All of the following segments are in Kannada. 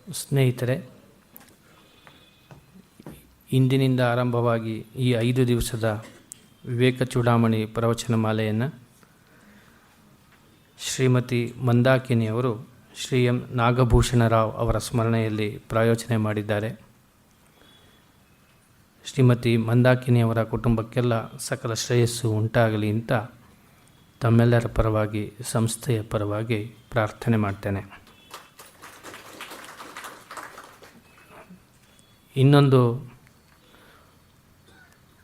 ಸ್ನೇಹಿತರೆ, ಇಂದಿನಿಂದ ಆರಂಭವಾಗಿ ಈ 5 ದಿವಸದ ವಿವೇಕ ಚೂಡಾಮಣಿ ಪ್ರವಚನ ಮಾಲೆಯನ್ನು ಶ್ರೀಮತಿ ಮಂದಾಕಿನಿಯವರು ಶ್ರೀ ಎಂ ನಾಗಭೂಷಣರಾವ್ ಅವರ ಸ್ಮರಣೆಯಲ್ಲಿ ಪ್ರಾಯೋಜನೆ ಮಾಡಿದ್ದಾರೆ. ಶ್ರೀಮತಿ ಮಂದಾಕಿನಿಯವರ ಕುಟುಂಬಕ್ಕೆಲ್ಲ ಸಕಲ ಶ್ರೇಯಸ್ಸು ಉಂಟಾಗಲಿ ಅಂತ ತಮ್ಮೆಲ್ಲರ ಪರವಾಗಿ, ಸಂಸ್ಥೆಯ ಪರವಾಗಿ ಪ್ರಾರ್ಥನೆ ಮಾಡ್ತೇನೆ. ಇನ್ನೊಂದು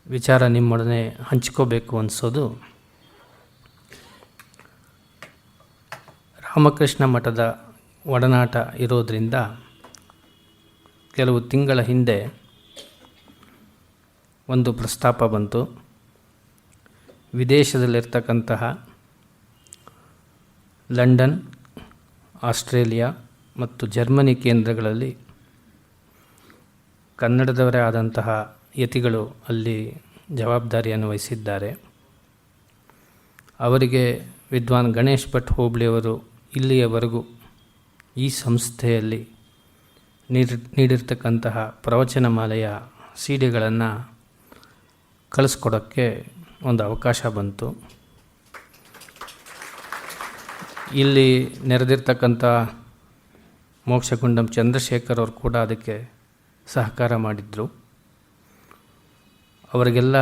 ವಿಚಾರ ನಿಮ್ಮೊಡನೆ ಹಂಚ್ಕೋಬೇಕು ಅನಿಸೋದು, ರಾಮಕೃಷ್ಣ ಮಠದ ಒಡನಾಟ ಇರೋದರಿಂದ ಕೆಲವು ತಿಂಗಳ ಹಿಂದೆ ಒಂದು ಪ್ರಸ್ತಾಪ ಬಂತು. ವಿದೇಶದಲ್ಲಿರ್ತಕ್ಕಂತಹ ಲಂಡನ್, ಆಸ್ಟ್ರೇಲಿಯಾ ಮತ್ತು ಜರ್ಮನಿ ಕೇಂದ್ರಗಳಲ್ಲಿ ಕನ್ನಡದವರೇ ಆದಂತಹ ಯತಿಗಳು ಅಲ್ಲಿ ಜವಾಬ್ದಾರಿಯನ್ನು ವಹಿಸಿದ್ದಾರೆ. ಅವರಿಗೆ ವಿದ್ವಾನ್ ಗಣೇಶ್ ಭಟ್ ಹೋಬಳಿಯವರು ಇಲ್ಲಿಯವರೆಗೂ ಈ ಸಂಸ್ಥೆಯಲ್ಲಿ ನೀಡಿರ್ತಕ್ಕಂತಹ ಪ್ರವಚನ ಮಾಲೆಯ ಸಿಡಿಗಳನ್ನು ಕಳಿಸ್ಕೊಡೋಕ್ಕೆ ಒಂದು ಅವಕಾಶ ಬಂತು. ಇಲ್ಲಿ ನೆರೆದಿರ್ತಕ್ಕಂಥ ಮೋಕ್ಷಗುಂಡಂ ಚಂದ್ರಶೇಖರ್ ಅವರು ಕೂಡ ಅದಕ್ಕೆ ಸಹಕಾರ ಮಾಡಿದರು. ಅವರಿಗೆಲ್ಲ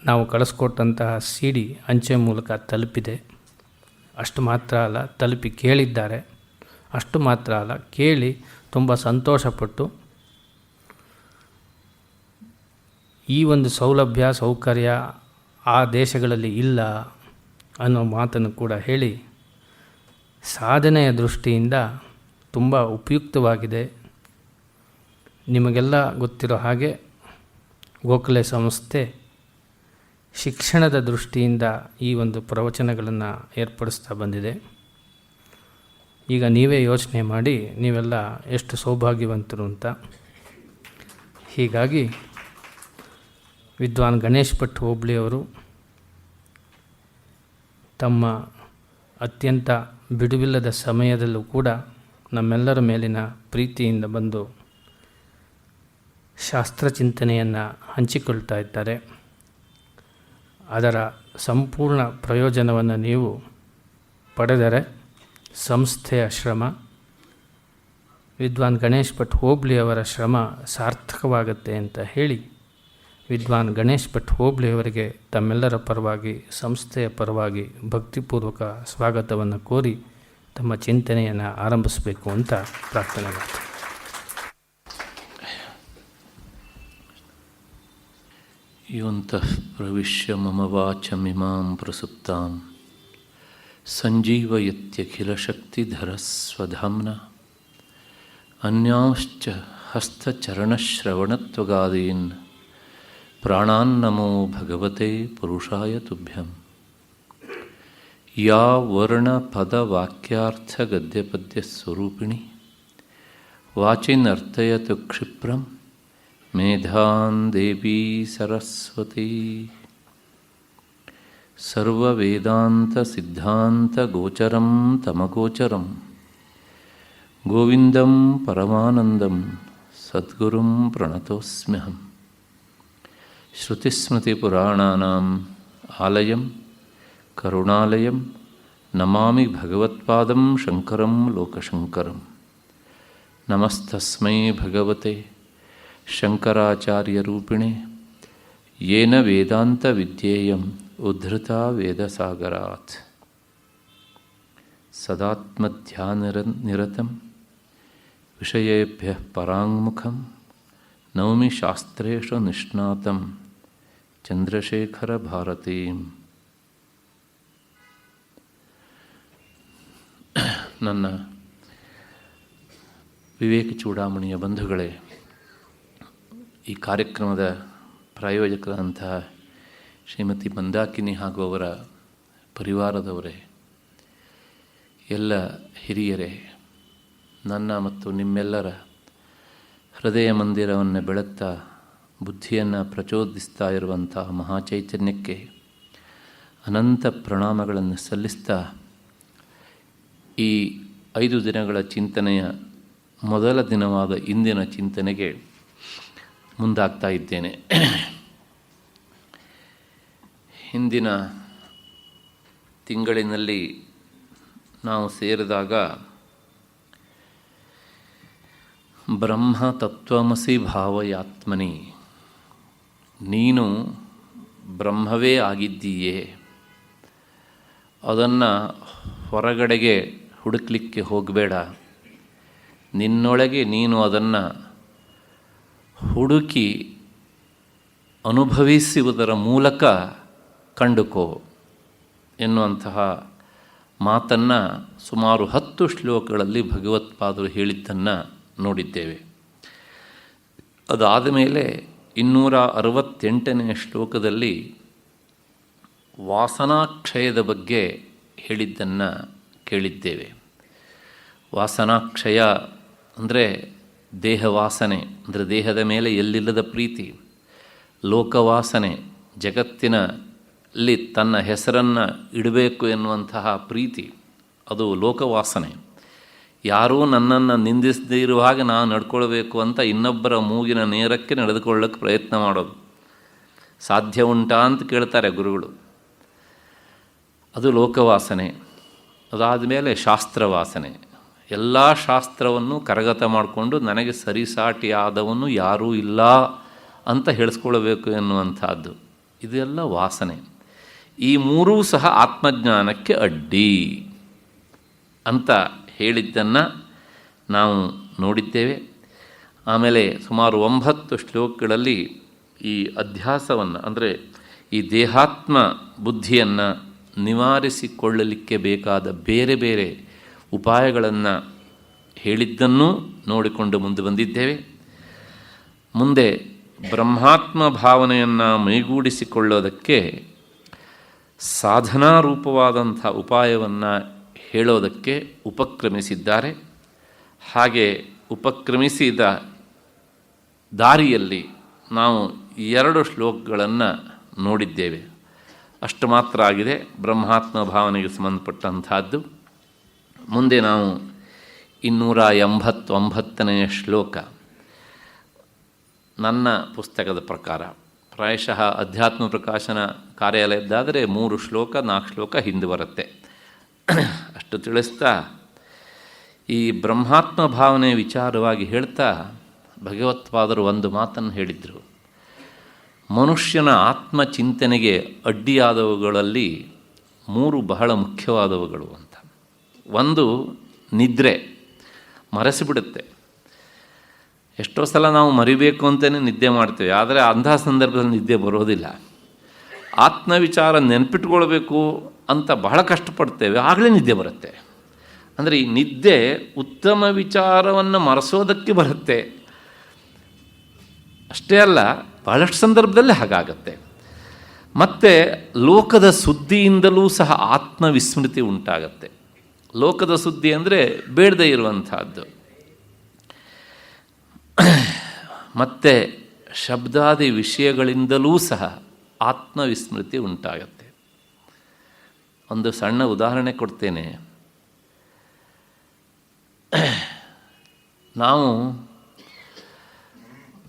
ನಾವು ಕಳಿಸ್ಕೊಟ್ಟಂತಹ ಸಿಡಿ ಅಂಚೆ ಮೂಲಕ ತಲುಪಿದೆ. ಅಷ್ಟು ಮಾತ್ರ ಅಲ್ಲ, ತಲುಪಿ ಕೇಳಿದ್ದಾರೆ. ಅಷ್ಟು ಮಾತ್ರ ಅಲ್ಲ, ಕೇಳಿ ತುಂಬ ಸಂತೋಷಪಟ್ಟು ಈ ಒಂದು ಸೌಲಭ್ಯ ಸೌಕರ್ಯ ಆ ದೇಶಗಳಲ್ಲಿ ಇಲ್ಲ ಅನ್ನೋ ಮಾತನ್ನು ಕೂಡ ಹೇಳಿ, ಸಾಧನೆಯ ದೃಷ್ಟಿಯಿಂದ ತುಂಬ ಉಪಯುಕ್ತವಾಗಿದೆ. ನಿಮಗೆಲ್ಲ ಗೊತ್ತಿರೋ ಹಾಗೆ ಗೋಖಲೆ ಸಂಸ್ಥೆ ಶಿಕ್ಷಣದ ದೃಷ್ಟಿಯಿಂದ ಈ ಒಂದು ಪ್ರವಚನಗಳನ್ನು ಏರ್ಪಡಿಸ್ತಾ ಬಂದಿದೆ. ಈಗ ನೀವೇ ಯೋಚನೆ ಮಾಡಿ, ನೀವೆಲ್ಲ ಎಷ್ಟು ಸೌಭಾಗ್ಯವಂತರು ಅಂತ. ಹೀಗಾಗಿ ವಿದ್ವಾನ್ ಗಣೇಶ್ ಭಟ್ ಹೋಬಳಿಯವರು ತಮ್ಮ ಅತ್ಯಂತ ಬಿಡುವಿಲ್ಲದ ಸಮಯದಲ್ಲೂ ಕೂಡ ನಮ್ಮೆಲ್ಲರ ಮೇಲಿನ ಪ್ರೀತಿಯಿಂದ ಬಂದು ಶಾಸ್ತ್ರಚಿಂತನೆಯನ್ನು ಹಂಚಿಕೊಳ್ತಾ ಇದ್ದಾರೆ. ಅದರ ಸಂಪೂರ್ಣ ಪ್ರಯೋಜನವನ್ನು ನೀವು ಪಡೆದರೆ ಸಂಸ್ಥೆಯ ಶ್ರಮ, ವಿದ್ವಾನ್ ಗಣೇಶ್ ಭಟ್ ಹೋಬಳಿಯವರ ಶ್ರಮ ಸಾರ್ಥಕವಾಗುತ್ತೆ ಅಂತ ಹೇಳಿ, ವಿದ್ವಾನ್ ಗಣೇಶ್ ಭಟ್ ಹೋಬಳಿಯವರಿಗೆ ತಮ್ಮೆಲ್ಲರ ಪರವಾಗಿ, ಸಂಸ್ಥೆಯ ಪರವಾಗಿ ಭಕ್ತಿಪೂರ್ವಕ ಸ್ವಾಗತವನ್ನು ಕೋರಿ ತಮ್ಮ ಚಿಂತನೆಯನ್ನು ಆರಂಭಿಸಬೇಕು ಅಂತ ಪ್ರಾರ್ಥನೆ ಮಾಡ್ತೀನಿ. ಯೋಂತಃ ಪ್ರವಿಶ್ಯ ಮಮ ವಾಚಮಿಮಾಂ ಪ್ರಸುಪ್ತಾಂ ಸಂಜೀವಯತ್ಯಖಿಲಶಕ್ತಿಧರಸ್ವಧಾಮ್ನಾ ಅನ್ಯಾಂಶ್ಚ ಹಸ್ತಚರಣಶ್ರವಣತ್ವಗಾದೀನ್ ಪ್ರಾಣಾನ್ನಮೋ ಭಗವತೆ ಪುರುಷಾಯ ತುಭ್ಯಂ. ಯಾ ವರ್ಣಪದವಾಕ್ಯಾರ್ಥಗದ್ಯಪದ್ಯಸ್ವರೂಪಿಣಿ ವಾಚಿನರ್ತಯತು ಕ್ಷಿಪ್ರಂ ಮೇಧಾನ್ ದೇವಿ ಸರಸ್ವತಿ. ಸರ್ವವೇದಾಂತಸಿದ್ಧಾಂತಗೋಚರಂ ತಮಗೋಚರಂ ಗೋವಿಂದಂ ಪರಮಾನಂದಂ ಸದ್ಗುರುಂ ಪ್ರಣತೋಸ್ಮ್ಯಹಂ. ಶ್ರುತಿಸ್ಮೃತಿಪುರಾಣಾನಾಂ ಆಲಯಂ ಕರುಣಾಲಯಂ ನಮಾಮಿ ಭಗವತ್ಪಾದಂ ಶಂಕರಂ ಲೋಕಶಂಕರಂ. ನಮಸ್ತಸ್ಮೈ ಭಗವತೆ ಶಂಕರಾಚಾರ್ಯರೂಪಿಣೆ ಯೇನ ವೇದಾಂತವಿದ್ಯೇಯಂ ಉದ್ಧೃತಾ ವೇದಸಾಗರಾತ್. ಸದಾತ್ಮಧ್ಯಾನನಿರತಂ ವಿಷಯೇಭ್ಯಃ ಪರಾಂಗುಖಂ ನೌಮಿ ಶಾಸ್ತ್ರೇಷು ನಿಷ್ಣಾತಂ ಚಂದ್ರಶೇಖರ ಭಾರತೀಂ. ನನ್ನ ವಿವೇಕ ಚೂಡಾಮಣಿಯ ಬಂಧುಗಳೇ, ಈ ಕಾರ್ಯಕ್ರಮದ ಪ್ರಾಯೋಜಕರಂತಹ ಶ್ರೀಮತಿ ಮಂದಾಕಿನಿ ಹಾಗೂ ಅವರ ಪರಿವಾರದವರೇ, ಎಲ್ಲ ಹಿರಿಯರೇ, ನನ್ನ ಮತ್ತು ನಿಮ್ಮೆಲ್ಲರ ಹೃದಯ ಮಂದಿರವನ್ನು ಬೆಳಗ್ತಾ ಬುದ್ಧಿಯನ್ನು ಪ್ರಚೋದಿಸ್ತಾ ಇರುವಂತಹ ಮಹಾಚೈತನ್ಯಕ್ಕೆ ಅನಂತ ಪ್ರಣಾಮಗಳನ್ನು ಸಲ್ಲಿಸ್ತಾ ಈ 5 ದಿನಗಳ ಚಿಂತನೆಯ ಮೊದಲ ದಿನವಾದ ಇಂದಿನ ಚಿಂತನೆಗೆ ಮುಂದಾಗ್ತಾ ಇದ್ದೇನೆ. ಹಿಂದಿನ ತಿಂಗಳಿನಲ್ಲಿ ನಾವು ಸೇರಿದಾಗ ಬ್ರಹ್ಮ ತತ್ವಮಸಿ ಭಾವಯಾತ್ಮನಿ, ನೀನು ಬ್ರಹ್ಮವೇ ಆಗಿದ್ದೀಯೇ, ಅದನ್ನು ಹೊರಗಡೆಗೆ ಹುಡುಕಲಿಕ್ಕೆ ಹೋಗಬೇಡ, ನಿನ್ನೊಳಗೆ ನೀನು ಅದನ್ನು ಹುಡುಕಿ ಅನುಭವಿಸುವುದರ ಮೂಲಕ ಕಂಡುಕೋ ಎನ್ನುವಂತಹ ಮಾತನ್ನು ಸುಮಾರು 10 ಶ್ಲೋಕಗಳಲ್ಲಿ ಭಗವತ್ಪಾದರು ಹೇಳಿದ್ದನ್ನು ನೋಡಿದ್ದೇವೆ. ಅದಾದ ಮೇಲೆ 268ನೇ ಶ್ಲೋಕದಲ್ಲಿ ವಾಸನಾಕ್ಷಯದ ಬಗ್ಗೆ ಹೇಳಿದ್ದನ್ನು ಕೇಳಿದ್ದೇವೆ. ವಾಸನಾಕ್ಷಯ ಅಂದರೆ ದೇಹವಾಸನೆ, ಅಂದರೆ ದೇಹದ ಮೇಲೆ ಎಲ್ಲಿಲ್ಲದ ಪ್ರೀತಿ, ಲೋಕವಾಸನೆ, ಜಗತ್ತಿನಲ್ಲಿ ತನ್ನ ಹೆಸರನ್ನು ಇಡಬೇಕು ಎನ್ನುವಂತಹ ಪ್ರೀತಿ, ಅದು ಲೋಕವಾಸನೆ. ಯಾರೂ ನನ್ನನ್ನು ನಿಂದಿಸದೇ ಇರುವ ಹಾಗೆ ನಾನು ನಡ್ಕೊಳ್ಬೇಕು ಅಂತ ಇನ್ನೊಬ್ಬರ ಮೂಗಿನ ನೇರಕ್ಕೆ ನಡೆದುಕೊಳ್ಳೋಕ್ಕೆ ಪ್ರಯತ್ನ ಮಾಡೋದು. ಸಾಧ್ಯ ಉಂಟಾ ಅಂತ ಕೇಳ್ತಾರೆ ಗುರುಗಳು. ಅದು ಲೋಕವಾಸನೆ. ಅದಾದ ಮೇಲೆ ಶಾಸ್ತ್ರವಾಸನೆ, ಎಲ್ಲ ಶಾಸ್ತ್ರವನ್ನು ಕರಗತ ಮಾಡಿಕೊಂಡು ನನಗೆ ಸರಿಸಾಟಿಯಾದವನು ಯಾರೂ ಇಲ್ಲ ಅಂತ ಹೇಳಿಸ್ಕೊಳ್ಬೇಕು ಎನ್ನುವಂಥದ್ದು, ಇದೆಲ್ಲ ವಾಸನೆ. ಈ ಮೂರೂ ಸಹ ಆತ್ಮಜ್ಞಾನಕ್ಕೆ ಅಡ್ಡಿ ಅಂತ ಹೇಳಿದ್ದನ್ನು ನಾವು ನೋಡಿದ್ದೇವೆ. ಆಮೇಲೆ ಸುಮಾರು 9 ಶ್ಲೋಕಗಳಲ್ಲಿ ಈ ಅಧ್ಯಾಸವನ್ನು, ಅಂದರೆ ಈ ದೇಹಾತ್ಮ ಬುದ್ಧಿಯನ್ನು ನಿವಾರಿಸಿಕೊಳ್ಳಲಿಕ್ಕೆ ಬೇಕಾದ ಬೇರೆ ಬೇರೆ ಉಪಾಯಗಳನ್ನು ಹೇಳಿದ್ದನ್ನೂ ನೋಡಿಕೊಂಡು ಮುಂದೆ ಬಂದಿದ್ದೇವೆ. ಮುಂದೆ ಬ್ರಹ್ಮಾತ್ಮ ಭಾವನೆಯನ್ನು ಮೈಗೂಡಿಸಿಕೊಳ್ಳೋದಕ್ಕೆ ಸಾಧನಾರೂಪವಾದಂಥ ಉಪಾಯವನ್ನು ಹೇಳೋದಕ್ಕೆ ಉಪಕ್ರಮಿಸಿದ್ದಾರೆ. ಹಾಗೆ ಉಪಕ್ರಮಿಸಿದ ದಾರಿಯಲ್ಲಿ ನಾವು 2 ಶ್ಲೋಕಗಳನ್ನು ನೋಡಿದ್ದೇವೆ. ಅಷ್ಟು ಮಾತ್ರ ಆಗಿದೆ ಬ್ರಹ್ಮಾತ್ಮ ಭಾವನೆಗೆ ಸಂಬಂಧಪಟ್ಟಂಥದ್ದು. ಮುಂದೆ ನಾವು 289ನೇ ಶ್ಲೋಕ, ನನ್ನ ಪುಸ್ತಕದ ಪ್ರಕಾರ ಪ್ರಾಯಶಃ ಅಧ್ಯಾತ್ಮ ಪ್ರಕಾಶನ ಕಾರ್ಯಾಲಯದ್ದಾದರೆ 3 ಶ್ಲೋಕ 4 ಶ್ಲೋಕ ಹಿಂದೆ ಬರುತ್ತೆ. ಅಷ್ಟು ತಿಳಿಸ್ತಾ ಈ ಬ್ರಹ್ಮಾತ್ಮ ಭಾವನೆ ವಿಚಾರವಾಗಿ ಹೇಳ್ತಾ ಭಗವತ್ಪಾದರು ಒಂದು ಮಾತನ್ನು ಹೇಳಿದರು. ಮನುಷ್ಯನ ಆತ್ಮಚಿಂತನೆಗೆ ಅಡ್ಡಿಯಾದವುಗಳಲ್ಲಿ 3 ಬಹಳ ಮುಖ್ಯವಾದವುಗಳು ಅಂತ. ಒಂದು, ನಿದ್ರೆ, ಮರೆಸಿಬಿಡುತ್ತೆ. ಎಷ್ಟೋ ಸಲ ನಾವು ಮರಿಬೇಕು ಅಂತಲೇ ನಿದ್ದೆ ಮಾಡ್ತೇವೆ, ಆದರೆ ಅಂತಹ ಸಂದರ್ಭದಲ್ಲಿ ನಿದ್ದೆ ಬರೋದಿಲ್ಲ. ಆತ್ಮವಿಚಾರ ನೆನಪಿಟ್ಕೊಳ್ಬೇಕು ಅಂತ ಬಹಳ ಕಷ್ಟಪಡ್ತೇವೆ, ಆಗಲೇ ನಿದ್ದೆ ಬರುತ್ತೆ. ಅಂದರೆ ಈ ನಿದ್ದೆ ಉತ್ತಮ ವಿಚಾರವನ್ನು ಮರೆಸೋದಕ್ಕೆ ಬರುತ್ತೆ. ಅಷ್ಟೇ ಅಲ್ಲ, ಬಹಳಷ್ಟು ಸಂದರ್ಭದಲ್ಲಿ ಹಾಗಾಗತ್ತೆ. ಮತ್ತು ಲೋಕದ ಸುದ್ದಿಯಿಂದಲೂ ಸಹ ಆತ್ಮವಿಸ್ಮೃತಿ ಉಂಟಾಗತ್ತೆ. ಲೋಕದ ಸುದ್ದಿ ಅಂದರೆ ಬೇಡದೇ ಇರುವಂಥದ್ದು. ಮತ್ತು ಶಬ್ದಾದಿ ವಿಷಯಗಳಿಂದಲೂ ಸಹ ಆತ್ಮವಿಸ್ಮೃತಿ ಉಂಟಾಗತ್ತೆ. ಒಂದು ಸಣ್ಣ ಉದಾಹರಣೆ ಕೊಡ್ತೇನೆ. ನಾವು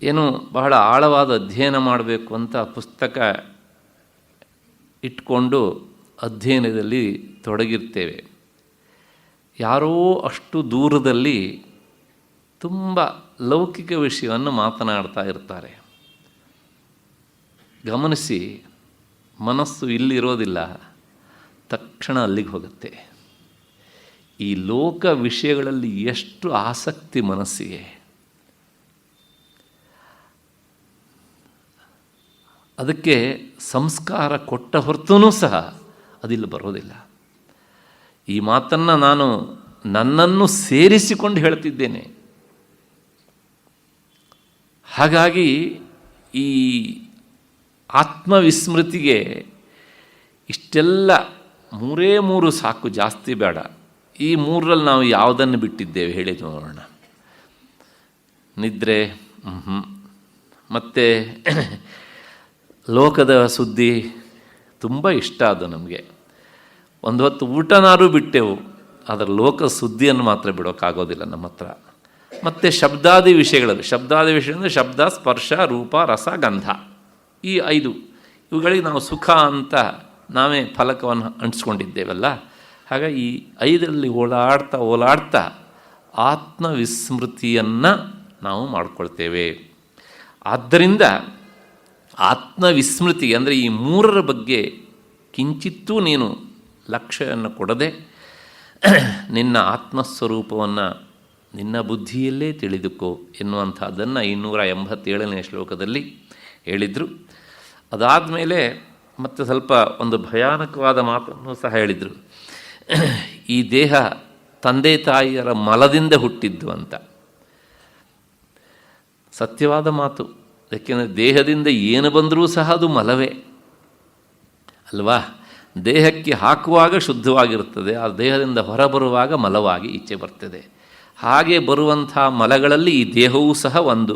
ಏನು ಬಹಳ ಆಳವಾದ ಅಧ್ಯಯನ ಮಾಡಬೇಕು ಅಂತ ಪುಸ್ತಕ ಇಟ್ಕೊಂಡು ಅಧ್ಯಯನದಲ್ಲಿ ತೊಡಗಿರ್ತೇವೆ. ಯಾರೋ ಅಷ್ಟು ದೂರದಲ್ಲಿ ತುಂಬ ಲೌಕಿಕ ವಿಷಯವನ್ನು ಮಾತನಾಡ್ತಾ ಇರ್ತಾರೆ. ಗಮನಿಸಿ, ಮನಸ್ಸು ಇಲ್ಲಿರೋದಿಲ್ಲ, ತಕ್ಷಣ ಅಲ್ಲಿಗೆ ಹೋಗುತ್ತೆ. ಈ ಲೋಕ ವಿಷಯಗಳಲ್ಲಿ ಎಷ್ಟು ಆಸಕ್ತಿ ಮನಸ್ಸಿಗೆ, ಅದಕ್ಕೆ ಸಂಸ್ಕಾರ ಕೊಟ್ಟ ಹೊರತೂ ಸಹ ಅದಿಲ್ಲಿ ಬರೋದಿಲ್ಲ. ಈ ಮಾತನ್ನು ನಾನು ನನ್ನನ್ನು ಸೇರಿಸಿಕೊಂಡು ಹೇಳ್ತಿದ್ದೇನೆ. ಹಾಗಾಗಿ ಈ ಆತ್ಮವಿಸ್ಮೃತಿಗೆ ಇಷ್ಟೆಲ್ಲ 3 ಸಾಕು, ಜಾಸ್ತಿ ಬೇಡ. ಈ 3ರಲ್ಲಿ ನಾವು ಯಾವುದನ್ನು ಬಿಟ್ಟಿದ್ದೇವೆ ಹೇಳಿ ನೋಡೋಣ. ನಿದ್ರೆ, ಮತ್ತು ಲೋಕದ ಸುದ್ದಿ ತುಂಬ ಇಷ್ಟ. ಅದು ನಮಗೆ ಒಂದು ಹೊತ್ತು ಊಟನಾರು ಬಿಟ್ಟೆವು, ಆದರೆ ಲೋಕ ಸುದ್ದಿಯನ್ನು ಮಾತ್ರ ಬಿಡೋಕ್ಕಾಗೋದಿಲ್ಲ ನಮ್ಮ ಹತ್ರ. ಮತ್ತು ಶಬ್ದಾದಿ ವಿಷಯಗಳಲ್ಲಿ, ಶಬ್ದಾದಿ ವಿಷಯ ಅಂದರೆ ಶಬ್ದ, ಸ್ಪರ್ಶ, ರೂಪ, ರಸ, ಗಂಧ, ಈ 5 ಇವುಗಳಿಗೆ ನಾವು ಸುಖ ಅಂತ ನಾವೇ ಫಲಕವನ್ನು ಅಂಟಿಸ್ಕೊಂಡಿದ್ದೇವಲ್ಲ. ಹಾಗಾಗಿ ಈ 5ರಲ್ಲಿ ಓಲಾಡ್ತಾ ಆತ್ಮವಿಸ್ಮೃತಿಯನ್ನು ನಾವು ಮಾಡಿಕೊಳ್ತೇವೆ. ಆದ್ದರಿಂದ ಆತ್ಮವಿಸ್ಮೃತಿ ಅಂದರೆ ಈ 3ರ ಬಗ್ಗೆ ಕಿಂಚಿತ್ತೂ ನೀನು ಲಕ್ಷ್ಯವನ್ನು ಕೊಡದೆ ನಿನ್ನ ಆತ್ಮಸ್ವರೂಪವನ್ನು ನಿನ್ನ ಬುದ್ಧಿಯಲ್ಲೇ ತಿಳಿದುಕೋ ಎನ್ನುವಂಥದ್ದನ್ನು 287ನೇ ಶ್ಲೋಕದಲ್ಲಿ ಹೇಳಿದರು. ಅದಾದಮೇಲೆ ಮತ್ತೆ ಸ್ವಲ್ಪ ಒಂದು ಭಯಾನಕವಾದ ಮಾತನ್ನು ಸಹ ಹೇಳಿದರು. ಈ ದೇಹ ತಂದೆ ತಾಯಿಯರ ಮಲದಿಂದ ಹುಟ್ಟಿದ್ದು ಅಂತ. ಸತ್ಯವಾದ ಮಾತು. ಯಾಕೆಂದರೆ ದೇಹದಿಂದ ಏನು ಬಂದರೂ ಸಹ ಅದು ಮಲವೇ ಅಲ್ವಾ. ದೇಹಕ್ಕೆ ಹಾಕುವಾಗ ಶುದ್ಧವಾಗಿರುತ್ತದೆ, ಆ ದೇಹದಿಂದ ಹೊರಬರುವಾಗ ಮಲವಾಗಿ ಈಚೆ ಬರ್ತದೆ. ಹಾಗೆ ಬರುವಂಥ ಮಲಗಳಲ್ಲಿ ಈ ದೇಹವೂ ಸಹ ಒಂದು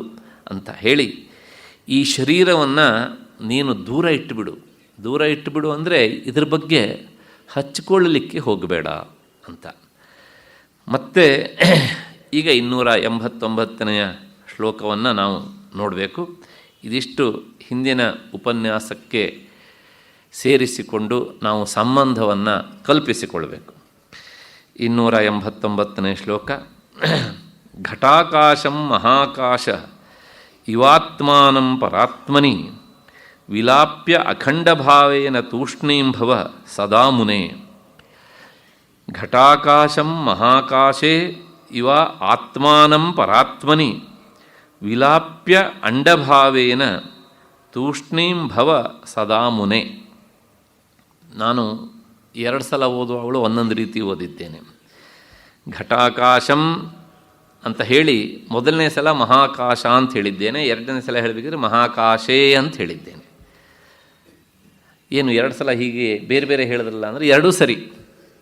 ಅಂತ ಹೇಳಿ, ಈ ಶರೀರವನ್ನು ನೀನು ದೂರ ಇಟ್ಟುಬಿಡು ಅಂದರೆ ಇದ್ರ ಬಗ್ಗೆ ಹಚ್ಚಿಕೊಳ್ಳಲಿಕ್ಕೆ ಹೋಗಬೇಡ ಅಂತ. ಮತ್ತು ಈಗ 289ನೇ ಶ್ಲೋಕವನ್ನು ನಾವು ನೋಡಬೇಕು. ಇದಿಷ್ಟು ಹಿಂದಿನ ಉಪನ್ಯಾಸಕ್ಕೆ ಸೇರಿಸಿಕೊಂಡು ನಾವು ಸಂಬಂಧವನ್ನು ಕಲ್ಪಿಸಿಕೊಳ್ಬೇಕು. 289ನೇ ಶ್ಲೋಕ. ಘಟಾಕಾಶಂ ಮಹಾಕಾಶ ಇವಾತ್ಮಾನಂ ಪರಾತ್ಮನಿ ವಿಲಾಪ್ಯ ಅಖಂಡಭಾವೇನ ತೂಷ್ಣೀಂಭವ ಸದಾ ಮುನೆ. ಘಟಾಕಾಶಂ ಮಹಾಕಾಶೇ ಇವ ಆತ್ಮಾನಂ ಪರಾತ್ಮನಿ ವಿಲಾಪ್ಯ ಅಂಡಭಾವೇನ ತೂಷ್ಣೀಂಭವ ಸದಾ ಮುನೆ. ನಾನು 2 ಸಲ ಓದುವವಳು ಒಂದೊಂದು ರೀತಿ ಓದಿದ್ದೇನೆ. ಘಟಾಕಾಶಂ ಅಂತ ಹೇಳಿ ಮೊದಲನೇ ಸಲ ಮಹಾಕಾಶ ಅಂತ ಹೇಳಿದ್ದೇನೆ, 2ನೇ ಸಲ ಹೇಳಬೇಕಿದ್ರೆ ಮಹಾಕಾಶೇ ಅಂತ ಹೇಳಿದ್ದೇನೆ. ಏನು 2 ಸಲ ಹೀಗೆ ಬೇರೆ ಬೇರೆ ಹೇಳಿದ್ರಲ್ಲ ಅಂದರೆ 2 ಸರಿ.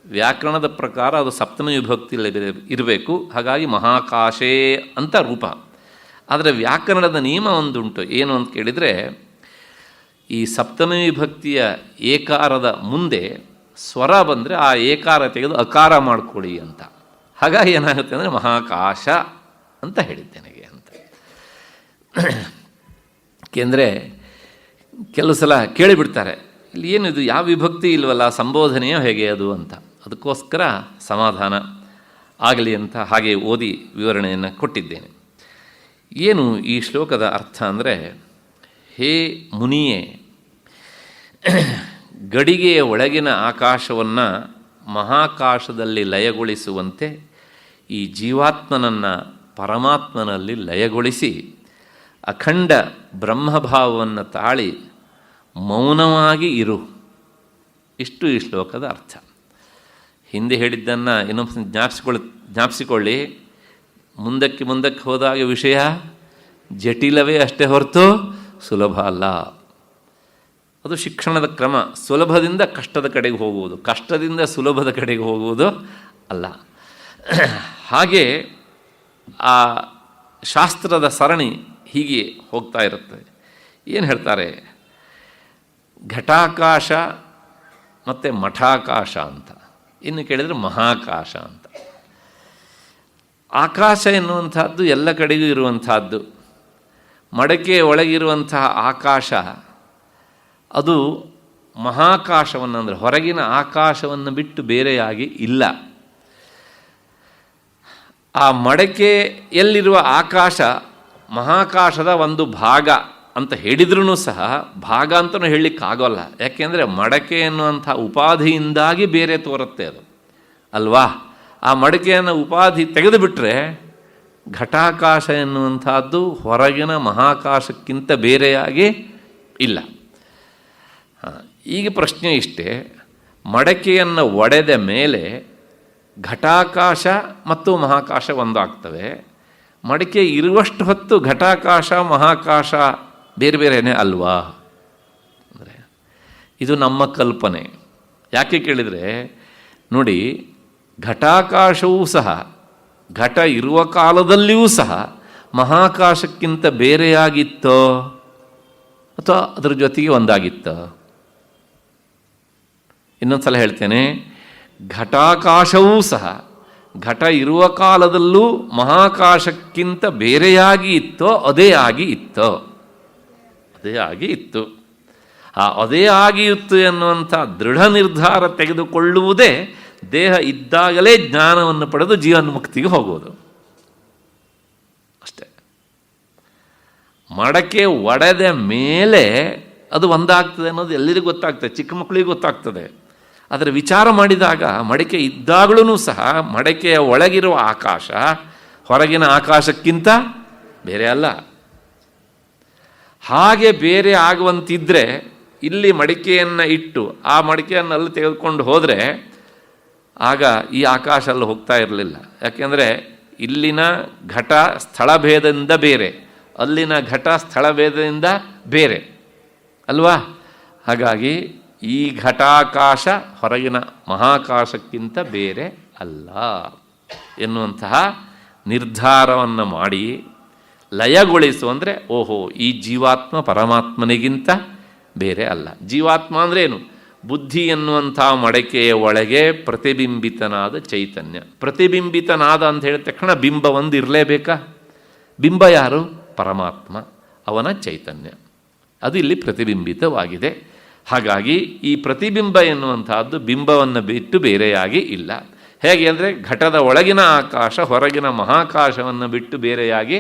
ವ್ಯಾಕರಣದ ಪ್ರಕಾರ ಅದು ಸಪ್ತಮಿ ವಿಭಕ್ತಿಯಲ್ಲಿ ಇರಬೇಕು, ಹಾಗಾಗಿ ಮಹಾಕಾಶೇ ಅಂತ ರೂಪ. ಆದರೆ ವ್ಯಾಕರಣದ ನಿಯಮ ಒಂದುಂಟು. ಏನು ಅಂತ ಕೇಳಿದರೆ, ಈ ಸಪ್ತಮಿ ವಿಭಕ್ತಿಯ ಏಕಾರದ ಮುಂದೆ ಸ್ವರ ಬಂದರೆ ಆ ಏಕಾರ ತೆಗೆದು ಅಕಾರ ಮಾಡಿಕೊಡಿ ಅಂತ. ಹಾಗಾಗಿ ಏನಾಗುತ್ತೆ ಅಂದರೆ ಮಹಾಕಾಶ ಅಂತ ಹೇಳಿದ್ದೇನೆ ಅಂತ. ಏಕೆಂದರೆ ಕೆಲವು ಸಲ ಕೇಳಿಬಿಡ್ತಾರೆ, ಇಲ್ಲಿ ಏನಿದು ಯಾವ ವಿಭಕ್ತಿ ಇಲ್ವಲ್ಲ, ಸಂಬೋಧನೆಯೋ ಹೇಗೆ ಅದು ಅಂತ. ಅದಕ್ಕೋಸ್ಕರ ಸಮಾಧಾನ ಆಗಲಿ ಅಂತ ಹಾಗೆ ಓದಿ ವಿವರಣೆಯನ್ನು ಕೊಟ್ಟಿದ್ದೇನೆ. ಏನು ಈ ಶ್ಲೋಕದ ಅರ್ಥ ಅಂದರೆ, ಹೇ ಮುನಿಯೇ, ಗಡಿಗೆಯ ಒಳಗಿನ ಆಕಾಶವನ್ನು ಮಹಾಕಾಶದಲ್ಲಿ ಲಯಗೊಳಿಸುವಂತೆ ಈ ಜೀವಾತ್ಮನನ್ನು ಪರಮಾತ್ಮನಲ್ಲಿ ಲಯಗೊಳಿಸಿ ಅಖಂಡ ಬ್ರಹ್ಮಭಾವವನ್ನು ತಾಳಿ ಮೌನವಾಗಿ ಇರು. ಇಷ್ಟು ಈ ಶ್ಲೋಕದ ಅರ್ಥ. ಹಿಂದೆ ಹೇಳಿದ್ದನ್ನು ಇನ್ನೊಂದು ಜ್ಞಾಪಿಸಿಕೊಳ್ಳಿ. ಮುಂದಕ್ಕೆ ಹೋದಾಗ ವಿಷಯ ಜಟಿಲವೇ ಅಷ್ಟೇ ಹೊರತು ಸುಲಭ ಅಲ್ಲ. ಅದು ಶಿಕ್ಷಣದ ಕ್ರಮ. ಸುಲಭದಿಂದ ಕಷ್ಟದ ಕಡೆಗೆ ಹೋಗುವುದು, ಕಷ್ಟದಿಂದ ಸುಲಭದ ಕಡೆಗೆ ಹೋಗುವುದು ಅಲ್ಲ. ಹಾಗೆ ಆ ಶಾಸ್ತ್ರದ ಸರಣಿ ಹೀಗೆ ಹೋಗ್ತಾ ಇರುತ್ತದೆ. ಏನು ಹೇಳ್ತಾರೆ, ಘಟಾಕಾಶ ಮತ್ತು ಮಠಾಕಾಶ ಅಂತ, ಇನ್ನು ಕೇಳಿದರೆ ಮಹಾಕಾಶ ಅಂತ. ಆಕಾಶ ಎನ್ನುವಂಥದ್ದು ಎಲ್ಲ ಕಡೆಗೂ ಇರುವಂಥದ್ದು. ಮಡಕೆ ಒಳಗಿರುವಂತಹ ಆಕಾಶ ಅದು ಮಹಾಕಾಶವನ್ನು, ಅಂದರೆ ಹೊರಗಿನ ಆಕಾಶವನ್ನು ಬಿಟ್ಟು ಬೇರೆಯಾಗಿ ಇಲ್ಲ. ಆ ಮಡಕೆಯಲ್ಲಿರುವ ಆಕಾಶ ಮಹಾಕಾಶದ ಒಂದು ಭಾಗ ಅಂತ ಹೇಳಿದ್ರೂ ಸಹ ಭಾಗ ಅಂತಲೂ ಹೇಳಲಿಕ್ಕಾಗೋಲ್ಲ. ಯಾಕೆಂದರೆ ಮಡಕೆ ಎನ್ನುವಂಥ ಉಪಾಧಿಯಿಂದಾಗಿ ಬೇರೆ ತೋರುತ್ತೆ ಅದು ಅಲ್ವಾ. ಆ ಮಡಕೆಯನ್ನು ಉಪಾಧಿ ತೆಗೆದುಬಿಟ್ರೆ ಘಟಾಕಾಶ ಎನ್ನುವಂಥದ್ದು ಹೊರಗಿನ ಮಹಾಕಾಶಕ್ಕಿಂತ ಬೇರೆಯಾಗಿ ಇಲ್ಲ. ಈಗ ಪ್ರಶ್ನೆ ಇಷ್ಟೇ, ಮಡಕೆಯನ್ನು ಒಡೆದ ಮೇಲೆ ಘಟಾಕಾಶ ಮತ್ತು ಮಹಾಕಾಶ ಒಂದಾಗ್ತವೆ. ಮಡಕೆ ಇರುವಷ್ಟು ಹೊತ್ತು ಘಟಾಕಾಶ ಮಹಾಕಾಶ ಬೇರೆ ಬೇರೆಯೇ ಅಲ್ವಾ ಅಂದರೆ ಇದು ನಮ್ಮ ಕಲ್ಪನೆ. ಯಾಕೆ ಕೇಳಿದರೆ ನೋಡಿ, ಘಟಾಕಾಶವೂ ಸಹ ಘಟ ಇರುವ ಕಾಲದಲ್ಲಿಯೂ ಸಹ ಮಹಾಕಾಶಕ್ಕಿಂತ ಬೇರೆಯಾಗಿತ್ತೋ ಅಥವಾ ಅದರ ಜೊತೆಗೆ ಒಂದಾಗಿತ್ತೋ? ಇನ್ನೊಂದು ಸಲ ಹೇಳ್ತೇನೆ, ಘಟಾಕಾಶವೂ ಸಹ ಘಟ ಇರುವ ಕಾಲದಲ್ಲೂ ಮಹಾಕಾಶಕ್ಕಿಂತ ಬೇರೆಯಾಗಿ ಇತ್ತೋ ಅದೇ ಆಗಿ ಇತ್ತೋ? ಅದೇ ಆಗಿ ಇತ್ತು. ಆ ಅದೇ ಆಗಿ ಇತ್ತು ಎನ್ನುವಂಥ ದೃಢ ನಿರ್ಧಾರ ತೆಗೆದುಕೊಳ್ಳುವುದೇ ದೇಹ ಇದ್ದಾಗಲೇ ಜ್ಞಾನವನ್ನು ಪಡೆದು ಜೀವನ್ಮುಕ್ತಿಗೆ ಹೋಗುವುದು ಅಷ್ಟೇ. ಮಡಕೆ ಒಡೆದ ಮೇಲೆ ಅದು ಒಂದಾಗ್ತದೆ ಅನ್ನೋದು ಎಲ್ಲರಿಗೂ ಗೊತ್ತಾಗ್ತದೆ, ಚಿಕ್ಕ ಮಕ್ಕಳಿಗೆ ಗೊತ್ತಾಗ್ತದೆ. ಆದರೆ ವಿಚಾರ ಮಾಡಿದಾಗ ಮಡಿಕೆ ಇದ್ದಾಗಲೂ ಸಹ ಮಡಕೆಯ ಒಳಗಿರುವ ಆಕಾಶ ಹೊರಗಿನ ಆಕಾಶಕ್ಕಿಂತ ಬೇರೆ ಅಲ್ಲ. ಹಾಗೆ ಬೇರೆ ಆಗುವಂತಿದ್ದರೆ ಇಲ್ಲಿ ಮಡಿಕೆಯನ್ನು ಇಟ್ಟು ಆ ಮಡಿಕೆಯನ್ನು ಅಲ್ಲಿ ತೆಗೆದುಕೊಂಡು ಹೋದರೆ ಆಗ ಈ ಆಕಾಶ ಅಲ್ಲಿ ಹೋಗ್ತಾ ಇರಲಿಲ್ಲ. ಯಾಕೆಂದರೆ ಇಲ್ಲಿನ ಘಟ ಸ್ಥಳಭೇದದಿಂದ ಬೇರೆ, ಅಲ್ಲಿನ ಘಟ ಸ್ಥಳಭೇದದಿಂದ ಬೇರೆ ಅಲ್ವಾ? ಹಾಗಾಗಿ ಈ ಘಟಾಕಾಶ ಹೊರಗಿನ ಮಹಾಕಾಶಕ್ಕಿಂತ ಬೇರೆ ಅಲ್ಲ ಎನ್ನುವಂತಹ ನಿರ್ಧಾರವನ್ನು ಮಾಡಿ ಲಯಗೊಳಿಸು. ಅಂದರೆ ಓಹೋ, ಈ ಜೀವಾತ್ಮ ಪರಮಾತ್ಮನಿಗಿಂತ ಬೇರೆ ಅಲ್ಲ. ಜೀವಾತ್ಮ ಅಂದರೆ ಏನು? ಬುದ್ಧಿ ಎನ್ನುವಂಥ ಮಡಕೆಯ ಒಳಗೆ ಪ್ರತಿಬಿಂಬಿತನಾದ ಚೈತನ್ಯ. ಪ್ರತಿಬಿಂಬಿತನಾದ ಅಂತ ಹೇಳಿದ ತಕ್ಷಣ ಬಿಂಬ ಒಂದು ಇರಲೇಬೇಕಾ? ಬಿಂಬ ಯಾರು? ಪರಮಾತ್ಮ, ಅವನ ಚೈತನ್ಯ. ಅದು ಇಲ್ಲಿ ಪ್ರತಿಬಿಂಬಿತವಾಗಿದೆ. ಹಾಗಾಗಿ ಈ ಪ್ರತಿಬಿಂಬ ಎನ್ನುವಂತಹದ್ದು ಬಿಂಬವನ್ನು ಬಿಟ್ಟು ಬೇರೆಯಾಗಿ ಇಲ್ಲ. ಹೇಗೆ ಅಂದರೆ ಘಟದ ಒಳಗಿನ ಆಕಾಶ ಹೊರಗಿನ ಮಹಾಕಾಶವನ್ನು ಬಿಟ್ಟು ಬೇರೆಯಾಗಿ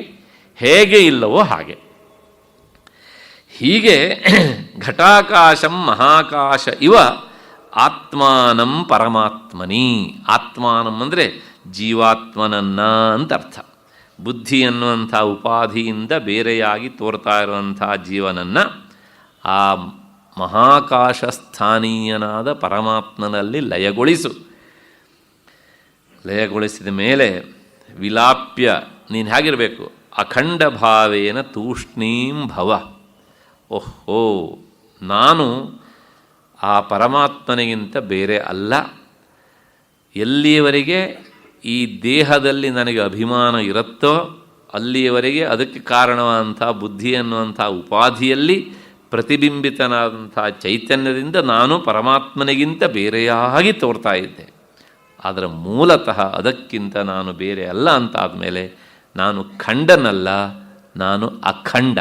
ಹೇಗೆ ಇಲ್ಲವೋ ಹಾಗೆ. ಹೀಗೆ ಘಟಾಕಾಶಂ ಮಹಾಕಾಶ ಇವ ಆತ್ಮಾನಂ ಪರಮಾತ್ಮನಿ. ಆತ್ಮಾನಂ ಅಂದರೆ ಜೀವಾತ್ಮನನ್ನ ಅಂತ ಅರ್ಥ. ಬುದ್ಧಿ ಎನ್ನುವಂಥ ಉಪಾಧಿಯಿಂದ ಬೇರೆಯಾಗಿ ತೋರ್ತಾ ಇರುವಂಥ ಜೀವನನ್ನು ಆ ಮಹಾಕಾಶ ಸ್ಥಾನೀಯನಾದ ಪರಮಾತ್ಮನಲ್ಲಿ ಲಯಗೊಳಿಸು. ಲಯಗೊಳಿಸಿದ ಮೇಲೆ ವಿಲಾಪ್ಯ ನೀನು ಹೇಗಿರಬೇಕು? ಅಖಂಡ ಭಾವೇನ ತೂಷ್ಣೀಂ ಭವ. ಓಹೋ, ನಾನು ಆ ಪರಮಾತ್ಮನಿಗಿಂತ ಬೇರೆ ಅಲ್ಲ. ಎಲ್ಲಿಯವರೆಗೆ ಈ ದೇಹದಲ್ಲಿ ನನಗೆ ಅಭಿಮಾನ ಇರುತ್ತೋ ಅಲ್ಲಿಯವರೆಗೆ ಅದಕ್ಕೆ ಕಾರಣವಾದಂಥ ಬುದ್ಧಿ ಅನ್ನುವಂಥ ಉಪಾಧಿಯಲ್ಲಿ ಪ್ರತಿಬಿಂಬಿತನಾದಂಥ ಚೈತನ್ಯದಿಂದ ನಾನು ಪರಮಾತ್ಮನಿಗಿಂತ ಬೇರೆಯಾಗಿ ತೋರ್ತಾ ಇದ್ದೆ. ಆದರೆ ಮೂಲತಃ ಅದಕ್ಕಿಂತ ನಾನು ಬೇರೆ ಅಲ್ಲ ಅಂತಾದಮೇಲೆ ನಾನು ಖಂಡನಲ್ಲ, ನಾನು ಅಖಂಡ.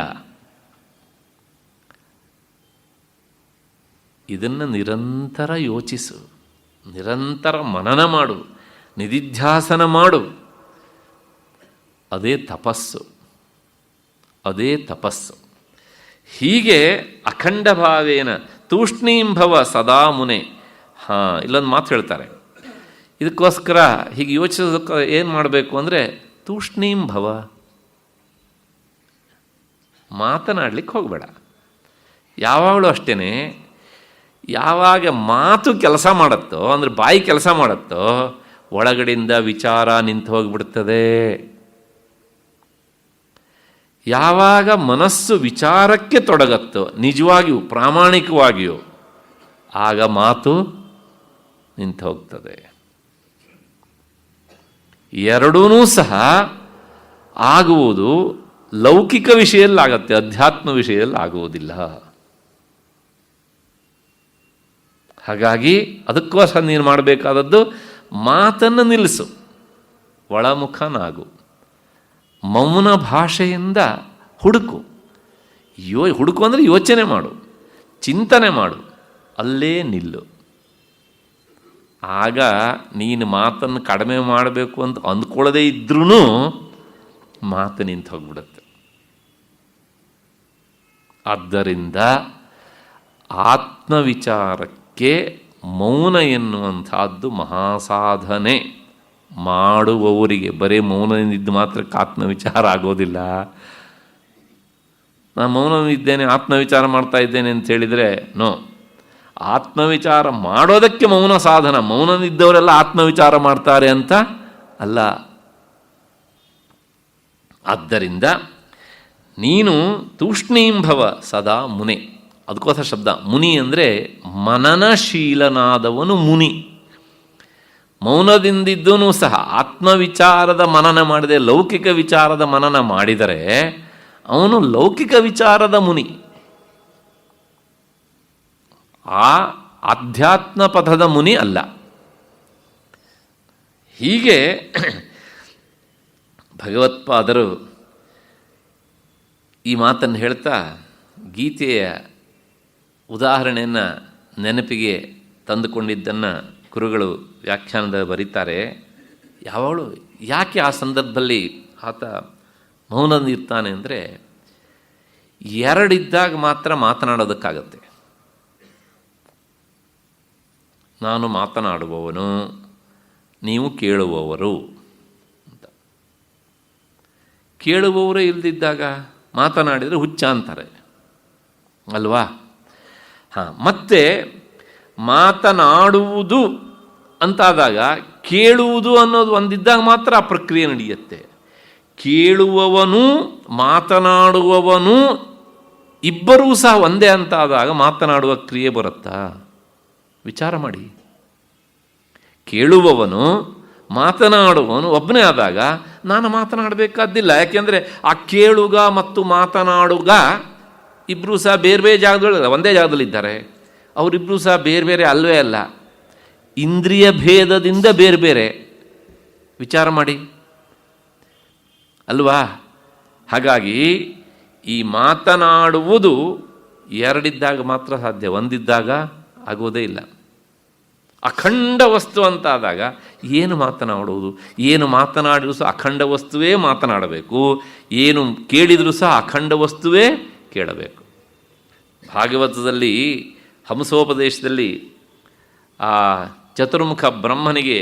ಇದನ್ನು ನಿರಂತರ ಯೋಚಿಸು, ನಿರಂತರ ಮನನ ಮಾಡು, ನಿಧಿಧ್ಯಾಸನ ಮಾಡು. ಅದೇ ತಪಸ್ಸು, ಅದೇ ತಪಸ್ಸು. ಹೀಗೆ ಅಖಂಡ ಭಾವೇನ ತೂಷ್ಣೀಂಭವ ಸದಾ ಮುನೆ. ಹಾಂ, ಇಲ್ಲೊಂದು ಮಾತು ಹೇಳ್ತಾರೆ. ಇದಕ್ಕೋಸ್ಕರ ಹೀಗೆ ಯೋಚಿಸೋದಕ್ಕೆ ಏನು ಮಾಡಬೇಕು ಅಂದರೆ ತೂಷ್ಣೀಂಭವ, ಮಾತನಾಡಲಿಕ್ಕೆ ಹೋಗಬೇಡ. ಯಾವಾಗಲೂ ಅಷ್ಟೇ, ಯಾವಾಗ ಮಾತು ಕೆಲಸ ಮಾಡುತ್ತೋ ಅಂದರೆ ಬಾಯಿ ಕೆಲಸ ಮಾಡುತ್ತೋ ಒಳಗಡೆಯಿಂದ ವಿಚಾರ ನಿಂತು ಹೋಗಿಬಿಡ್ತದೆ. ಯಾವಾಗ ಮನಸ್ಸು ವಿಚಾರಕ್ಕೆ ತೊಡಗತ್ತೋ ನಿಜವಾಗಿಯೂ ಪ್ರಾಮಾಣಿಕವಾಗಿಯೂ ಆಗ ಮಾತು ನಿಂತು ಹೋಗ್ತದೆ. ಎರಡೂ ಸಹ ಆಗುವುದು ಲೌಕಿಕ ವಿಷಯದಲ್ಲಾಗತ್ತೆ, ಅಧ್ಯಾತ್ಮ ವಿಷಯದಲ್ಲಿ ಆಗುವುದಿಲ್ಲ. ಹಾಗಾಗಿ ಅದಕ್ಕೋಸ್ಕರ ನೀನು ಮಾಡಬೇಕಾದದ್ದು ಮಾತನ್ನು ನಿಲ್ಲಿಸು, ಒಳಮುಖನಾಗು, ಮೌನ ಭಾಷೆಯಿಂದ ಹುಡುಕು. ಹುಡುಕು ಅಂದರೆ ಯೋಚನೆ ಮಾಡು, ಚಿಂತನೆ ಮಾಡು, ಅಲ್ಲೇ ನಿಲ್ಲು. ಆಗ ನೀನು ಮಾತನ್ನು ಕಡಿಮೆ ಮಾಡಬೇಕು ಅಂತ ಅಂದ್ಕೊಳ್ಳದೇ ಇದ್ರೂ ಮಾತು ನಿಂತು ಹೋಗ್ಬಿಡುತ್ತೆ. ಆದ್ದರಿಂದ ಆತ್ಮವಿಚಾರಕ್ಕೆ ಮೌನ ಎನ್ನುವಂಥದ್ದು ಮಹಾಸಾಧನೆ. ಮಾಡುವವರಿಗೆ ಬರೀ ಮೌನವಿದ್ದು ಮಾತ್ರಕ್ಕೆ ಆತ್ಮವಿಚಾರ ಆಗೋದಿಲ್ಲ. ನಾನು ಮೌನವಿದ್ದೇನೆ, ಆತ್ಮವಿಚಾರ ಮಾಡ್ತಾ ಇದ್ದೇನೆ ಅಂತ ಹೇಳಿದರೆ ನೋ. ಆತ್ಮವಿಚಾರ ಮಾಡೋದಕ್ಕೆ ಮೌನ ಸಾಧನ. ಮೌನವಿದ್ದವರೆಲ್ಲ ಆತ್ಮವಿಚಾರ ಮಾಡ್ತಾರೆ ಅಂತ ಅಲ್ಲ. ಆದ್ದರಿಂದ ನೀನು ತೂಷ್ಣೀಂಭವ ಸದಾ ಮುನೆ. ಅದಕ್ಕೋಸ್ಕರ ಶಬ್ದ ಮುನಿ ಅಂದರೆ ಮನನಶೀಲನಾದವನು ಮುನಿ. ಮೌನದಿಂದಿದ್ದೂ ಸಹ ಆತ್ಮವಿಚಾರದ ಮನನ ಮಾಡದೆ ಲೌಕಿಕ ವಿಚಾರದ ಮನನ ಮಾಡಿದರೆ ಅವನು ಲೌಕಿಕ ವಿಚಾರದ ಮುನಿ. ಆ ಆಧ್ಯಾತ್ಮ ಪಥದ ಮುನಿ ಅಲ್ಲ. ಹೀಗೆ ಭಗವತ್ಪಾದರು ಈ ಮಾತನ್ನು ಹೇಳ್ತಾ ಗೀತೆಯ ಉದಾಹರಣೆಯನ್ನು ನೆನಪಿಗೆ ತಂದುಕೊಂಡಿದ್ದನ್ನು ಗುರುಗಳು ವ್ಯಾಖ್ಯಾನದಲ್ಲಿ ಬರೀತಾರೆ. ಯಾವಾಗಲೂ ಯಾಕೆ ಆ ಸಂದರ್ಭದಲ್ಲಿ ಆತ ಮೌನದಿರ್ತಾನೆ ಅಂದರೆ, ಎರಡಿದ್ದಾಗ ಮಾತ್ರ ಮಾತನಾಡೋದಕ್ಕಾಗತ್ತೆ. ನಾನು ಮಾತನಾಡುವವನು, ನೀವು ಕೇಳುವವರು ಅಂತ. ಕೇಳುವವರೇ ಇಲ್ಲದಿದ್ದಾಗ ಮಾತನಾಡಿದರೆ ಹುಚ್ಚ ಅಂತಾರೆ ಅಲ್ವಾ? ಮತ್ತೆ ಮಾತನಾಡುವುದು ಅಂತಾದಾಗ ಕೇಳುವುದು ಅನ್ನೋದು ಒಂದಿದ್ದಾಗ ಮಾತ್ರ ಆ ಪ್ರಕ್ರಿಯೆ ನಡೆಯುತ್ತೆ. ಕೇಳುವವನು ಮಾತನಾಡುವವನು ಇಬ್ಬರೂ ಸಹ ಒಂದೇ ಅಂತಾದಾಗ ಮಾತನಾಡುವ ಕ್ರಿಯೆ ಬರುತ್ತಾ? ವಿಚಾರ ಮಾಡಿ. ಕೇಳುವವನು ಮಾತನಾಡುವವನು ಒಬ್ಬನೇ ಆದಾಗ ನಾನು ಮಾತನಾಡಬೇಕಾದ್ದಿಲ್ಲ. ಯಾಕೆಂದರೆ ಆ ಕೇಳುಗ ಮತ್ತು ಮಾತನಾಡುಗ ಇಬ್ಬರೂ ಸಹ ಬೇರೆ ಬೇರೆ ಜಾಗದಲ್ಲಿ, ಒಂದೇ ಜಾಗದಲ್ಲಿದ್ದಾರೆ. ಅವರಿಬ್ಬರೂ ಸಹ ಬೇರೆ ಬೇರೆ ಅಲ್ವೇ ಅಲ್ಲ, ಇಂದ್ರಿಯ ಭೇದದಿಂದ ಬೇರೆ ಬೇರೆ. ವಿಚಾರ ಮಾಡಿ ಅಲ್ವಾ? ಹಾಗಾಗಿ ಈ ಮಾತನಾಡುವುದು ಎರಡಿದ್ದಾಗ ಮಾತ್ರ ಸಾಧ್ಯ, ಒಂದಿದ್ದಾಗ ಆಗುವುದೇ ಇಲ್ಲ. ಅಖಂಡ ವಸ್ತು ಅಂತಾದಾಗ ಏನು ಮಾತನಾಡುವುದು? ಏನು ಮಾತನಾಡಿದರೂ ಸಹ ಅಖಂಡ ವಸ್ತುವೇ ಮಾತನಾಡಬೇಕು, ಏನು ಕೇಳಿದರೂ ಸಹ ಅಖಂಡ ವಸ್ತುವೇ ಕೇಳಬೇಕು. ಭಾಗವತದಲ್ಲಿ ಹಂಸೋಪದೇಶದಲ್ಲಿ ಆ ಚತುರ್ಮುಖ ಬ್ರಹ್ಮನಿಗೆ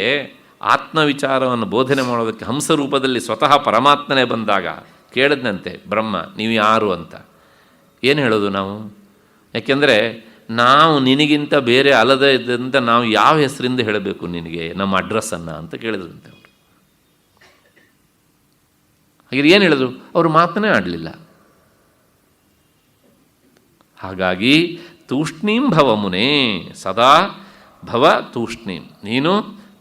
ಆತ್ಮವಿಚಾರವನ್ನು ಬೋಧನೆ ಮಾಡೋದಕ್ಕೆ ಹಂಸ ರೂಪದಲ್ಲಿ ಸ್ವತಃ ಪರಮಾತ್ಮನೇ ಬಂದಾಗ ಕೇಳಿದ್ನಂತೆ ಬ್ರಹ್ಮ, ನೀವು ಯಾರು ಅಂತ. ಏನು ಹೇಳೋದು ನಾವು? ಯಾಕೆಂದರೆ ನಾವು ನಿನಗಿಂತ ಬೇರೆ ಅಲ್ಲದೇ ಇದ್ದರಿಂದ ನಾವು ಯಾವ ಹೆಸರಿಂದ ಹೇಳಬೇಕು ನಿನಗೆ ನಮ್ಮ ಅಡ್ರೆಸ್ಸನ್ನು ಅಂತ ಕೇಳಿದ್ರಂತೆ ಅವರು. ಹಾಗೆ ಏನು ಹೇಳಿದ್ರು? ಅವರು ಮಾತನೇ ಆಡಲಿಲ್ಲ. ಹಾಗಾಗಿ ತೂಷ್ಣೀಂ ಭವ ಮುನೇ, ಸದಾ ಭವ ತೂಷ್ಣೀಂ, ನೀನು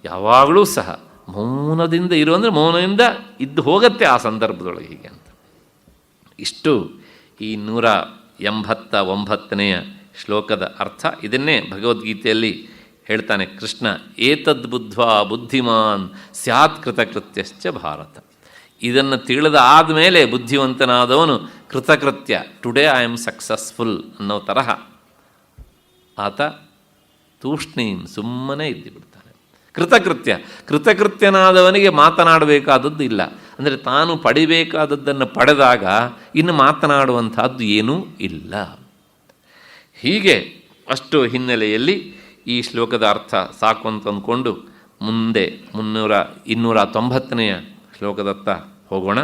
ಯಾವಾಗಲೂ ಸಹ ಮೌನದಿಂದ ಇರು. ಅಂದರೆ ಮೌನದಿಂದ ಇದ್ದು ಹೋಗತ್ತೆ ಆ ಸಂದರ್ಭದೊಳಗೆ ಹೀಗೆ ಅಂತ. ಇಷ್ಟು ಈ 189ನೇ ಶ್ಲೋಕದ ಅರ್ಥ. ಇದನ್ನೇ ಭಗವದ್ಗೀತೆಯಲ್ಲಿ ಹೇಳ್ತಾನೆ ಕೃಷ್ಣ, ಏತದ್ ಬುದ್ಧ್ವಾ ಬುದ್ಧಿಮಾನ್ ಸ್ಯಾತ್ ಕೃತಕೃತ್ಯಶ್ಚ ಭಾರತ. ಇದನ್ನು ತಿಳಿದ ಆದಮೇಲೆ ಬುದ್ಧಿವಂತನಾದವನು ಕೃತಕೃತ್ಯ, ಟುಡೇ ಐ ಆಮ್ ಸಕ್ಸಸ್ಫುಲ್ ಅನ್ನೋ ತರಹ ಆತ ತೂಷ್ಣೀಂ ಸುಮ್ಮನೆ ಇದ್ದು ಬಿಡ್ತಾನೆ. ಕೃತಕೃತ್ಯನಾದವನಿಗೆ ಮಾತನಾಡಬೇಕಾದದ್ದು ಇಲ್ಲ. ಅಂದರೆ ತಾನು ಪಡಿಬೇಕಾದದ್ದನ್ನು ಪಡೆದಾಗ ಇನ್ನು ಮಾತನಾಡುವಂಥದ್ದು ಏನೂ ಇಲ್ಲ. ಹೀಗೆ ಅಷ್ಟು ಹಿನ್ನೆಲೆಯಲ್ಲಿ ಈ ಶ್ಲೋಕದ ಅರ್ಥ ಸಾಕು ಅಂತ ಅಂದ್ಕೊಂಡು ಮುಂದೆ 290ನೇ ಶ್ಲೋಕದತ್ತ ಹೋಗೋಣ.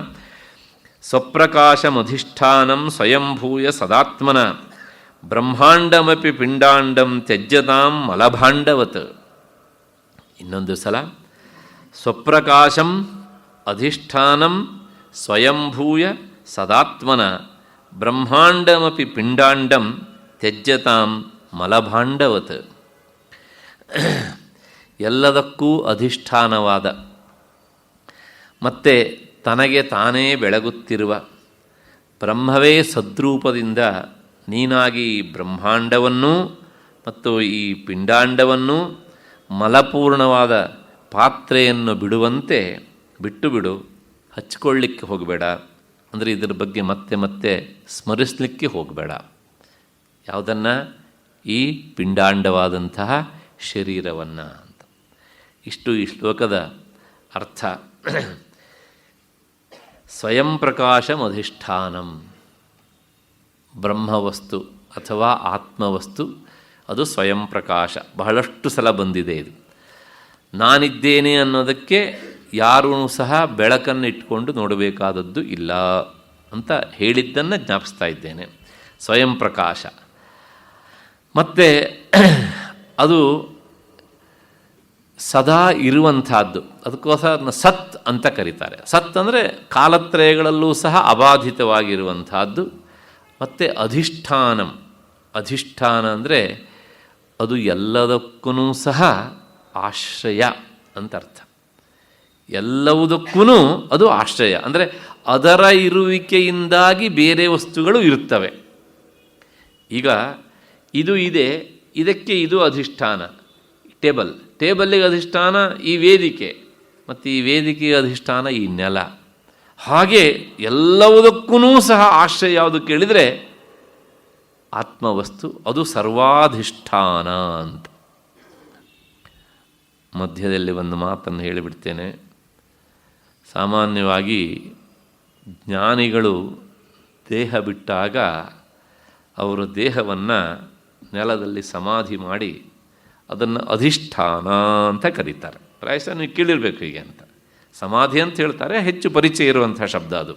ಸ್ವಪ್ರಕಾಶಮಧಿಷ್ಠಾನಂ ಸ್ವಯಂಭೂಯ ಸದಾತ್ಮನ ಬ್ರಹ್ಮಾಂಡಮಪಿ ಪಿಂಡಾಂಡಂ ತ್ಯಜ್ಯತಾಂ ಮಲಭಾಂಡವತ್. ಇನ್ನೊಂದು ಸಲ, ಸ್ವಪ್ರಕಾಶಂ ಅಧಿಷ್ಠಾನಂ ಸ್ವಯಂಭೂಯ ಸದಾತ್ಮನ ಬ್ರಹ್ಮಾಂಡಮಪಿ ಪಿಂಡಾಂಡಂ ತ್ಯಜ್ಯತಾಂ ಮಲಭಾಂಡವತ್. ಎಲ್ಲದಕ್ಕೂ ಅಧಿಷ್ಠಾನವಾದ ಮತ್ತು ತನಗೆ ತಾನೇ ಬೆಳಗುತ್ತಿರುವ ಬ್ರಹ್ಮವೇ ಸದ್ರೂಪದಿಂದ ನೀನಾಗಿ ಬ್ರಹ್ಮಾಂಡವನ್ನು ಮತ್ತು ಈ ಪಿಂಡಾಂಡವನ್ನು ಮಲಪೂರ್ಣವಾದ ಪಾತ್ರೆಯನ್ನು ಬಿಡುವಂತೆ ಬಿಟ್ಟು ಬಿಡು, ಹಚ್ಕೊಳ್ಳಿಕ್ಕೆ ಹೋಗಬೇಡ. ಅಂದರೆ ಇದರ ಬಗ್ಗೆ ಮತ್ತೆ ಮತ್ತೆ ಸ್ಮರಿಸಲಿಕ್ಕೆ ಹೋಗಬೇಡ. ಯಾವುದನ್ನು? ಈ ಪಿಂಡಾಂಡವಾದಂತಹ ಶರೀರವನ್ನು ಅಂತ. ಇಷ್ಟು ಈ ಶ್ಲೋಕದ ಅರ್ಥ. ಸ್ವಯಂ ಪ್ರಕಾಶಮಧಿಷ್ಠಾನಂ, ಬ್ರಹ್ಮವಸ್ತು ಅಥವಾ ಆತ್ಮವಸ್ತು, ಅದು ಸ್ವಯಂ ಪ್ರಕಾಶ. ಬಹಳಷ್ಟು ಸಲ ಬಂದಿದೆ ಇದು. ನಾನಿದ್ದೇನೆ ಅನ್ನೋದಕ್ಕೆ ಯಾರೂ ಸಹ ಬೆಳಕನ್ನು ಇಟ್ಕೊಂಡು ನೋಡಬೇಕಾದದ್ದು ಇಲ್ಲ ಅಂತ ಹೇಳಿದ್ದನ್ನು ಜ್ಞಾಪಿಸ್ತಾ ಇದ್ದೇನೆ. ಸ್ವಯಂ ಪ್ರಕಾಶ ಮತ್ತು ಅದು ಸದಾ ಇರುವಂಥದ್ದು. ಅದಕ್ಕೋಸ್ಕರ ಅದನ್ನು ಸತ್ ಅಂತ ಕರೀತಾರೆ. ಸತ್ ಅಂದರೆ ಕಾಲತ್ರಯಗಳಲ್ಲೂ ಸಹ ಅಬಾಧಿತವಾಗಿರುವಂಥದ್ದು. ಮತ್ತು ಅಧಿಷ್ಠಾನಂ, ಅಧಿಷ್ಠಾನ ಅಂದರೆ ಅದು ಎಲ್ಲದಕ್ಕೂ ಸಹ ಆಶ್ರಯ ಅಂತ ಅರ್ಥ. ಎಲ್ಲವುದಕ್ಕೂ ಅದು ಆಶ್ರಯ ಅಂದರೆ ಅದರ ಇರುವಿಕೆಯಿಂದಾಗಿ ಬೇರೆ ವಸ್ತುಗಳು ಇರುತ್ತವೆ. ಈಗ ಇದು ಇದೆ, ಇದಕ್ಕೆ ಇದು ಅಧಿಷ್ಠಾನ. ಟೇಬಲ್ಲಿಗೆ ಅಧಿಷ್ಠಾನ ಈ ವೇದಿಕೆ. ಮತ್ತು ಈ ವೇದಿಕೆಯ ಅಧಿಷ್ಠಾನ ಈ ನೆಲ. ಹಾಗೆ ಎಲ್ಲವುದಕ್ಕೂ ಸಹ ಆಶ್ರಯ ಯಾವುದು ಕೇಳಿದರೆ ಆತ್ಮವಸ್ತು, ಅದು ಸರ್ವಾಧಿಷ್ಠಾನ ಅಂತ. ಮಧ್ಯದಲ್ಲಿ ಒಂದು ಮಾತನ್ನು ಹೇಳಿಬಿಡ್ತೇನೆ. ಸಾಮಾನ್ಯವಾಗಿ ಜ್ಞಾನಿಗಳು ದೇಹ ಬಿಟ್ಟಾಗ ಅವರು ದೇಹವನ್ನು ನೆಲದಲ್ಲಿ ಸಮಾಧಿ ಮಾಡಿ ಅದನ್ನು ಅಧಿಷ್ಠಾನ ಅಂತ ಕರೀತಾರೆ. ಪ್ರಾಯಶಃ ನೀವು ಕೇಳಿರಬೇಕು ಹೀಗೆ ಅಂತ. ಸಮಾಧಿ ಅಂತ ಹೇಳ್ತಾರೆ, ಹೆಚ್ಚು ಪರಿಚಯ ಇರುವಂಥ ಶಬ್ದ ಅದು.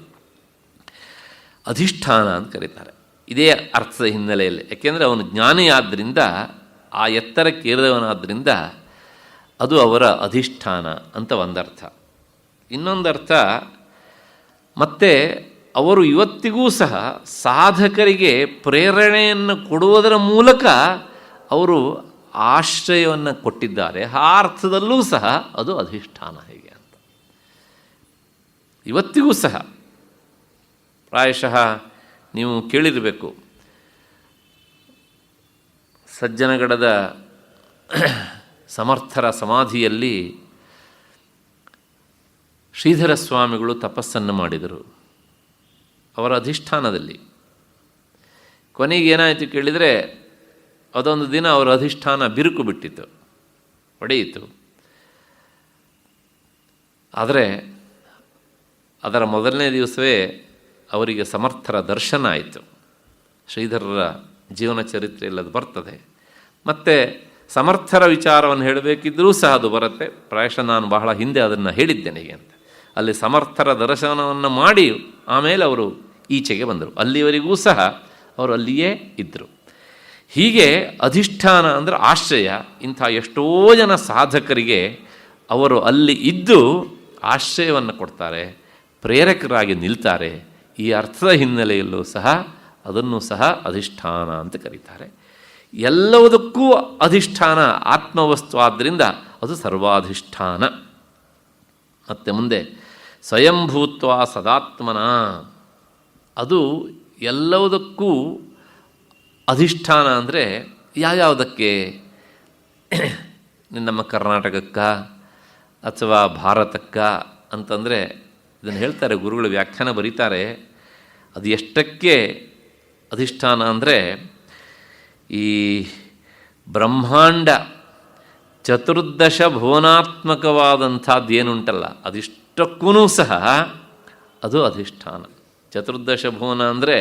ಅಧಿಷ್ಠಾನ ಅಂತ ಕರೀತಾರೆ. ಇದೇ ಅರ್ಥದ ಹಿನ್ನೆಲೆಯಲ್ಲಿ, ಯಾಕೆಂದರೆ ಅವನು ಜ್ಞಾನಿಯಾದ್ದರಿಂದ, ಆ ಎತ್ತರಕ್ಕೇರಿದವನಾದ್ದರಿಂದ ಅದು ಅವರ ಅಧಿಷ್ಠಾನ ಅಂತ ಒಂದರ್ಥ. ಇನ್ನೊಂದರ್ಥ, ಮತ್ತು ಅವರು ಇವತ್ತಿಗೂ ಸಹ ಸಾಧಕರಿಗೆ ಪ್ರೇರಣೆಯನ್ನು ಕೊಡುವುದರ ಮೂಲಕ ಅವರು ಆಶ್ರಯವನ್ನು ಕೊಟ್ಟಿದ್ದಾರೆ. ಆ ಅರ್ಥದಲ್ಲೂ ಸಹ ಅದು ಅಧಿಷ್ಠಾನ ಹೇಗೆ ಅಂತ ಇವತ್ತಿಗೂ ಸಹ. ಪ್ರಾಯಶಃ ನೀವು ಕೇಳಿರಬೇಕು, ಸಜ್ಜನಗಡದ ಸಮರ್ಥರ ಸಮಾಧಿಯಲ್ಲಿ ಶ್ರೀಧರ ಸ್ವಾಮಿಗಳು ತಪಸ್ಸನ್ನು ಮಾಡಿದರು ಅವರ ಅಧಿಷ್ಠಾನದಲ್ಲಿ. ಕೊನೆಗೇನಾಯಿತು ಕೇಳಿದರೆ, ಅದೊಂದು ದಿನ ಅವರ ಅಧಿಷ್ಠಾನ ಬಿರುಕು ಬಿಟ್ಟಿತು, ಒಡೆಯಿತು. ಆದರೆ ಅದರ ಮೊದಲನೇ ದಿವಸವೇ ಅವರಿಗೆ ಸಮರ್ಥರ ದರ್ಶನ ಆಯಿತು. ಶ್ರೀಧರರ ಜೀವನ ಚರಿತ್ರೆಯಲ್ಲಿ ಅದು ಬರ್ತದೆ. ಮತ್ತು ಸಮರ್ಥರ ವಿಚಾರವನ್ನು ಹೇಳಬೇಕಿದ್ದರೂ ಸಹ ಅದು ಬರುತ್ತೆ. ಪ್ರಾಯಶಃ ನಾನು ಬಹಳ ಹಿಂದೆ ಅದನ್ನು ಹೇಳಿದ್ದೇನೆ ಹೀಗೆ ಅಂತ. ಅಲ್ಲಿ ಸಮರ್ಥರ ದರ್ಶನವನ್ನು ಮಾಡಿ ಆಮೇಲೆ ಅವರು ಈಚೆಗೆ ಬಂದರು. ಅಲ್ಲಿವರೆಗೂ ಸಹ ಅವರು ಅಲ್ಲಿಯೇ ಇದ್ದರು. ಹೀಗೆ ಅಧಿಷ್ಠಾನ ಅಂದರೆ ಆಶ್ರಯ. ಇಂಥ ಎಷ್ಟೋ ಜನ ಸಾಧಕರಿಗೆ ಅವರು ಅಲ್ಲಿ ಇದ್ದು ಆಶ್ರಯವನ್ನು ಕೊಡ್ತಾರೆ, ಪ್ರೇರಕರಾಗಿ ನಿಲ್ತಾರೆ. ಈ ಅರ್ಥದ ಹಿನ್ನೆಲೆಯಲ್ಲೂ ಸಹ ಅದನ್ನು ಸಹ ಅಧಿಷ್ಠಾನ ಅಂತ ಕರೀತಾರೆ. ಎಲ್ಲವುದಕ್ಕೂ ಅಧಿಷ್ಠಾನ ಆತ್ಮವಸ್ತು ಆದ್ದರಿಂದ ಅದು ಸರ್ವಾಧಿಷ್ಠಾನ. ಮತ್ತು ಮುಂದೆ ಸ್ವಯಂಭೂತ್ವ ಸದಾತ್ಮನ, ಅದು ಎಲ್ಲವುದಕ್ಕೂ ಅಧಿಷ್ಠಾನ. ಅಂದರೆ ಯಾವ್ಯಾವುದಕ್ಕೆ? ನಮ್ಮ ಕರ್ನಾಟಕಕ್ಕ ಅಥವಾ ಭಾರತಕ್ಕ ಅಂತಂದರೆ ಇದನ್ನು ಹೇಳ್ತಾರೆ ಗುರುಗಳು, ವ್ಯಾಖ್ಯಾನ ಬರೀತಾರೆ. ಅದು ಎಷ್ಟಕ್ಕೆ ಅಧಿಷ್ಠಾನ ಅಂದರೆ, ಈ ಬ್ರಹ್ಮಾಂಡ ಚತುರ್ದಶ ಭುವನಾತ್ಮಕವಾದಂಥದ್ದು ಏನುಂಟಲ್ಲ, ಅದಿಷ್ಟಕ್ಕೂ ಸಹ ಅದು ಅಧಿಷ್ಠಾನ. ಚತುರ್ದಶ ಭುವನ ಅಂದರೆ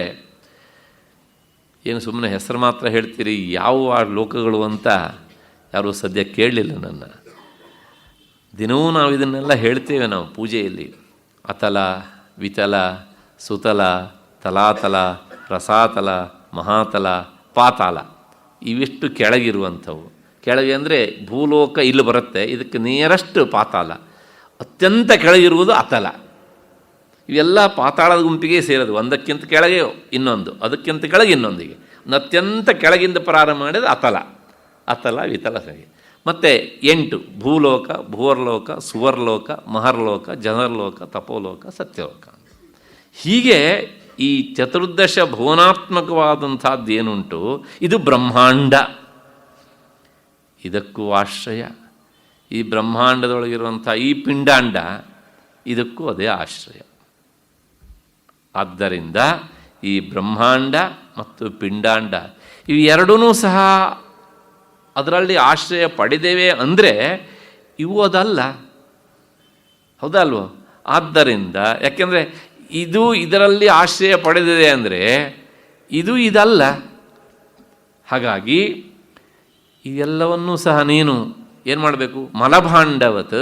ಏನು ಸುಮ್ಮನೆ ಹೆಸರು ಮಾತ್ರ ಹೇಳ್ತೀರಿ, ಯಾವ ಲೋಕಗಳು ಅಂತ ಯಾರೂ ಸದ್ಯ ಕೇಳಲಿಲ್ಲ ನನ್ನ. ದಿನವೂ ನಾವು ಇದನ್ನೆಲ್ಲ ಹೇಳ್ತೇವೆ ನಾವು ಪೂಜೆಯಲ್ಲಿ. ಅತಲ, ವಿತಲ, ಸುತಲ, ತಲಾತಲ, ರಸಾತಲ, ಮಹಾತಲ, ಪಾತಾಳ, ಇವಿಷ್ಟು ಕೆಳಗಿರುವಂಥವು. ಕೆಳಗೆ ಅಂದರೆ ಭೂಲೋಕ ಇಲ್ಲಿ ಬರುತ್ತೆ, ಇದಕ್ಕೆ ನಿಯರೆಸ್ಟ್ ಪಾತಾಳ. ಅತ್ಯಂತ ಕೆಳಗಿರುವುದು ಅತಲ. ಇವೆಲ್ಲ ಪಾತಾಳದ ಗುಂಪಿಗೆ ಸೇರೋದು. ಒಂದಕ್ಕಿಂತ ಕೆಳಗೆ ಇನ್ನೊಂದು, ಅದಕ್ಕಿಂತ ಕೆಳಗೆ ಇನ್ನೊಂದಿಗೆ, ಅತ್ಯಂತ ಕೆಳಗಿಂದ ಪ್ರಾರಂಭ ಮಾಡಿದ ಅತಲ, ಅತಲ, ವಿತಲ ಸರಿ. ಮತ್ತು 8 ಭೂಲೋಕ, ಭೂವರ್ಲೋಕ, ಸುವರ್ಲೋಕ, ಮಹರ್ಲೋಕ, ಜನರ್ಲೋಕ, ತಪೋಲೋಕ, ಸತ್ಯಲೋಕ. ಹೀಗೆ ಈ ಚತುರ್ದಶ ಭುವನಾತ್ಮಕವಾದಂಥದ್ದು ಏನುಂಟು ಇದು ಬ್ರಹ್ಮಾಂಡ. ಇದಕ್ಕೂ ಆಶ್ರಯ. ಈ ಬ್ರಹ್ಮಾಂಡದೊಳಗಿರುವಂಥ ಈ ಪಿಂಡಾಂಡ, ಇದಕ್ಕೂ ಅದೇ ಆಶ್ರಯ. ಆದ್ದರಿಂದ ಈ ಬ್ರಹ್ಮಾಂಡ ಮತ್ತು ಪಿಂಡಾಂಡ ಇವು ಎರಡೂ ಸಹ ಅದರಲ್ಲಿ ಆಶ್ರಯ ಪಡೆದೇವೆ ಅಂದರೆ ಇವು ಅದಲ್ಲ, ಹೌದಲ್ವೋ? ಆದ್ದರಿಂದ ಯಾಕೆಂದರೆ ಇದು ಇದರಲ್ಲಿ ಆಶ್ರಯ ಪಡೆದಿದೆ ಅಂದರೆ ಇದು ಇದಲ್ಲ. ಹಾಗಾಗಿ ಇದೆಲ್ಲವನ್ನೂ ಸಹ ನೀನು ಏನು ಮಾಡಬೇಕು? ಮಲಭಾಂಡವತ್,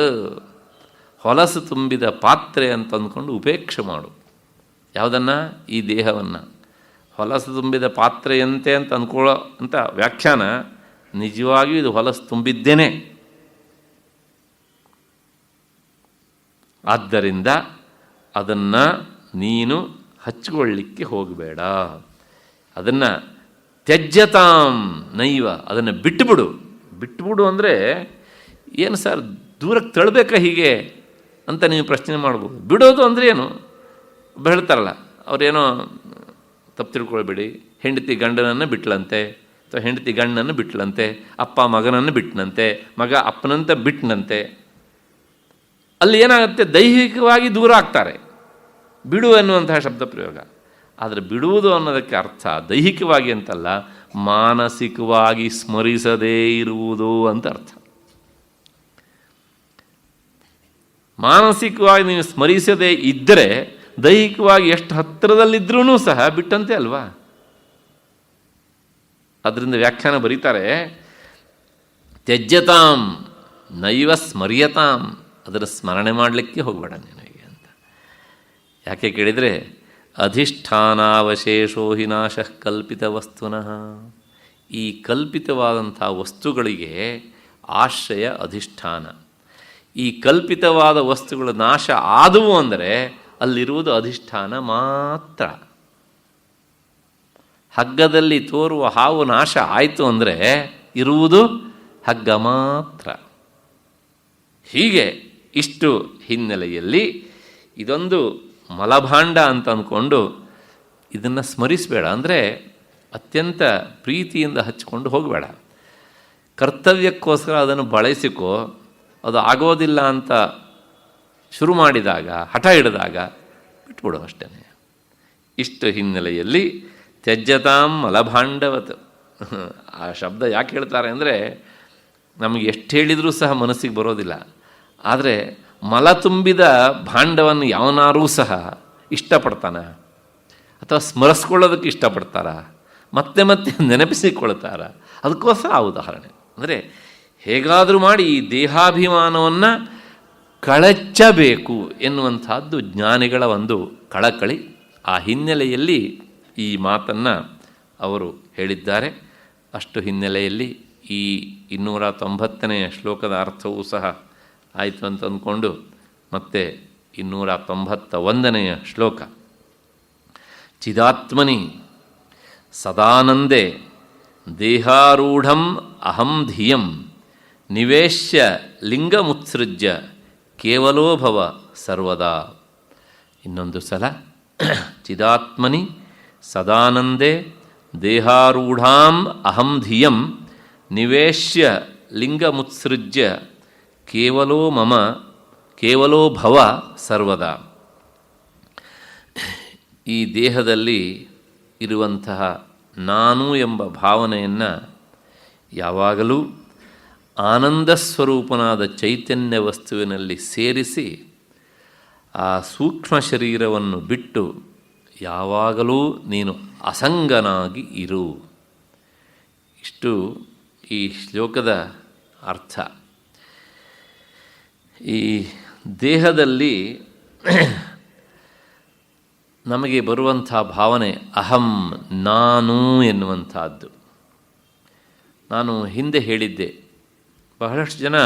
ಹೊಲಸು ತುಂಬಿದ ಪಾತ್ರೆ ಅಂತ ಅಂದ್ಕೊಂಡು ಉಪೇಕ್ಷೆ ಮಾಡು. ಯಾವುದನ್ನು? ಈ ದೇಹವನ್ನು. ಹೊಲಸು ತುಂಬಿದ ಪಾತ್ರೆಯಂತೆ ಅಂತ ಅಂದ್ಕೊಳ್ಳೋ ಅಂತ ವ್ಯಾಖ್ಯಾನ. ನಿಜವಾಗಿಯೂ ಇದು ಹೊಲಸು ತುಂಬಿದ್ದೇನೆ. ಆದ್ದರಿಂದ ಅದನ್ನು ನೀನು ಹಚ್ಚಿಕೊಳ್ಳಿಕ್ಕೆ ಹೋಗಬೇಡ. ಅದನ್ನು ತ್ಯಜ್ಯತಾಂ ನೈವ, ಅದನ್ನು ಬಿಟ್ಟುಬಿಡು. ಬಿಟ್ಟುಬಿಡು ಅಂದರೆ ಏನು ಸರ್, ದೂರಕ್ಕೆ ತಳ್ಳಬೇಕಾ ಹೀಗೆ ಅಂತ ನೀವು ಪ್ರಶ್ನೆ ಮಾಡ್ಬೋದು. ಬಿಡೋದು ಅಂದರೆ ಏನು? ಹೇಳ್ತಾರಲ್ಲ ಅವರೇನೋ ತಪ್ಪು ತಿಳ್ಕೊಳ್ಬೇಡಿ, ಹೆಂಡತಿ ಗಂಡನನ್ನು ಬಿಟ್ಲಂತೆ, ಅಥವಾ ಹೆಂಡತಿ ಗಂಡನನ್ನು ಬಿಟ್ಲಂತೆ, ಅಪ್ಪ ಮಗನನ್ನು ಬಿಟ್ಟನಂತೆ, ಮಗ ಅಪ್ಪನಂತ ಬಿಟ್ಟನಂತೆ. ಅಲ್ಲಿ ಏನಾಗುತ್ತೆ, ದೈಹಿಕವಾಗಿ ದೂರ ಆಗ್ತಾರೆ. ಬಿಡು ಎನ್ನುವಂತಹ ಶಬ್ದ ಪ್ರಯೋಗ. ಆದರೆ ಬಿಡುವುದು ಅನ್ನೋದಕ್ಕೆ ಅರ್ಥ ದೈಹಿಕವಾಗಿ ಅಂತಲ್ಲ, ಮಾನಸಿಕವಾಗಿ ಸ್ಮರಿಸದೇ ಇರುವುದು ಅಂತ ಅರ್ಥ. ಮಾನಸಿಕವಾಗಿ ನೀವು ಸ್ಮರಿಸದೇ ಇದ್ದರೆ ದೈಹಿಕವಾಗಿ ಎಷ್ಟು ಹತ್ತಿರದಲ್ಲಿದ್ರೂ ಸಹ ಬಿಟ್ಟಂತೆ ಅಲ್ವಾ. ಅದರಿಂದ ವ್ಯಾಖ್ಯಾನ ಬರೀತಾರೆ, ತ್ಯಜ್ಯತಾಂ ನೈವ ಸ್ಮರ್ಯತಾಂ, ಅದರ ಸ್ಮರಣೆ ಮಾಡಲಿಕ್ಕೆ ಹೋಗಬೇಡ ನಿನಗೆ ಅಂತ. ಯಾಕೆ ಕೇಳಿದರೆ, ಅಧಿಷ್ಠಾನಾವಶೇಷೋ ಹಿ ನಾಶಃ ಕಲ್ಪಿತ ವಸ್ತುನಃ. ಈ ಕಲ್ಪಿತವಾದಂಥ ವಸ್ತುಗಳಿಗೆ ಆಶ್ರಯ ಅಧಿಷ್ಠಾನ. ಈ ಕಲ್ಪಿತವಾದ ವಸ್ತುಗಳು ನಾಶ ಆದವು ಅಂದರೆ ಅಲ್ಲಿರುವುದು ಅಧಿಷ್ಠಾನ ಮಾತ್ರ. ಹಗ್ಗದಲ್ಲಿ ತೋರುವ ಹಾವು ನಾಶ ಆಯಿತು ಅಂದರೆ ಇರುವುದು ಹಗ್ಗ ಮಾತ್ರ. ಹೀಗೆ ಇಷ್ಟು ಹಿನ್ನೆಲೆಯಲ್ಲಿ ಇದೊಂದು ಮಲಭಾಂಡ ಅಂತ ಅಂದ್ಕೊಂಡು ಇದನ್ನು ಸ್ಮರಿಸಬೇಡ. ಅಂದರೆ ಅತ್ಯಂತ ಪ್ರೀತಿಯಿಂದ ಹಚ್ಕೊಂಡು ಹೋಗಬೇಡ. ಕರ್ತವ್ಯಕ್ಕೋಸ್ಕರ ಅದನ್ನು ಬಳಸಿಕೋ. ಅದು ಆಗೋದಿಲ್ಲ ಅಂತ ಶುರು ಮಾಡಿದಾಗ, ಹಠ ಹಿಡಿದಾಗ ಬಿಟ್ಬಿಡು ಅಷ್ಟೇ. ಇಷ್ಟು ಹಿನ್ನೆಲೆಯಲ್ಲಿ ತ್ಯಜ್ಯತಾಂ ಮಲಭಾಂಡವತ್. ಆ ಶಬ್ದ ಯಾಕೆ ಹೇಳ್ತಾರೆ ಅಂದರೆ, ನಮಗೆ ಎಷ್ಟು ಹೇಳಿದರೂ ಸಹ ಮನಸ್ಸಿಗೆ ಬರೋದಿಲ್ಲ. ಆದರೆ ಮಲ ತುಂಬಿದ ಭಾಂಡವನ್ನು ಯಾವನಾರೂ ಸಹ ಇಷ್ಟಪಡ್ತಾನೆ ಅಥವಾ ಸ್ಮರಿಸ್ಕೊಳ್ಳೋದಕ್ಕೆ ಇಷ್ಟಪಡ್ತಾರ, ಮತ್ತೆ ಮತ್ತೆ ನೆನಪಿಸಿಕೊಳ್ತಾರ. ಅದಕ್ಕೋಸ್ಕರ ಆ ಉದಾಹರಣೆ. ಅಂದರೆ ಹೇಗಾದರೂ ಮಾಡಿ ಈ ದೇಹಾಭಿಮಾನವನ್ನು ಕಳಚಬೇಕು ಎನ್ನುವಂಥದ್ದು ಜ್ಞಾನಿಗಳ ಒಂದು ಕಳಕಳಿ. ಆ ಹಿನ್ನೆಲೆಯಲ್ಲಿ ಈ ಮಾತನ್ನು ಅವರು ಹೇಳಿದ್ದಾರೆ. ಅಷ್ಟು ಹಿನ್ನೆಲೆಯಲ್ಲಿ ಈ 290ನೇ ಶ್ಲೋಕದ ಅರ್ಥವೂ ಸಹ ಆಯಿತು ಅಂತ ಅಂದ್ಕೊಂಡು ಮತ್ತೆ 291ನೇ ಶ್ಲೋಕ. ಚಿದಾತ್ಮನಿ ಸದಾನಂದೇ ದೇಹಾರೂಢಂ ಅಹಂ ಧಿಯಂ ನಿವೇಶ್ಯ ಲಿಂಗಮುತ್ಸೃಜ್ಯ ಕೇವಲೋ ಭವ ಸರ್ವದಾ. ಇನ್ನೊಂದು ಸಲ, ಚಿದಾತ್ಮನಿ ಸದಾನಂದೇ ದೇಹಾರೂಢಾಂ ಅಹಂ ಧಿಯಂ ನಿವೇಶ್ಯ ಲಿಂಗಮುತ್ಸೃಜ್ಯ ಕೇವಲೋ ಮಮ ಕೇವಲೋ ಭವ ಸರ್ವದಾ. ಈ ದೇಹದಲ್ಲಿ ಇರುವಂತಹ ನಾನು ಎಂಬ ಭಾವನೆಯನ್ನು ಯಾವಾಗಲೂ ಆನಂದ ಸ್ವರೂಪನಾದ ಚೈತನ್ಯ ವಸ್ತುವಿನಲ್ಲಿ ಸೇರಿಸಿ ಆ ಸೂಕ್ಷ್ಮ ಶರೀರವನ್ನು ಬಿಟ್ಟು ಯಾವಾಗಲೂ ನೀನು ಅಸಂಗನಾಗಿ ಇರು. ಇಷ್ಟು ಈ ಶ್ಲೋಕದ ಅರ್ಥ. ಈ ದೇಹದಲ್ಲಿ ನಮಗೆ ಬರುವಂಥ ಭಾವನೆ ಅಹಂ, ನಾನು ಎನ್ನುವಂಥದ್ದು. ನಾನು ಹಿಂದೆ ಹೇಳಿದ್ದೆ, ಬಹಳಷ್ಟು ಜನ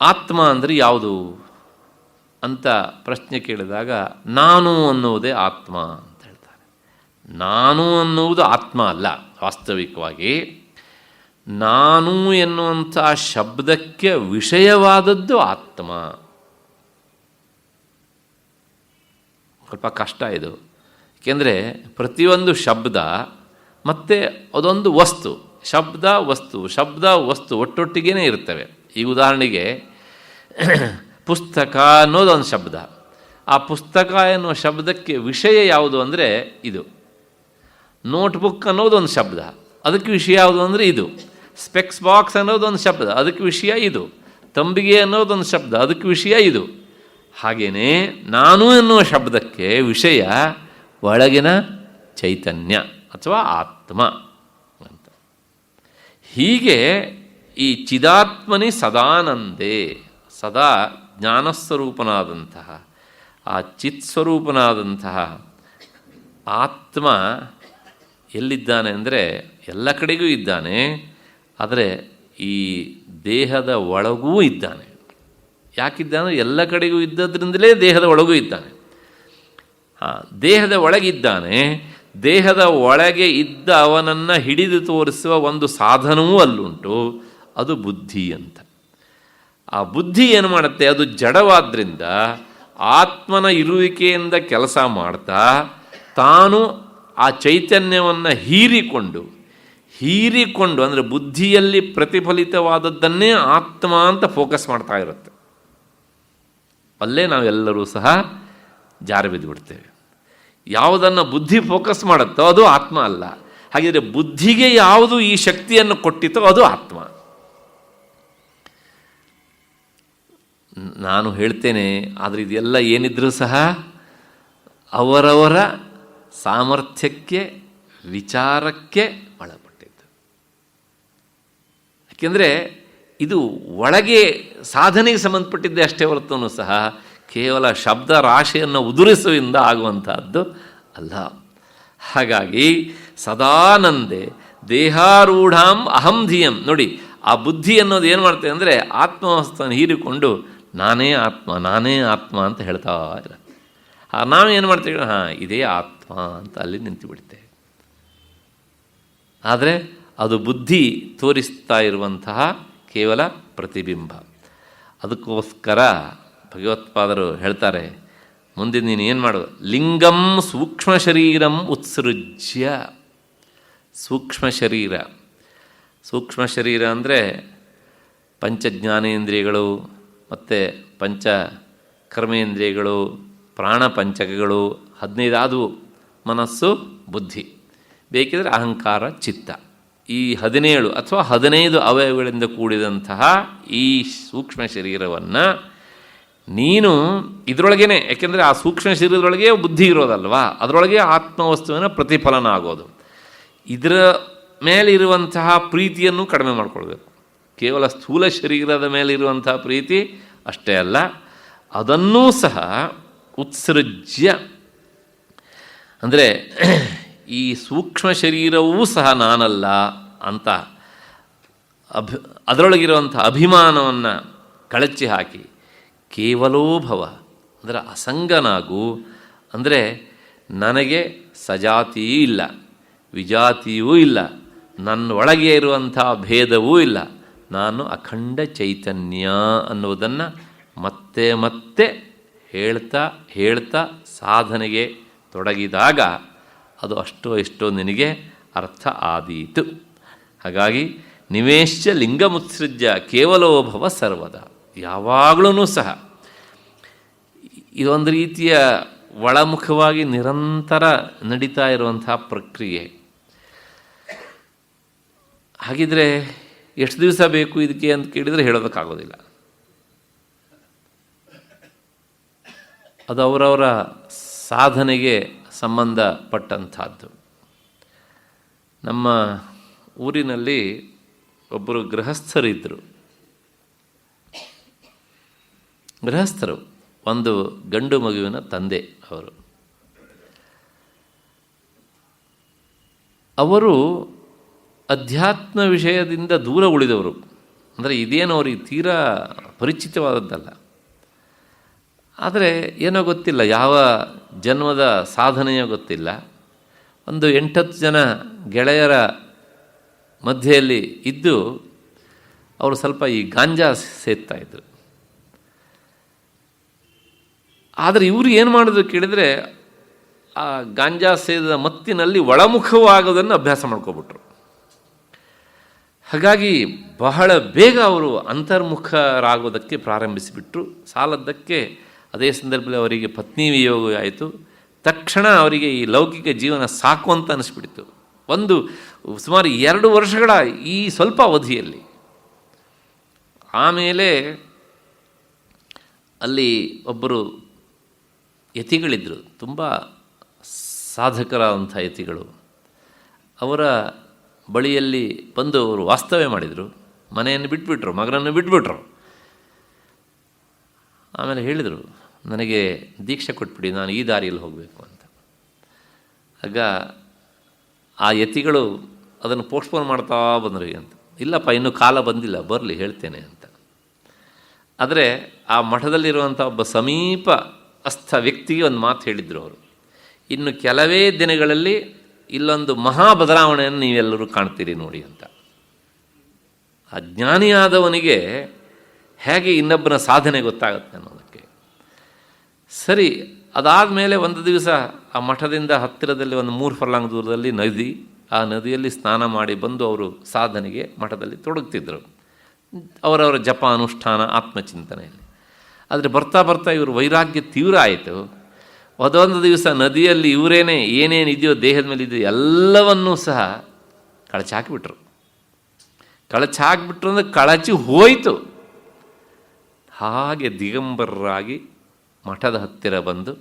ಆತ್ಮ ಅಂದರೆ ಯಾವುದು ಅಂತ ಪ್ರಶ್ನೆ ಕೇಳಿದಾಗ ನಾನು ಅನ್ನುವುದೇ ಆತ್ಮ ಅಂತ ಹೇಳ್ತಾರೆ. ನಾನು ಅನ್ನುವುದು ಆತ್ಮ ಅಲ್ಲ. ವಾಸ್ತವಿಕವಾಗಿ ನಾನು ಎನ್ನುವಂಥ ಶಬ್ದಕ್ಕೆ ವಿಷಯವಾದದ್ದು ಆತ್ಮ. ಸ್ವಲ್ಪ ಕಷ್ಟ ಇದು. ಏಕೆಂದರೆ ಪ್ರತಿಯೊಂದು ಶಬ್ದ ಮತ್ತು ಅದೊಂದು ವಸ್ತು, ಶಬ್ದ ವಸ್ತು, ಶಬ್ದ ವಸ್ತು ಒಟ್ಟೊಟ್ಟಿಗೇ ಇರ್ತವೆ. ಈ ಉದಾಹರಣೆಗೆ ಪುಸ್ತಕ ಅನ್ನೋದೊಂದು ಶಬ್ದ. ಆ ಪುಸ್ತಕ ಎನ್ನುವ ಶಬ್ದಕ್ಕೆ ವಿಷಯ ಯಾವುದು ಅಂದರೆ ಇದು. ನೋಟ್ಬುಕ್ ಅನ್ನೋದೊಂದು ಶಬ್ದ, ಅದಕ್ಕೆ ವಿಷಯ ಯಾವುದು ಅಂದರೆ ಇದು. ಸ್ಪೆಕ್ಸ್ ಬಾಕ್ಸ್ ಅನ್ನೋದೊಂದು ಶಬ್ದ, ಅದಕ್ಕೆ ವಿಷಯ ಇದು. ತಂಬಿಗೆ ಅನ್ನೋದೊಂದು ಶಬ್ದ, ಅದಕ್ಕೆ ವಿಷಯ ಇದು. ಹಾಗೆಯೇ ನಾನು ಎನ್ನುವ ಶಬ್ದಕ್ಕೆ ವಿಷಯ ಒಳಗಿನ ಚೈತನ್ಯ ಅಥವಾ ಆತ್ಮ ಅಂತ. ಹೀಗೆ ಈ ಚಿದಾತ್ಮನಿ ಸದಾನಂದೇ, ಸದಾ ಜ್ಞಾನಸ್ವರೂಪನಾದಂತಹ ಆ ಚಿತ್ಸ್ವರೂಪನಾದಂತಹ ಆತ್ಮ ಎಲ್ಲಿದ್ದಾನೆ ಅಂದರೆ ಎಲ್ಲ ಕಡೆಗೂ ಇದ್ದಾನೆ. ಆದರೆ ಈ ದೇಹದ ಒಳಗೂ ಇದ್ದಾನೆ. ಯಾಕಿದ್ದಾನೆ? ಎಲ್ಲ ಕಡೆಗೂ ಇದ್ದದ್ರಿಂದಲೇ ದೇಹದ ಒಳಗೂ ಇದ್ದಾನೆ. ದೇಹದ ಒಳಗಿದ್ದಾನೆ. ದೇಹದ ಒಳಗೆ ಇದ್ದ ಅವನನ್ನು ಹಿಡಿದು ತೋರಿಸುವ ಒಂದು ಸಾಧನವೂ ಅಲ್ಲುಂಟು, ಅದು ಬುದ್ಧಿ ಅಂತ. ಆ ಬುದ್ಧಿ ಏನು ಮಾಡುತ್ತೆ? ಅದು ಜಡವಾದ್ರಿಂದ ಆತ್ಮನ ಇರುವಿಕೆಯಿಂದ ಕೆಲಸ ಮಾಡ್ತಾ ತಾನು ಆ ಚೈತನ್ಯವನ್ನು ಹೀರಿಕೊಂಡು ಅಂದರೆ ಬುದ್ಧಿಯಲ್ಲಿ ಪ್ರತಿಫಲಿತವಾದದ್ದನ್ನೇ ಆತ್ಮ ಅಂತ ಫೋಕಸ್ ಮಾಡ್ತಾ ಇರುತ್ತೆ. ಅಲ್ಲೇ ನಾವೆಲ್ಲರೂ ಸಹ ಜಾರಿ ಬಿದ್ದುಬಿಡ್ತೇವೆ. ಯಾವುದನ್ನು ಬುದ್ಧಿ ಫೋಕಸ್ ಮಾಡುತ್ತೋ ಅದು ಆತ್ಮ ಅಲ್ಲ. ಹಾಗಿದ್ರೆ ಬುದ್ಧಿಗೆ ಯಾವುದು ಈ ಶಕ್ತಿಯನ್ನು ಕೊಟ್ಟಿತೋ ಅದು ಆತ್ಮ. ನಾನು ಹೇಳ್ತೇನೆ, ಆದರೆ ಇದೆಲ್ಲ ಏನಿದ್ರೂ ಸಹ ಅವರವರ ಸಾಮರ್ಥ್ಯಕ್ಕೆ, ವಿಚಾರಕ್ಕೆ ಒಳಪಟ್ಟಿದ್ದು. ಯಾಕೆಂದರೆ ಇದು ಒಳಗೆ ಸಾಧನೆಗೆ ಸಂಬಂಧಪಟ್ಟಿದ್ದೆ ಅಷ್ಟೇ ಹೊರತೂ ಸಹ ಕೇವಲ ಶಬ್ದ ರಾಶಿಯನ್ನು ಉದುರಿಸುವಿಂದ ಆಗುವಂತಹದ್ದು ಅಲ್ಲ. ಹಾಗಾಗಿ ಸದಾನಂದೆ ದೇಹಾರೂಢಾಂ ಅಹಂ ಧಿಯಂ. ನೋಡಿ, ಆ ಬುದ್ಧಿ ಅನ್ನೋದು ಏನು ಮಾಡ್ತೇವೆ ಅಂದರೆ ಆತ್ಮವಸ್ತನ್ನು ಹೀರಿಕೊಂಡು ನಾನೇ ಆತ್ಮ, ನಾನೇ ಆತ್ಮ ಅಂತ ಹೇಳ್ತಾ ಇರ. ನಾವೇನು ಮಾಡ್ತೀವಿ, ಇದೇ ಆತ್ಮ ಅಂತ ಅಲ್ಲಿ ನಿಂತು ಬಿಡ್ತೇವೆ. ಆದರೆ ಅದು ಬುದ್ಧಿ ತೋರಿಸ್ತಾ ಇರುವಂತಹ ಕೇವಲ ಪ್ರತಿಬಿಂಬ. ಅದಕ್ಕೋಸ್ಕರ ಭಗವತ್ಪಾದರು ಹೇಳ್ತಾರೆ, ಮುಂದೆ ನೀನು ಏನು ಮಾಡು, ಲಿಂಗಂ ಸೂಕ್ಷ್ಮ ಶರೀರಂ ಉತ್ಸೃಜ್ಯ. ಸೂಕ್ಷ್ಮ ಶರೀರ, ಸೂಕ್ಷ್ಮ ಶರೀರ ಅಂದರೆ ಪಂಚಜ್ಞಾನೇಂದ್ರಿಯಗಳು ಮತ್ತು ಪಂಚ ಕರ್ಮೇಂದ್ರಿಯಗಳು, ಪ್ರಾಣ ಪಂಚಕಗಳು 15 ಆದವು. ಮನಸ್ಸು, ಬುದ್ಧಿ, ಬೇಕಿದ್ರೆ ಅಹಂಕಾರ, ಚಿತ್ತ. ಈ 17 ಅಥವಾ 15 ಅವಯವಗಳಿಂದ ಕೂಡಿದಂತಹ ಈ ಸೂಕ್ಷ್ಮ ಶರೀರವನ್ನು ನೀನು ಇದರೊಳಗೇ, ಯಾಕೆಂದರೆ ಆ ಸೂಕ್ಷ್ಮ ಶರೀರದೊಳಗೆ ಬುದ್ಧಿ ಇರೋದಲ್ವಾ, ಅದರೊಳಗೆ ಆತ್ಮವಸ್ತುವಿನ ಪ್ರತಿಫಲನ ಆಗೋದು. ಇದರ ಮೇಲಿರುವಂತಹ ಪ್ರೀತಿಯನ್ನು ಕಡಿಮೆ ಮಾಡಿಕೊಳ್ಬೇಕು. ಕೇವಲ ಸ್ಥೂಲ ಶರೀರದ ಮೇಲಿರುವಂತಹ ಪ್ರೀತಿ ಅಷ್ಟೇ ಅಲ್ಲ, ಅದನ್ನೂ ಸಹ ಉತ್ಸೃಜ್ಯ. ಅಂದರೆ ಈ ಸೂಕ್ಷ್ಮ ಶರೀರವೂ ಸಹ ನಾನಲ್ಲ ಅಂತ ಅದರೊಳಗಿರುವಂಥ ಅಭಿಮಾನವನ್ನು ಕಳಚಿ ಹಾಕಿ ಕೇವಲೋಭವ ಅಂದರೆ ಅಸಂಗನಾಗು. ಅಂದರೆ ನನಗೆ ಸಜಾತಿಯೂ ಇಲ್ಲ, ವಿಜಾತಿಯೂ ಇಲ್ಲ, ನನ್ನ ಒಳಗೆ ಇರುವಂಥ ಭೇದವೂ ಇಲ್ಲ, ನಾನು ಅಖಂಡ ಚೈತನ್ಯ ಅನ್ನುವುದನ್ನು ಮತ್ತೆ ಮತ್ತೆ ಹೇಳ್ತಾ ಹೇಳ್ತಾ ಸಾಧನೆಗೆ ತೊಡಗಿದಾಗ ಅದು ಅಷ್ಟೋ ಎಷ್ಟೋ ನಿನಗೆ ಅರ್ಥ ಆದೀತು. ಹಾಗಾಗಿ ನಿವೇಶ್ಯ ಲಿಂಗಮುತ್ಸೃಜ್ಯ ಕೇವಲೋಭವ ಸರ್ವದ. ಯಾವಾಗಲೂ ಸಹ ಇದೊಂದು ರೀತಿಯ ಒಳಮುಖವಾಗಿ ನಿರಂತರ ನಡೀತಾ ಇರುವಂತಹ ಪ್ರಕ್ರಿಯೆ. ಹಾಗಿದ್ರೆ ಎಷ್ಟು ದಿವಸ ಬೇಕು ಇದಕ್ಕೆ ಅಂತ ಕೇಳಿದರೆ ಹೇಳೋದಕ್ಕಾಗೋದಿಲ್ಲ. ಅದು ಅವರವರ ಸಾಧನೆಗೆ ಸಂಬಂಧಪಟ್ಟಂಥದ್ದು. ನಮ್ಮ ಊರಿನಲ್ಲಿ ಒಬ್ಬರು ಗೃಹಸ್ಥರಿದ್ದರು. ಗೃಹಸ್ಥರು, ಒಂದು ಗಂಡು ಮಗುವಿನ ತಂದೆ ಅವರು ಅಧ್ಯಾತ್ಮ ವಿಷಯದಿಂದ ದೂರ ಉಳಿದವರು. ಅಂದರೆ ಇದೇನೋ ಅವರಿಗೆ ತೀರಾ ಪರಿಚಿತವಾದದ್ದಲ್ಲ. ಆದರೆ ಏನೋ ಗೊತ್ತಿಲ್ಲ, ಯಾವ ಜನ್ಮದ ಸಾಧನೆಯೋ ಗೊತ್ತಿಲ್ಲ. ಒಂದು 8-10 ಜನ ಗೆಳೆಯರ ಮಧ್ಯೆಯಲ್ಲಿ ಇದ್ದು ಅವರು ಸ್ವಲ್ಪ ಈ ಗಾಂಜಾ ಸೇರ್ತಾಯಿದ್ರು. ಆದರೆ ಇವರು ಏನು ಮಾಡಿದ್ರು ಕೇಳಿದರೆ, ಆ ಗಾಂಜಾ ಸೇದ ಮತ್ತಿನಲ್ಲಿ ಒಳಮುಖವಾಗೋದನ್ನು ಅಭ್ಯಾಸ ಮಾಡ್ಕೊಬಿಟ್ರು. ಹಾಗಾಗಿ ಬಹಳ ಬೇಗ ಅವರು ಅಂತರ್ಮುಖರಾಗೋದಕ್ಕೆ ಪ್ರಾರಂಭಿಸಿಬಿಟ್ರು. ಸಾಲದ್ದಕ್ಕೆ ಅದೇ ಸಂದರ್ಭದಲ್ಲಿ ಅವರಿಗೆ ಪತ್ನಿ ವಿಯೋಗ ಆಯಿತು. ತಕ್ಷಣ ಅವರಿಗೆ ಈ ಲೌಕಿಕ ಜೀವನ ಸಾಕು ಅಂತ ಅನಿಸ್ಬಿಡ್ತು. ಸುಮಾರು 2 ವರ್ಷಗಳ ಈ ಸ್ವಲ್ಪ ಅವಧಿಯಲ್ಲಿ. ಆಮೇಲೆ ಅಲ್ಲಿ ಒಬ್ಬರು ಯತಿಗಳಿದ್ದರು, ತುಂಬ ಸಾಧಕರಾದಂಥ ಯತಿಗಳು. ಅವರ ಬಳಿಯಲ್ಲಿ ಬಂದು ಅವರು ವಾಸ್ತವ್ಯ ಮಾಡಿದರು. ಮನೆಯನ್ನು ಬಿಟ್ಬಿಟ್ರು, ಮಗನನ್ನು ಬಿಟ್ಬಿಟ್ರು. ಆಮೇಲೆ ಹೇಳಿದರು, ನನಗೆ ದೀಕ್ಷೆ ಕೊಟ್ಬಿಡಿ, ನಾನು ಈ ದಾರಿಯಲ್ಲಿ ಹೋಗಬೇಕು ಅಂತ. ಆಗ ಆ ಯತಿಗಳು ಅದನ್ನು ಪೋಸ್ಟ್ಪೋನ್ ಮಾಡ್ತಾ ಬಂದರು ಅಂತ. ಇಲ್ಲಪ್ಪ, ಇನ್ನೂ ಕಾಲ ಬಂದಿಲ್ಲ, ಬರಲಿ ಹೇಳ್ತೇನೆ ಅಂತ. ಆದರೆ ಆ ಮಠದಲ್ಲಿರುವಂಥ ಒಬ್ಬ ಸಮೀಪಸ್ಥ ವ್ಯಕ್ತಿಗೆ ಒಂದು ಮಾತು ಹೇಳಿದರು ಅವರು, ಇನ್ನು ಕೆಲವೇ ದಿನಗಳಲ್ಲಿ ಇಲ್ಲೊಂದು ಮಹಾ ಬದಲಾವಣೆಯನ್ನು ನೀವೆಲ್ಲರೂ ಕಾಣ್ತೀರಿ ನೋಡಿ ಅಂತ. ಆ ಜ್ಞಾನಿಯಾದವನಿಗೆ ಹೇಗೆ ಇನ್ನೊಬ್ಬನ ಸಾಧನೆ ಗೊತ್ತಾಗುತ್ತೆ ಅನ್ನೋದಕ್ಕೆ. ಸರಿ, ಅದಾದ ಮೇಲೆ ಒಂದು ದಿವಸ ಆ ಮಠದಿಂದ ಹತ್ತಿರದಲ್ಲಿ ಒಂದು 3 ಫರ್ಲಾಂಗ್ ದೂರದಲ್ಲಿ ನದಿ, ಆ ನದಿಯಲ್ಲಿ ಸ್ನಾನ ಮಾಡಿ ಬಂದು ಅವರು ಸಾಧನೆಗೆ ಮಠದಲ್ಲಿ ತೊಡಗ್ತಿದ್ದರು, ಅವರವರ ಜಪ ಅನುಷ್ಠಾನ ಆತ್ಮಚಿಂತನೆಯಲ್ಲಿ. ಆದರೆ ಬರ್ತಾ ಬರ್ತಾ ಇವರು ವೈರಾಗ್ಯ ತೀವ್ರ ಆಯಿತು. ಅದೊಂದು ದಿವಸ ನದಿಯಲ್ಲಿ ಇವರೇನೇ ಏನೇನಿದೆಯೋ ದೇಹದ ಮೇಲೆ ಇದೆಯೋ ಎಲ್ಲವನ್ನೂ ಸಹ ಕಳಚಾಕಿಬಿಟ್ರು. ಕಳಚಾಕಿಬಿಟ್ರು ಅಂದರೆ ಕಳಚಿ ಹೋಯಿತು. ಹಾಗೆ ದಿಗಂಬರರಾಗಿ ಮಠದ ಹತ್ತಿರ ಬಂದು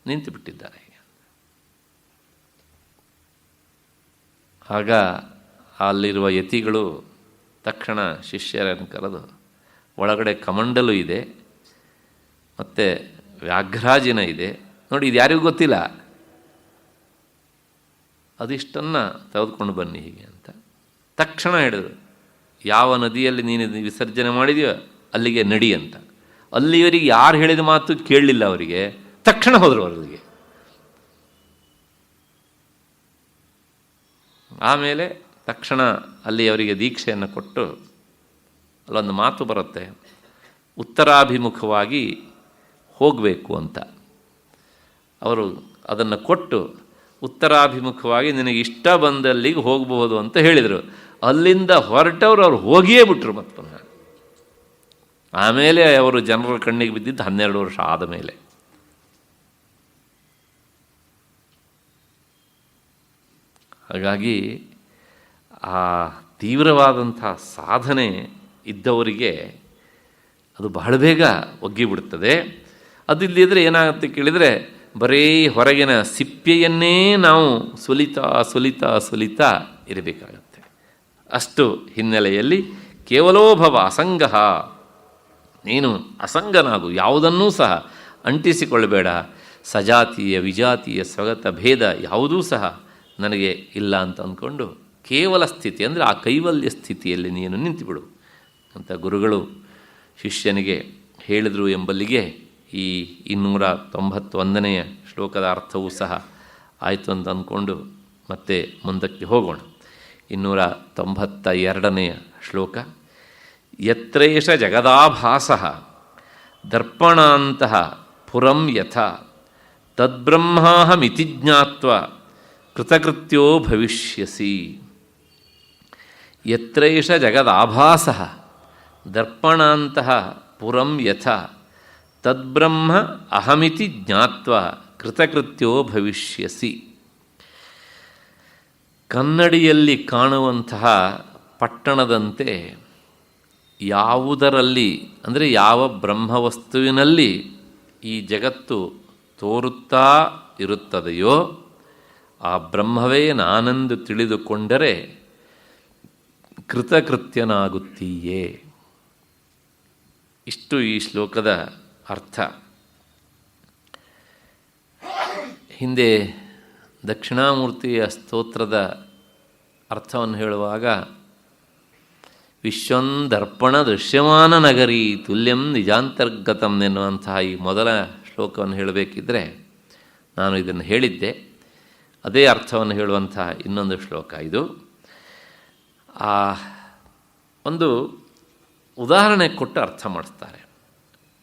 ನಿಂತು ಬಿಟ್ಟಿದ್ದಾರೆ. ಆಗ ಅಲ್ಲಿರುವ ಯತಿಗಳು ತಕ್ಷಣ ಶಿಷ್ಯರನ್ನು ಕರೆದು, ಒಳಗಡೆ ಕಮಂಡಲು ಇದೆ, ಮತ್ತು ವ್ಯಾಘ್ರಾಜಿನ ಇದೆ ನೋಡಿ, ಇದು ಯಾರಿಗೂ ಗೊತ್ತಿಲ್ಲ, ಅದಿಷ್ಟನ್ನು ತೆಗೆದುಕೊಂಡು ಬನ್ನಿ ಹೀಗೆ ಅಂತ ತಕ್ಷಣ ಹೇಳಿದರು. ಯಾವ ನದಿಯಲ್ಲಿ ನೀನು ವಿಸರ್ಜನೆ ಮಾಡಿದೆಯೋ ಅಲ್ಲಿಗೆ ನಡಿ ಅಂತ. ಅಲ್ಲಿಯವರಿಗೆ ಯಾರು ಹೇಳಿದ ಮಾತು ಕೇಳಲಿಲ್ಲ. ಅವರಿಗೆ ತಕ್ಷಣ ಹೋದರು ಅವರಿಗೆ. ಆಮೇಲೆ ತಕ್ಷಣ ಅಲ್ಲಿ ಅವರಿಗೆ ದೀಕ್ಷೆಯನ್ನು ಕೊಟ್ಟು, ಅಲ್ಲೊಂದು ಮಾತು ಬರುತ್ತೆ, ಉತ್ತರಾಭಿಮುಖವಾಗಿ ಹೋಗಬೇಕು ಅಂತ. ಅವರು ಅದನ್ನು ಕೊಟ್ಟು ಉತ್ತರಾಭಿಮುಖವಾಗಿ ನಿನಗೆ ಇಷ್ಟ ಬಂದಲ್ಲಿಗೆ ಹೋಗಬಹುದು ಅಂತ ಹೇಳಿದರು. ಅಲ್ಲಿಂದ ಹೊರಟವರು ಅವ್ರು ಹೋಗಿಯೇ ಬಿಟ್ಟರು ಮತ್ತೆ ಪುನಃ. ಆಮೇಲೆ ಅವರು ಜನರ ಕಣ್ಣಿಗೆ ಬಿದ್ದಿದ್ದು 12 ವರ್ಷ ಆದ ಮೇಲೆ. ಹಾಗಾಗಿ ಆ ತೀವ್ರವಾದಂಥ ಸಾಧನೆ ಇದ್ದವರಿಗೆ ಅದು ಬಹಳ ಬೇಗ ಒಗ್ಗಿಬಿಡುತ್ತದೆ. ಅದಿಲ್ಲದಿದ್ದರೆ ಏನಾಗುತ್ತೆ ಕೇಳಿದರೆ, ಬರೀ ಹೊರಗಿನ ಸಿಪ್ಪೆಯನ್ನೇ ನಾವು ಸುಲಿತಾ ಸುಲಿತಾ ಸುಲಿತಾ ಇರಬೇಕಾಗತ್ತೆ. ಅಷ್ಟು ಹಿನ್ನೆಲೆಯಲ್ಲಿ ಕೇವಲೋಭವ ಅಸಂಗಃ, ನೀನು ಅಸಂಗನಾಗು, ಯಾವುದನ್ನೂ ಸಹ ಅಂಟಿಸಿಕೊಳ್ಳಬೇಡ. ಸಜಾತೀಯ ವಿಜಾತೀಯ ಸ್ವಗತ ಭೇದ ಯಾವುದೂ ಸಹ ನನಗೆ ಇಲ್ಲ ಅಂತ ಅಂದ್ಕೊಂಡು ಕೇವಲ ಸ್ಥಿತಿ ಅಂದರೆ ಆ ಕೈವಲ್ಯ ಸ್ಥಿತಿಯಲ್ಲಿ ನೀನು ನಿಂತುಬಿಡು ಅಂತ ಗುರುಗಳು ಶಿಷ್ಯನಿಗೆ ಹೇಳಿದರು ಎಂಬಲ್ಲಿಗೆ ಈ 291ನೇ ಶ್ಲೋಕದ ಅರ್ಥವೂ ಸಹ ಆಯಿತು ಅಂತ ಅಂದ್ಕೊಂಡು ಮತ್ತೆ ಮುಂದಕ್ಕೆ ಹೋಗೋಣ. 292ನೇ ಶ್ಲೋಕ. ಯತ್ರೇಷ ಜಗದಾಭಾಸಃ ದರ್ಪಣಾಂತಃ ಪುರಂ ಯಥಾ ತದ್ಬ್ರಹ್ಮಾಹಮಿತಿ ಜ್ಞಾತ್ವಾ ಕೃತಕೃತ್ಯೋ ಭವಿಷ್ಯಸಿ. ಯತ್ರೈಷ ಜಗದಾಭಾಸಃ ದರ್ಪಣಾಂತಃ ಪುರಂ ಯಥಾ ತದ್ಬ್ರಹ್ಮ ಅಹಮಿತಿ ಜ್ಞಾತ್ವಾ ಕೃತಕೃತ್ಯೋ ಭವಿಷ್ಯಸಿ. ಕನ್ನಡಿಯಲ್ಲಿ ಕಾಣುವಂತಹ ಪಟ್ಟಣದಂತೆ ಯಾವುದರಲ್ಲಿ ಅಂದರೆ ಯಾವ ಬ್ರಹ್ಮವಸ್ತುವಿನಲ್ಲಿ ಈ ಜಗತ್ತು ತೋರುತ್ತಾ ಇರುತ್ತದೆಯೋ ಆ ಬ್ರಹ್ಮವೇ ನಾನೆಂದು ತಿಳಿದುಕೊಂಡರೆ ಕೃತಕೃತ್ಯನಾಗುತ್ತೀಯೇ. ಇಷ್ಟು ಈ ಶ್ಲೋಕದ ಅರ್ಥ. ಹಿಂದೆ ದಕ್ಷಿಣಾಮೂರ್ತಿಯ ಸ್ತೋತ್ರದ ಅರ್ಥವನ್ನು ಹೇಳುವಾಗ ವಿಶ್ವಂದರ್ಪಣ ದೃಶ್ಯಮಾನ ನಗರಿ ತುಲ್ಯಂ ನಿಜಾಂತರ್ಗತಂ ಎನ್ನುವಂತಹ ಈ ಮೊದಲ ಶ್ಲೋಕವನ್ನು ಹೇಳಬೇಕಿದ್ದರೆ ನಾನು ಇದನ್ನು ಹೇಳಿದ್ದೆ. ಅದೇ ಅರ್ಥವನ್ನು ಹೇಳುವಂತಹ ಇನ್ನೊಂದು ಶ್ಲೋಕ ಇದು. ಒಂದು ಉದಾಹರಣೆ ಕೊಟ್ಟು ಅರ್ಥ ಮಾಡಿಸ್ತಾರೆ.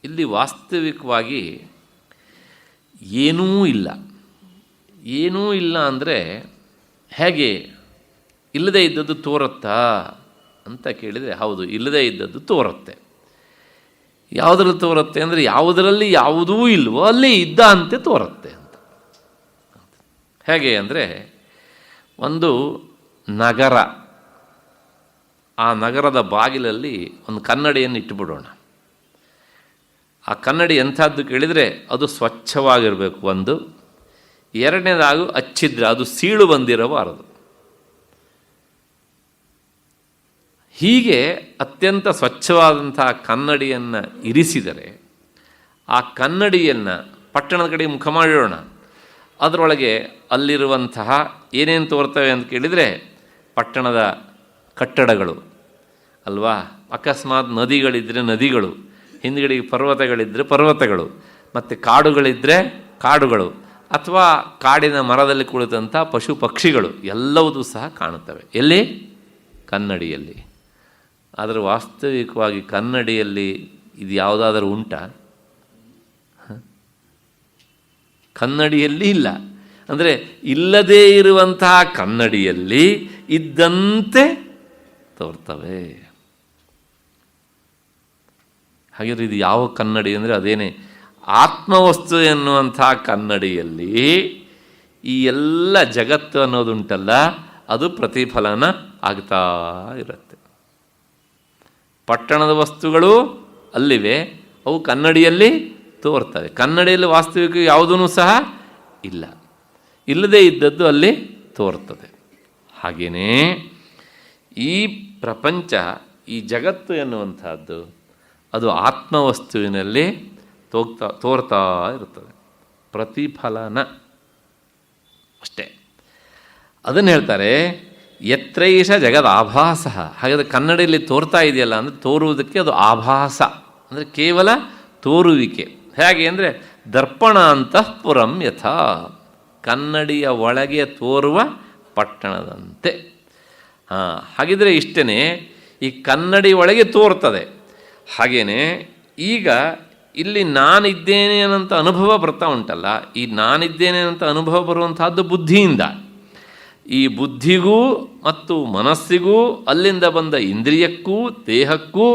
ಇಲ್ಲಿ ವಾಸ್ತವಿಕವಾಗಿ ಏನೂ ಇಲ್ಲ. ಏನೂ ಇಲ್ಲ ಅಂದರೆ ಹೇಗೆ? ಇಲ್ಲದೇ ಇದ್ದದ್ದು ತೋರುತ್ತಾ ಅಂತ ಕೇಳಿದರೆ ಹೌದು, ಇಲ್ಲದೇ ಇದ್ದದ್ದು ತೋರುತ್ತೆ. ಯಾವುದರಲ್ಲಿ ತೋರುತ್ತೆ ಅಂದರೆ ಯಾವುದರಲ್ಲಿ ಯಾವುದೂ ಇಲ್ವೋ ಅಲ್ಲಿ ಇದ್ದ ಅಂತೆ ತೋರುತ್ತೆ ಅಂತ. ಹೇಗೆ ಅಂದರೆ ಒಂದು ನಗರ, ಆ ನಗರದ ಬಾಗಿಲಲ್ಲಿ ಒಂದು ಕನ್ನಡಿಯನ್ನು ಇಟ್ಟುಬಿಡೋಣ. ಆ ಕನ್ನಡಿ ಎಂಥದ್ದು ಕೇಳಿದರೆ ಅದು ಸ್ವಚ್ಛವಾಗಿರಬೇಕು ಒಂದು. ಎರಡನೇದಾಗಿ ಅಚ್ಛಿದ್ರ, ಅದು ಸೀಳು ಬಂದಿರಬಾರದು. ಹೀಗೆ ಅತ್ಯಂತ ಸ್ವಚ್ಛವಾದಂತಹ ಕನ್ನಡಿಯನ್ನು ಇರಿಸಿದರೆ ಆ ಕನ್ನಡಿಯನ್ನು ಪಟ್ಟಣದ ಕಡೆ ಮುಖ ಮಾಡಿಡೋಣ. ಅದರೊಳಗೆ ಅಲ್ಲಿರುವಂತಹ ಏನೇನು ತೋರ್ತವೆ ಅಂತ ಕೇಳಿದರೆ ಪಟ್ಟಣದ ಕಟ್ಟಡಗಳು ಅಲ್ವಾ, ಅಕಸ್ಮಾತ್ ನದಿಗಳಿದ್ದರೆ ನದಿಗಳು, ಹಿಂದ್ಗಡೆಗೆ ಪರ್ವತಗಳಿದ್ದರೆ ಪರ್ವತಗಳು, ಮತ್ತು ಕಾಡುಗಳಿದ್ದರೆ ಕಾಡುಗಳು, ಅಥವಾ ಕಾಡಿನ ಮರದಲ್ಲಿ ಕುಳಿತಂಥ ಪಶು ಪಕ್ಷಿಗಳು ಎಲ್ಲವೂ ಸಹ ಕಾಣುತ್ತವೆ. ಎಲ್ಲಿ? ಕನ್ನಡಿಯಲ್ಲಿ. ಆದರೆ ವಾಸ್ತವಿಕವಾಗಿ ಕನ್ನಡಿಯಲ್ಲಿ ಇದು ಯಾವುದಾದರೂ ಉಂಟಾ? ಕನ್ನಡಿಯಲ್ಲಿ ಇಲ್ಲ. ಅಂದರೆ ಇಲ್ಲದೇ ಇರುವಂತಹ ಕನ್ನಡಿಯಲ್ಲಿ ಇದ್ದಂತೆ ತೋರ್ತವೆ. ಹಾಗಿದ್ರೆ ಇದು ಯಾವ ಕನ್ನಡಿ ಅಂದರೆ ಅದೇನೇ ಆತ್ಮವಸ್ತು ಎನ್ನುವಂಥ ಕನ್ನಡಿಯಲ್ಲಿ ಈ ಎಲ್ಲ ಜಗತ್ತು ಅನ್ನೋದುಂಟಲ್ಲ ಅದು ಪ್ರತಿಫಲನ ಆಗ್ತಾ ಇರುತ್ತೆ. ಪಟ್ಟಣದ ವಸ್ತುಗಳು ಅಲ್ಲಿವೆ, ಅವು ಕನ್ನಡಿಯಲ್ಲಿ ತೋರ್ತವೆ. ಕನ್ನಡಿಯಲ್ಲಿ ವಾಸ್ತವಿಕ ಯಾವುದೂ ಸಹ ಇಲ್ಲ, ಇಲ್ಲದೇ ಇದ್ದದ್ದು ಅಲ್ಲಿ ತೋರ್ತದೆ. ಹಾಗೆಯೇ ಈ ಪ್ರಪಂಚ, ಈ ಜಗತ್ತು ಎನ್ನುವಂಥದ್ದು ಅದು ಆತ್ಮವಸ್ತುವಿನಲ್ಲಿ ತೋರ್ತಾ ಇರುತ್ತದೆ. ಪ್ರತಿಫಲನ ಅಷ್ಟೇ. ಅದನ್ನು ಹೇಳ್ತಾರೆ ಯತ್ರೈಷ ಜಗದ್ ಆಭಾಸ. ಹಾಗಾದರೆ ಕನ್ನಡಿಯಲ್ಲಿ ತೋರ್ತಾ ಇದೆಯಲ್ಲ ಅಂದರೆ ತೋರುವುದಕ್ಕೆ ಅದು ಆಭಾಸ, ಅಂದರೆ ಕೇವಲ ತೋರುವಿಕೆ. ಹೇಗೆ ಅಂದರೆ ದರ್ಪಣ ಅಂತಃಪುರಂ ಯಥಾ, ಕನ್ನಡಿಯ ಒಳಗೆ ತೋರುವ ಪಟ್ಟಣದಂತೆ. ಹಾಗಿದ್ರೆ ಇಷ್ಟೇ, ಈ ಕನ್ನಡಿ ಒಳಗೆ ತೋರ್ತದೆ. ಹಾಗೇನೆ ಈಗ ಇಲ್ಲಿ ನಾನಿದ್ದೇನೆ ಅನ್ನೋಂಥ ಅನುಭವ ಬರ್ತಾ ಉಂಟಲ್ಲ, ಈ ನಾನಿದ್ದೇನೆ ಅಂತ ಅನುಭವ ಬರುವಂತಹದ್ದು ಬುದ್ಧಿಯಿಂದ. ಈ ಬುದ್ಧಿಗೂ ಮತ್ತು ಮನಸ್ಸಿಗೂ ಅಲ್ಲಿಂದ ಬಂದ ಇಂದ್ರಿಯಕ್ಕೂ ದೇಹಕ್ಕೂ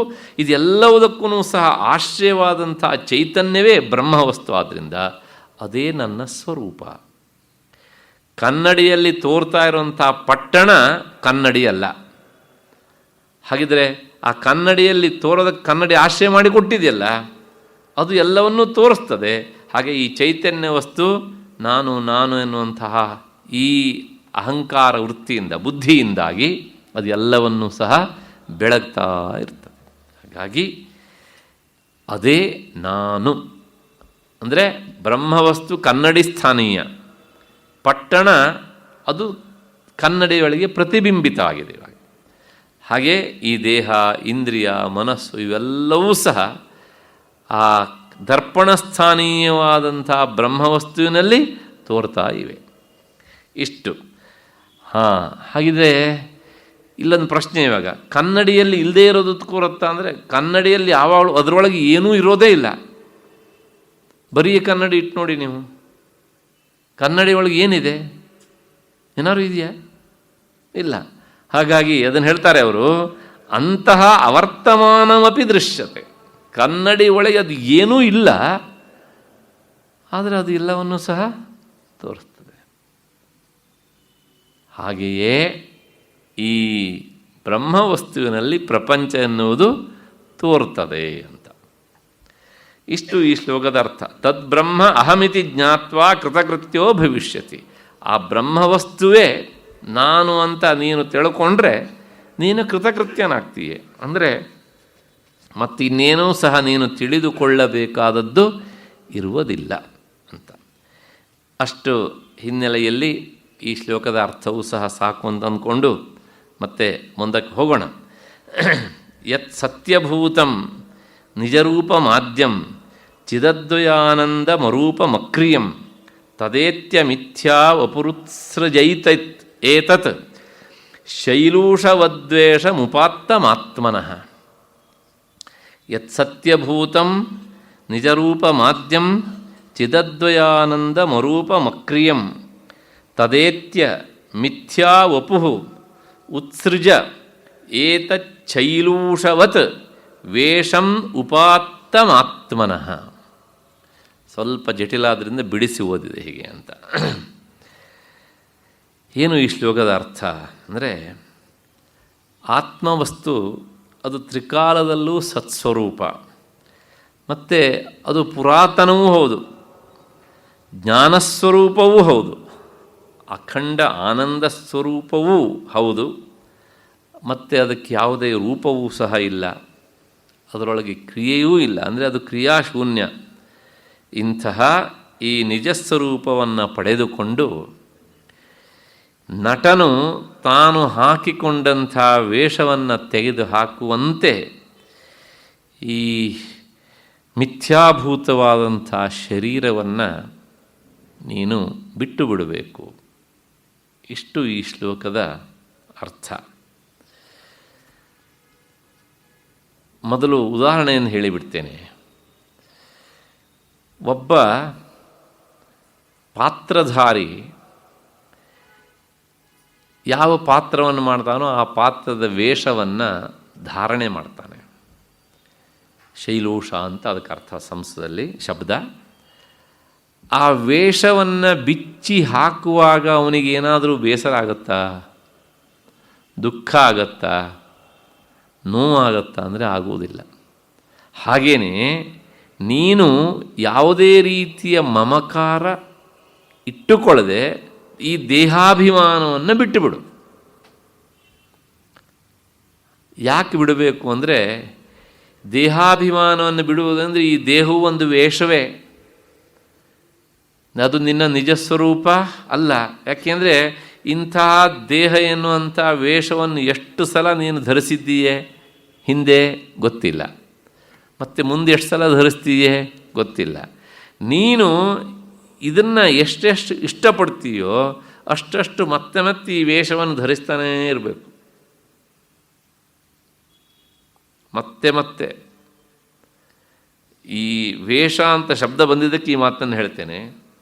ಇದೆಲ್ಲವುದಕ್ಕೂ ಸಹ ಆಶ್ರಯವಾದಂಥ ಚೈತನ್ಯವೇ ಬ್ರಹ್ಮವಸ್ತು. ಆದ್ದರಿಂದ ಅದೇ ನನ್ನ ಸ್ವರೂಪ. ಕನ್ನಡಿಯಲ್ಲಿ ತೋರ್ತಾ ಇರುವಂಥ ಪಟ್ಟಣ ಕನ್ನಡಿ ಅಲ್ಲ. ಹಾಗಿದ್ರೆ ಆ ಕನ್ನಡಿಯಲ್ಲಿ ತೋರೋದಕ್ಕೆ ಕನ್ನಡಿ ಆಶ್ರಯ ಮಾಡಿ ಕೊಟ್ಟಿದೆಯಲ್ಲ, ಅದು ಎಲ್ಲವನ್ನೂ ತೋರಿಸ್ತದೆ. ಹಾಗೆ ಈ ಚೈತನ್ಯ ವಸ್ತು ನಾನು ನಾನು ಎನ್ನುವಂತಹ ಈ ಅಹಂಕಾರ ವೃತ್ತಿಯಿಂದ, ಬುದ್ಧಿಯಿಂದಾಗಿ ಅದು ಎಲ್ಲವನ್ನೂ ಸಹ ಬೆಳಗ್ತಾ ಇರ್ತದೆ. ಹಾಗಾಗಿ ಅದೇ ನಾನು ಅಂದರೆ ಬ್ರಹ್ಮವಸ್ತು ಕನ್ನಡಿ ಸ್ಥಾನೀಯ, ಪಟ್ಟಣ ಅದು ಕನ್ನಡಿಯೊಳಗೆ ಪ್ರತಿಬಿಂಬಿತ ಆಗಿದೆ. ಹಾಗೆ ಈ ದೇಹ, ಇಂದ್ರಿಯ, ಮನಸ್ಸು ಇವೆಲ್ಲವೂ ಸಹ ಆ ದರ್ಪಣ ಸ್ಥಾನೀಯವಾದಂಥ ಬ್ರಹ್ಮವಸ್ತುವಿನಲ್ಲಿ ತೋರ್ತಾ ಇವೆ. ಇಷ್ಟು. ಹಾಗಿದ್ರೆ ಇಲ್ಲೊಂದು ಪ್ರಶ್ನೆ ಇವಾಗ, ಕನ್ನಡಿಯಲ್ಲಿ ಇಲ್ಲದೇ ಇರೋದು ತೋರುತ್ತಾ ಅಂದರೆ ಕನ್ನಡಿಯಲ್ಲಿ ಯಾವಾಗಲೂ ಅದರೊಳಗೆ ಏನೂ ಇರೋದೇ ಇಲ್ಲ. ಬರೀ ಕನ್ನಡಿ ಇಟ್ಟು ನೋಡಿ ನೀವು, ಕನ್ನಡಿ ಒಳಗೆ ಏನಿದೆ? ಏನಾದ್ರು ಇದೆಯಾ? ಇಲ್ಲ. ಹಾಗಾಗಿ ಅದನ್ನು ಹೇಳ್ತಾರೆ ಅವರು, ಅಂತಹ ಅವರ್ತಮಾನಮಪಿ ದೃಶ್ಯತೆ. ಕನ್ನಡಿ ಒಳಗೆ ಅದು ಏನೂ ಇಲ್ಲ, ಆದರೆ ಅದು ಎಲ್ಲವನ್ನೂ ಸಹ ತೋರಿಸ್ತದೆ. ಹಾಗೆಯೇ ಈ ಬ್ರಹ್ಮವಸ್ತುವಿನಲ್ಲಿ ಪ್ರಪಂಚ ಎನ್ನುವುದು ತೋರ್ತದೆ ಅಂತ. ಇಷ್ಟು ಈ ಶ್ಲೋಕದ ಅರ್ಥ. ತದ್ಬ್ರಹ್ಮ ಅಹಮಿತಿ ಜ್ಞಾತ್ವಾ ಕೃತಕೃತ್ಯೋ ಭವಿಷ್ಯತಿ. ಆ ಬ್ರಹ್ಮವಸ್ತುವೇ ನಾನು ಅಂತ ನೀನು ತಿಳ್ಕೊಂಡ್ರೆ ನೀನು ಕೃತಕೃತ್ಯನಾಗ್ತೀಯೆ. ಅಂದರೆ ಮತ್ತಿನ್ನೇನೂ ಸಹ ನೀನು ತಿಳಿದುಕೊಳ್ಳಬೇಕಾದದ್ದು ಇರುವುದಿಲ್ಲ ಅಂತ. ಅಷ್ಟು ಹಿನ್ನೆಲೆಯಲ್ಲಿ ಈ ಶ್ಲೋಕದ ಅರ್ಥವೂ ಸಹ ಸಾಕು ಅಂತ ಅಂದ್ಕೊಂಡು ಮತ್ತೆ ಮುಂದಕ್ಕೆ ಹೋಗೋಣ. ಯತ್ ಸತ್ಯಭೂತಂ ನಿಜರೂಪ ಮಾಧ್ಯಂ ಚಿದದ್ವಯಾನಂದ ಮರೂಪಮಕ್ರಿಯಂ ತದೇತ್ಯ ಮಿಥ್ಯಾ ವಪುರುತ್ಸೃಜೈತ ಏತತ್ ಶೈಲೂಷವದ್ವೇಷಮುಪಾತ್ತಮಾತ್ಮನಃ. ಯತ್ ಸತ್ಯಭೂತಂ ನಿಜರೂಪಮಾದ್ಯಂ ಚಿದದ್ವಯಾನಂದ ಮರೂಪಮಕ್ರಿಯಂ ತದೇತ್ಯ ಮಿಥ್ಯಾ ವಪುಃ ಉತ್ಸೃಜ ಏತಚ್ಛೈಲೂಷವತ್ ವೇಷಂ ಉಪಾತ್ತಮಾತ್ಮನಃ. ಸ್ವಲ್ಪ ಜಟಿಲ ಆದ್ದರಿಂದ ಬಿಡಿಸಿ ಓದಿದೆ ಹೀಗೆ ಅಂತ. ಏನು ಈ ಶ್ಲೋಕದ ಅರ್ಥ ಅಂದರೆ, ಆತ್ಮವಸ್ತು ಅದು ತ್ರಿಕಾಲದಲ್ಲೂ ಸತ್ಸ್ವರೂಪ, ಮತ್ತು ಅದು ಪುರಾತನವೂ ಹೌದು, ಜ್ಞಾನಸ್ವರೂಪವೂ ಹೌದು, ಅಖಂಡ ಆನಂದ ಸ್ವರೂಪವೂ ಹೌದು, ಮತ್ತು ಅದಕ್ಕೆ ಯಾವುದೇ ರೂಪವೂ ಸಹ ಇಲ್ಲ, ಅದರೊಳಗೆ ಕ್ರಿಯೆಯೂ ಇಲ್ಲ, ಅಂದರೆ ಅದು ಕ್ರಿಯಾಶೂನ್ಯ. ಇಂತಹ ಈ ನಿಜಸ್ವರೂಪವನ್ನು ಪಡೆದುಕೊಂಡು ನಟನು ತಾನು ಹಾಕಿಕೊಂಡಂಥ ವೇಷವನ್ನು ತೆಗೆದು ಹಾಕುವಂತೆ ಈ ಮಿಥ್ಯಾಭೂತವಾದಂಥ ಶರೀರವನ್ನು ನೀನು ಬಿಟ್ಟು ಬಿಡಬೇಕು. ಇಷ್ಟು ಈ ಶ್ಲೋಕದ ಅರ್ಥ. ಮೊದಲು ಉದಾಹರಣೆಯನ್ನು ಹೇಳಿಬಿಡ್ತೇನೆ. ಒಬ್ಬ ಪಾತ್ರಧಾರಿ ಯಾವ ಪಾತ್ರವನ್ನು ಮಾಡ್ತಾನೋ ಆ ಪಾತ್ರದ ವೇಷವನ್ನು ಧಾರಣೆ ಮಾಡ್ತಾನೆ. ಶೈಲೋಷ ಅಂತ ಅದಕ್ಕೆ ಅರ್ಥ ಸಂಸ್ಕೃತದಲ್ಲಿ ಶಬ್ದ. ಆ ವೇಷವನ್ನು ಬಿಚ್ಚಿ ಹಾಕುವಾಗ ಅವನಿಗೇನಾದರೂ ಬೇಸರ ಆಗುತ್ತಾ, ದುಃಖ ಆಗತ್ತಾ, ನೋವಾಗತ್ತಾ ಅಂದರೆ ಆಗುವುದಿಲ್ಲ. ಹಾಗೆಯೇ ನೀನು ಯಾವುದೇ ರೀತಿಯ ಮಮಕಾರ ಇಟ್ಟುಕೊಳ್ಳದೆ ಈ ದೇಹಾಭಿಮಾನವನ್ನು ಬಿಟ್ಟುಬಿಡು. ಯಾಕೆ ಬಿಡಬೇಕು ಅಂದರೆ, ದೇಹಾಭಿಮಾನವನ್ನು ಬಿಡುವುದಂದರೆ ಈ ದೇಹವು ಒಂದು ವೇಷವೇ, ಅದು ನಿನ್ನ ನಿಜ ಸ್ವರೂಪ ಅಲ್ಲ. ಯಾಕೆಂದರೆ ಇಂತಹ ದೇಹ ಎನ್ನುವಂಥ ವೇಷವನ್ನು ಎಷ್ಟು ಸಲ ನೀನು ಧರಿಸಿದ್ದೀಯೇ ಹಿಂದೆ ಗೊತ್ತಿಲ್ಲ, ಮತ್ತು ಮುಂದೆ ಎಷ್ಟು ಸಲ ಧರಿಸ್ತೀಯೇ ಗೊತ್ತಿಲ್ಲ. ನೀನು ಇದನ್ನು ಎಷ್ಟೆಷ್ಟು ಇಷ್ಟಪಡ್ತೀಯೋ ಅಷ್ಟಷ್ಟು ಮತ್ತೆ ಮತ್ತೆ ಈ ವೇಷವನ್ನು ಧರಿಸ್ತಾನೇ ಇರಬೇಕು, ಮತ್ತೆ ಮತ್ತೆ. ಈ ವೇಷ ಅಂತ ಶಬ್ದ ಬಂದಿದ್ದಕ್ಕೆ ಈ ಮಾತನ್ನು ಹೇಳ್ತೇನೆ.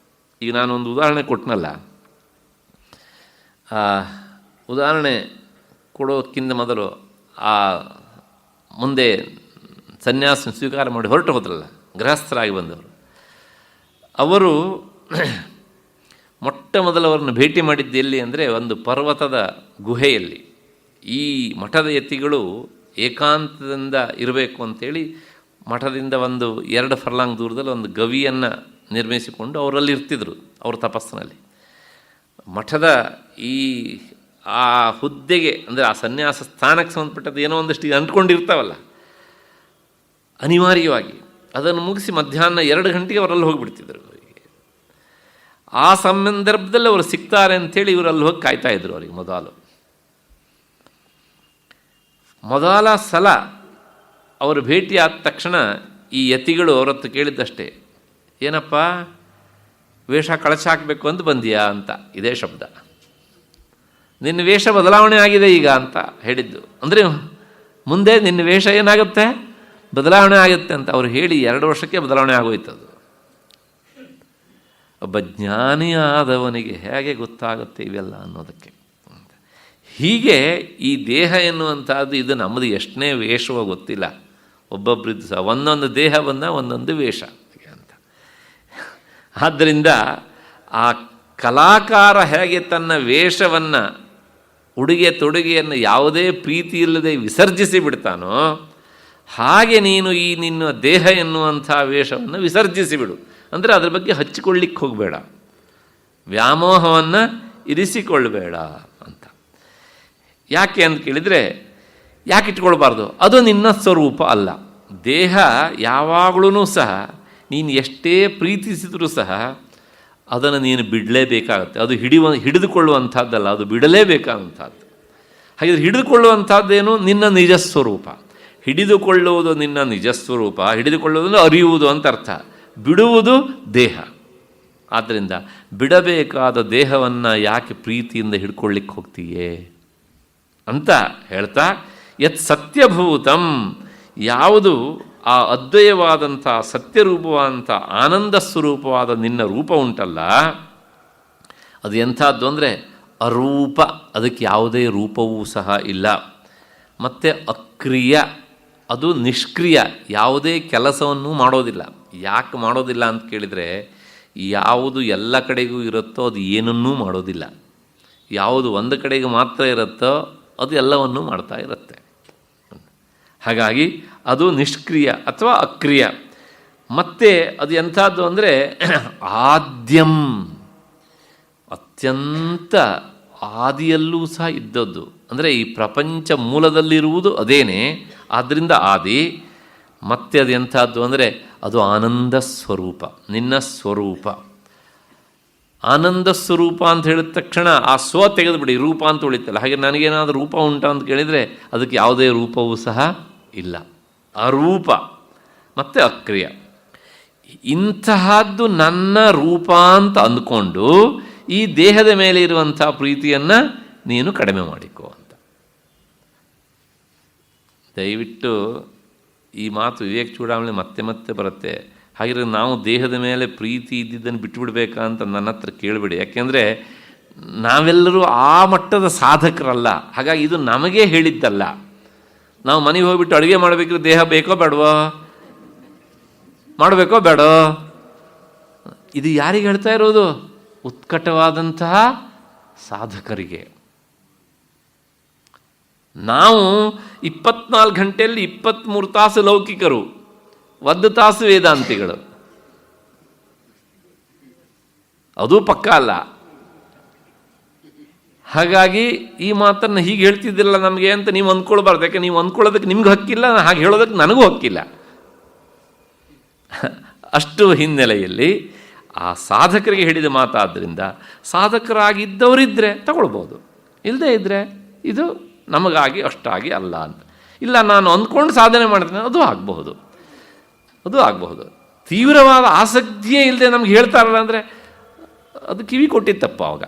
ಈಗ ನಾನೊಂದು ಉದಾಹರಣೆ ಕೊಟ್ಟನಲ್ಲ, ಉದಾಹರಣೆ ಕೊಡೋಕ್ಕಿಂತ ಮೊದಲು ಮುಂದೆ ಸನ್ಯಾಸ ಸ್ವೀಕಾರ ಮಾಡಿ ಹೊರಟು ಹೋದ್ರಲ್ಲ ಗೃಹಸ್ಥರಾಗಿ ಬಂದವರು, ಅವರು ಮೊಟ್ಟ ಮೊದಲವರನ್ನು ಭೇಟಿ ಮಾಡಿದ್ದು ಎಲ್ಲಿ ಅಂದರೆ ಒಂದು ಪರ್ವತದ ಗುಹೆಯಲ್ಲಿ. ಈ ಮಠದ ಯತಿಗಳು ಏಕಾಂತದಿಂದ ಇರಬೇಕು ಅಂಥೇಳಿ ಮಠದಿಂದ ಒಂದು 2 ಫರ್ಲಾಂಗ್ ದೂರದಲ್ಲಿ ಒಂದು ಗವಿಯನ್ನು ನಿರ್ಮಿಸಿಕೊಂಡು ಅವರಲ್ಲಿ ಇರ್ತಿದ್ರು, ಅವ್ರ ತಪಸ್ಸಿನಲ್ಲಿ. ಮಠದ ಆ ಹುದ್ದೆಗೆ ಅಂದರೆ ಆ ಸನ್ಯಾಸ ಸ್ಥಾನಕ್ಕೆ ಸಂಬಂಧಪಟ್ಟದ್ದು ಏನೋ ಒಂದಷ್ಟು ಅಂಟ್ಕೊಂಡಿರ್ತಾವಲ್ಲ, ಅನಿವಾರ್ಯವಾಗಿ ಅದನ್ನು ಮುಗಿಸಿ ಮಧ್ಯಾಹ್ನ 2 ಗಂಟೆಗೆ ಅವರಲ್ಲಿ ಹೋಗಿಬಿಡ್ತಿದ್ರು. ಆ ಸಂದರ್ಭದಲ್ಲಿ ಅವರು ಸಿಗ್ತಾರೆ ಅಂಥೇಳಿ ಇವರಲ್ಲಿ ಹೋಗಿ ಕಾಯ್ತಾಯಿದ್ರು. ಅವರಿಗೆ ಮೊದಲ ಸಲ ಅವರು ಭೇಟಿಯಾದ ತಕ್ಷಣ ಈ ಯತಿಗಳು ಅವರತ್ತು ಕೇಳಿದ್ದಷ್ಟೇ, ಏನಪ್ಪ ವೇಷ ಕಳಚಾಕಬೇಕು ಅಂತ ಬಂದಿಯಾ ಅಂತ, ಇದೇ ಶಬ್ದ. ನಿನ್ನ ವೇಷ ಬದಲಾವಣೆ ಆಗಿದೆ ಈಗ ಅಂತ ಹೇಳಿದ್ದು. ಅಂದರೆ ಮುಂದೆ ನಿನ್ನ ವೇಷ ಏನಾಗುತ್ತೆ, ಬದಲಾವಣೆ ಆಗುತ್ತೆ ಅಂತ ಅವ್ರು ಹೇಳಿ 2 ವರ್ಷಕ್ಕೆ ಬದಲಾವಣೆ ಆಗೋಯ್ತದು. ಒಬ್ಬ ಜ್ಞಾನಿಯಾದವನಿಗೆ ಹೇಗೆ ಗೊತ್ತಾಗುತ್ತೆ ಇವೆಲ್ಲ ಅನ್ನೋದಕ್ಕೆ. ಹೀಗೆ ಈ ದೇಹ ಎನ್ನುವಂಥದ್ದು ಇದು ನಮ್ಮದು ಎಷ್ಟನೇ ವೇಷವೋ ಗೊತ್ತಿಲ್ಲ. ಒಬ್ಬೊಬ್ಬರಿದ್ದು ಸಹ ಒಂದೊಂದು ದೇಹ ಬಂದ ಒಂದೊಂದು ವೇಷ ಅಂತ. ಆದ್ದರಿಂದ ಆ ಕಲಾಕಾರ ಹೇಗೆ ತನ್ನ ವೇಷವನ್ನು, ಉಡುಗೆ ತೊಡುಗೆಯನ್ನು ಯಾವುದೇ ಪ್ರೀತಿ ಇಲ್ಲದೆ ವಿಸರ್ಜಿಸಿ ಬಿಡ್ತಾನೋ, ಹಾಗೆ ನೀನು ಈ ನಿನ್ನ ದೇಹ ಎನ್ನುವಂಥ ವೇಷವನ್ನು ವಿಸರ್ಜಿಸಿ ಬಿಡು. ಅಂದರೆ ಅದ್ರ ಬಗ್ಗೆ ಹಚ್ಚಿಕೊಳ್ಳಿಕ್ಕೆ ಹೋಗಬೇಡ, ವ್ಯಾಮೋಹವನ್ನು ಇರಿಸಿಕೊಳ್ಳಬೇಡ ಅಂತ. ಯಾಕೆ ಅಂತ ಕೇಳಿದರೆ, ಯಾಕೆ ಇಟ್ಕೊಳ್ಬಾರ್ದು? ಅದು ನಿನ್ನ ಸ್ವರೂಪ ಅಲ್ಲ. ದೇಹ ಯಾವಾಗಲೂ ಸಹ ನೀನು ಎಷ್ಟೇ ಪ್ರೀತಿಸಿದರೂ ಸಹ ಅದನ್ನು ನೀನು ಬಿಡಲೇಬೇಕಾಗತ್ತೆ. ಅದು ಹಿಡಿದುಕೊಳ್ಳುವಂಥದ್ದಲ್ಲ, ಅದು ಬಿಡಲೇಬೇಕಾದಂಥದ್ದು. ಹಾಗಿದ್ರೆ ಹಿಡಿದುಕೊಳ್ಳುವಂಥದ್ದೇನು? ನಿನ್ನ ನಿಜ ಸ್ವರೂಪ. ಹಿಡಿದುಕೊಳ್ಳುವುದು ನಿನ್ನ ನಿಜ ಸ್ವರೂಪ, ಹಿಡಿದುಕೊಳ್ಳುವುದನ್ನು ಅರಿಯುವುದು ಅಂತ ಅರ್ಥ. ಬಿಡುವುದು ದೇಹ. ಆದ್ದರಿಂದ ಬಿಡಬೇಕಾದ ದೇಹವನ್ನು ಯಾಕೆ ಪ್ರೀತಿಯಿಂದ ಹಿಡ್ಕೊಳ್ಳಿಕ್ಕೆ ಹೋಗ್ತೀಯೇ ಅಂತ ಹೇಳ್ತಾ, ಯತ್ ಸತ್ಯಭೂತಂ, ಯಾವುದು ಆ ಅದ್ವಯವಾದಂಥ ಸತ್ಯರೂಪವಾದಂಥ ಆನಂದ ಸ್ವರೂಪವಾದ ನಿನ್ನ ರೂಪ ಉಂಟಲ್ಲ, ಅದು ಎಂಥದ್ದು ಅಂದರೆ ಅರೂಪ, ಅದಕ್ಕೆ ಯಾವುದೇ ರೂಪವೂ ಸಹ ಇಲ್ಲ. ಮತ್ತು ಅಕ್ರಿಯ, ಅದು ನಿಷ್ಕ್ರಿಯ, ಯಾವುದೇ ಕೆಲಸವನ್ನು ಮಾಡೋದಿಲ್ಲ. ಯಾಕೆ ಮಾಡೋದಿಲ್ಲ ಅಂತ ಕೇಳಿದರೆ, ಯಾವುದು ಎಲ್ಲ ಕಡೆಗೂ ಇರುತ್ತೋ ಅದು ಏನನ್ನೂ ಮಾಡೋದಿಲ್ಲ, ಯಾವುದು ಒಂದು ಕಡೆಗೆ ಮಾತ್ರ ಇರುತ್ತೋ ಅದು ಎಲ್ಲವನ್ನೂ ಮಾಡ್ತಾ ಇರುತ್ತೆ. ಹಾಗಾಗಿ ಅದು ನಿಷ್ಕ್ರಿಯ ಅಥವಾ ಅಕ್ರಿಯ. ಮತ್ತು ಅದು ಎಂಥದ್ದು ಅಂದರೆ ಆದ್ಯಂ, ಅತ್ಯಂತ ಆದಿಯಲ್ಲೂ ಸಹ ಇದ್ದದ್ದು. ಅಂದರೆ ಈ ಪ್ರಪಂಚ ಮೂಲದಲ್ಲಿರುವುದು ಅದೇನೇ, ಆದ್ದರಿಂದ ಆದಿ. ಮತ್ತು ಅದು ಎಂಥದ್ದು ಅಂದರೆ ಅದು ಆನಂದ ಸ್ವರೂಪ, ನಿನ್ನ ಸ್ವರೂಪ. ಆನಂದ ಸ್ವರೂಪ ಅಂತ ಹೇಳಿದ ತಕ್ಷಣ ಆ ಸ್ವ ತೆಗೆದುಬಿಡಿ, ರೂಪ ಅಂತ ಉಳಿತಲ್ಲ. ಹಾಗೆ ನನಗೇನಾದರೂ ರೂಪ ಉಂಟಾ ಅಂತ ಕೇಳಿದರೆ ಅದಕ್ಕೆ ಯಾವುದೇ ರೂಪವೂ ಸಹ ಇಲ್ಲ, ಅರೂಪ ಮತ್ತು ಅಕ್ರಿಯ. ಇಂತಹದ್ದು ನನ್ನ ರೂಪ ಅಂತ ಅಂದ್ಕೊಂಡು ಈ ದೇಹದ ಮೇಲೆ ಇರುವಂಥ ಪ್ರೀತಿಯನ್ನು ನೀನು ಕಡಿಮೆ ಮಾಡಿಕೋ ಅಂತ. ದಯವಿಟ್ಟು ಈ ಮಾತು ವಿವೇಕ ಚೂಡಾಮಣಿ ಮತ್ತೆ ಮತ್ತೆ ಬರುತ್ತೆ. ಹಾಗಿದ್ರೆ ನಾವು ದೇಹದ ಮೇಲೆ ಪ್ರೀತಿ ಇದ್ದಿದ್ದನ್ನು ಬಿಟ್ಟುಬಿಡ್ಬೇಕಾ ಅಂತ ನನ್ನ ಹತ್ರ ಕೇಳಿಬಿಡಿ. ಯಾಕೆಂದರೆ ನಾವೆಲ್ಲರೂ ಆ ಮಟ್ಟದ ಸಾಧಕರಲ್ಲ. ಹಾಗಾಗಿ ಇದು ನಮಗೆ ಹೇಳಿದ್ದಲ್ಲ. ನಾವು ಮನೆಗೆ ಹೋಗ್ಬಿಟ್ಟು ಅಡುಗೆ ಮಾಡಬೇಕಿದ್ರೆ ದೇಹ ಬೇಕೋ ಬೇಡವೋ? ಮಾಡಬೇಕೋ ಬೇಡೋ? ಇದು ಯಾರಿಗೆ ಹೇಳ್ತಾ ಇರೋದು? ಉತ್ಕಟವಾದಂತಹ ಸಾಧಕರಿಗೆ. ನಾವು 24 ಗಂಟೆಯಲ್ಲಿ 23 ತಾಸು ಲೌಕಿಕರು, 1 ತಾಸು ವೇದಾಂತಿಗಳು. ಅದೂ ಪಕ್ಕ ಅಲ್ಲ. ಹಾಗಾಗಿ ಈ ಮಾತನ್ನು ಹೀಗೆ ಹೇಳ್ತಿದ್ದಿಲ್ಲ ನಮಗೆ ಅಂತ ನೀವು ಅಂದ್ಕೊಳ್ಬಾರ್ದು. ಯಾಕೆ ನೀವು ಅಂದ್ಕೊಳ್ಳೋದಕ್ಕೆ ನಿಮ್ಗೆ ಹಕ್ಕಿಲ್ಲ, ಹಾಗೆ ಹೇಳೋದಕ್ಕೆ ನನಗೂ ಹಕ್ಕಿಲ್ಲ. ಅಷ್ಟು ಹಿನ್ನೆಲೆಯಲ್ಲಿ ಆ ಸಾಧಕರಿಗೆ ಹೇಳಿದ ಮಾತಾದ್ದರಿಂದ ಸಾಧಕರಾಗಿದ್ದವರಿದ್ದರೆ ತಗೊಳ್ಬೋದು, ಇಲ್ಲದೇ ಇದ್ದರೆ ಇದು ನಮಗಾಗಿ ಅಷ್ಟಾಗಿ ಅಲ್ಲ ಅಂತ. ಇಲ್ಲ ನಾನು ಅಂದ್ಕೊಂಡು ಸಾಧನೆ ಮಾಡ್ತೇನೆ, ಅದು ಆಗಬಹುದು. ತೀವ್ರವಾದ ಆಸಕ್ತಿಯೇ ಇಲ್ಲದೆ ನಮ್ಗೆ ಹೇಳ್ತಾರಲ್ಲ ಅಂದರೆ ಅದು ಕಿವಿ ಕೊಟ್ಟಿತ್ತಪ್ಪ. ಅವಾಗ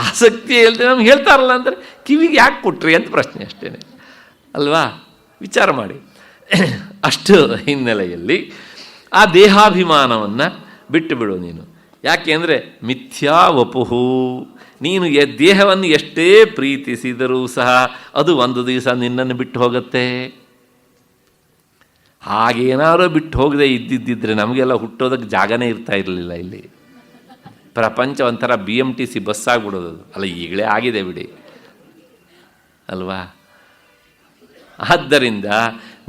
ಆಸಕ್ತಿಯೇ ಇಲ್ಲದೆ ನಮ್ಗೆ ಹೇಳ್ತಾರಲ್ಲ ಅಂದರೆ ಕಿವಿಗೆ ಯಾಕೆ ಕೊಟ್ರಿ ಅಂತ ಪ್ರಶ್ನೆ ಅಷ್ಟೇ ಅಲ್ವಾ? ವಿಚಾರ ಮಾಡಿ. ಅಷ್ಟು ಹಿನ್ನೆಲೆಯಲ್ಲಿ ಆ ದೇಹಾಭಿಮಾನವನ್ನು ಬಿಟ್ಟು ಬಿಡು ನೀನು. ಯಾಕೆ ಅಂದರೆ ಮಿಥ್ಯಾ ವಪುಹು, ನೀನು ದೇಹವನ್ನು ಎಷ್ಟೇ ಪ್ರೀತಿಸಿದರೂ ಸಹ ಅದು ಒಂದು ದಿವಸ ನಿನ್ನನ್ನು ಬಿಟ್ಟು ಹೋಗುತ್ತೆ. ಹಾಗೇನಾದರೂ ಬಿಟ್ಟು ಹೋಗದೆ ಇದ್ದಿದ್ದಿದ್ರೆ ನಮಗೆಲ್ಲ ಹುಟ್ಟೋದಕ್ಕೆ ಜಾಗನೇ ಇರ್ತಾ ಇರಲಿಲ್ಲ. ಇಲ್ಲಿ ಪ್ರಪಂಚ ಒಂಥರ BMTC ಬಸ್ ಆಗಿಬಿಡೋದು. ಅಲ್ಲ, ಈಗಲೇ ಆಗಿದೆ ಬಿಡಿ ಅಲ್ವಾ? ಆದ್ದರಿಂದ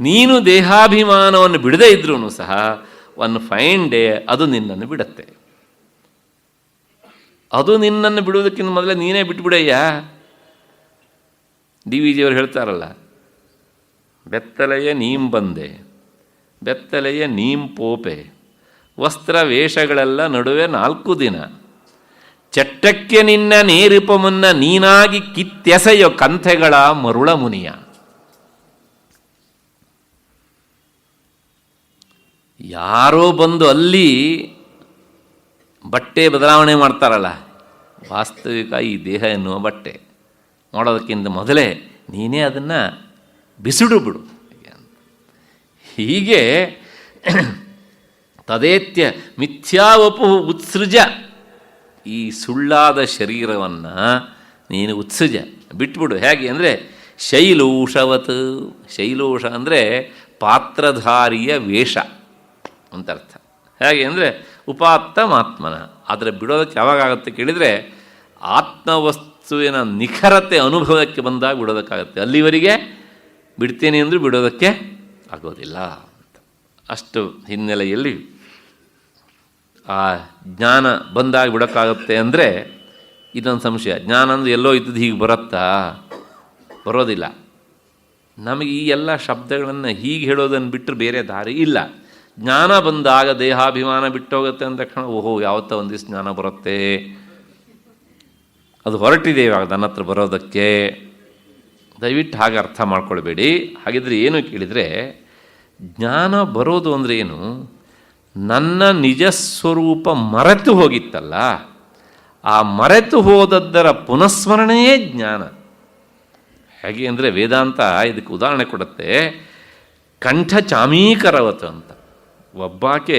ನೀನು ದೇಹಾಭಿಮಾನವನ್ನು ಬಿಡದೇ ಇದ್ರೂ ಸಹ ಒನ್ ಫೈನ್ ಡೇ ಅದು ನಿನ್ನನ್ನು ಬಿಡುತ್ತೆ. ಅದು ನಿನ್ನನ್ನು ಬಿಡುವುದಕ್ಕಿಂತ ಮೊದಲೇ ನೀನೇ ಬಿಟ್ಬಿಡಯ್ಯ. DVG ಅವರು ಹೇಳ್ತಾರಲ್ಲ, ಬೆತ್ತಲೆಯ ನೀಂ ಬಂದೆ, ಬೆತ್ತಲೆಯ ನೀಂ ಪೋಪೆ, ವಸ್ತ್ರ ವೇಷಗಳೆಲ್ಲ ನಡುವೆ 4 ದಿನ, ಚಟ್ಟಕ್ಕೆ ನಿನ್ನ ನೇರಿಪ ಮುನ್ನ ನೀನಾಗಿ ಕಿತ್ತೆಸೆಯೋ ಕಂಥೆಗಳ ಮರುಳ ಮುನಿಯ. ಯಾರೋ ಬಂದು ಅಲ್ಲಿ ಬಟ್ಟೆ ಬದಲಾವಣೆ ಮಾಡ್ತಾರಲ್ಲ, ವಾಸ್ತವಿಕ ಈ ದೇಹ ಎನ್ನುವ ಬಟ್ಟೆ ಮಾಡೋದಕ್ಕಿಂತ ಮೊದಲೇ ನೀನೇ ಅದನ್ನು ಬಿಸಿಡು ಬಿಡು. ಹೀಗೆ ತದೇತ್ಯ ಮಿಥ್ಯಾವಪು ಉತ್ಸೃಜ, ಈ ಸುಳ್ಳಾದ ಶರೀರವನ್ನು ನೀನು ಉತ್ಸೃಜ ಬಿಟ್ಬಿಡು. ಹೇಗೆ ಅಂದರೆ ಶೈಲೋಷವತ್, ಶೈಲೋಷ ಅಂದರೆ ಪಾತ್ರಧಾರಿಯ ವೇಷ ಅಂತ ಅರ್ಥ. ಹೇಗೆ ಅಂದರೆ ಉಪಾತ್ತಮಾತ್ಮನ. ಆದರೆ ಬಿಡೋದಕ್ಕೆ ಯಾವಾಗಾಗತ್ತೆ ಕೇಳಿದರೆ ಆತ್ಮವಸ್ತುವಿನ ನಿಖರತೆ ಅನುಭವಕ್ಕೆ ಬಂದಾಗ ಬಿಡೋದಕ್ಕಾಗತ್ತೆ. ಅಲ್ಲಿವರೆಗೆ ಬಿಡ್ತೇನೆ ಅಂದರೂ ಬಿಡೋದಕ್ಕೆ ಆಗೋದಿಲ್ಲ ಅಂತ. ಅಷ್ಟು ಹಿನ್ನೆಲೆಯಲ್ಲಿ ಆ ಜ್ಞಾನ ಬಂದಾಗ ಬಿಡೋಕ್ಕಾಗುತ್ತೆ ಅಂದರೆ ಇದೊಂದು ಸಂಶಯ. ಜ್ಞಾನ ಅಂದರೆ ಎಲ್ಲೋ ಇದ್ದದ್ದು ಹೀಗೆ ಬರುತ್ತಾ? ಬರೋದಿಲ್ಲ. ನಮಗೆ ಈ ಎಲ್ಲ ಶಬ್ದಗಳನ್ನು ಹೀಗೆ ಹೇಳೋದನ್ನು ಬಿಟ್ಟರೆ ಬೇರೆ ದಾರಿ ಇಲ್ಲ. ಜ್ಞಾನ ಬಂದಾಗ ದೇಹಾಭಿಮಾನ ಬಿಟ್ಟೋಗುತ್ತೆ ಅಂದ ತಕ್ಷಣ ಓಹೋ ಯಾವತ್ತೋ ಒಂದು ದಿವಸ ಜ್ಞಾನ ಬರುತ್ತೆ, ಅದು ಹೊರಟಿದೆ ಇವಾಗ ನನ್ನ ಹತ್ರ ಬರೋದಕ್ಕೆ. ದಯವಿಟ್ಟು ಹಾಗೆ ಅರ್ಥ ಮಾಡ್ಕೊಳ್ಬೇಡಿ. ಹಾಗಿದ್ರೆ ಏನು ಕೇಳಿದರೆ, ಜ್ಞಾನ ಬರೋದು ಅಂದರೆ ಏನು? ನನ್ನ ನಿಜ ಸ್ವರೂಪ ಮರೆತು ಹೋಗಿತ್ತಲ್ಲ, ಆ ಮರೆತು ಹೋದದ್ದರ ಪುನಃಸ್ಮರಣೆಯೇ ಜ್ಞಾನ. ಹೇಗೆ ಅಂದರೆ ವೇದಾಂತ ಇದಕ್ಕೆ ಉದಾಹರಣೆ ಕೊಡುತ್ತೆ. ಕಂಠ ಚಾಮೀಕರವತು ಅಂತ. ಒಬ್ಬಾಕೆ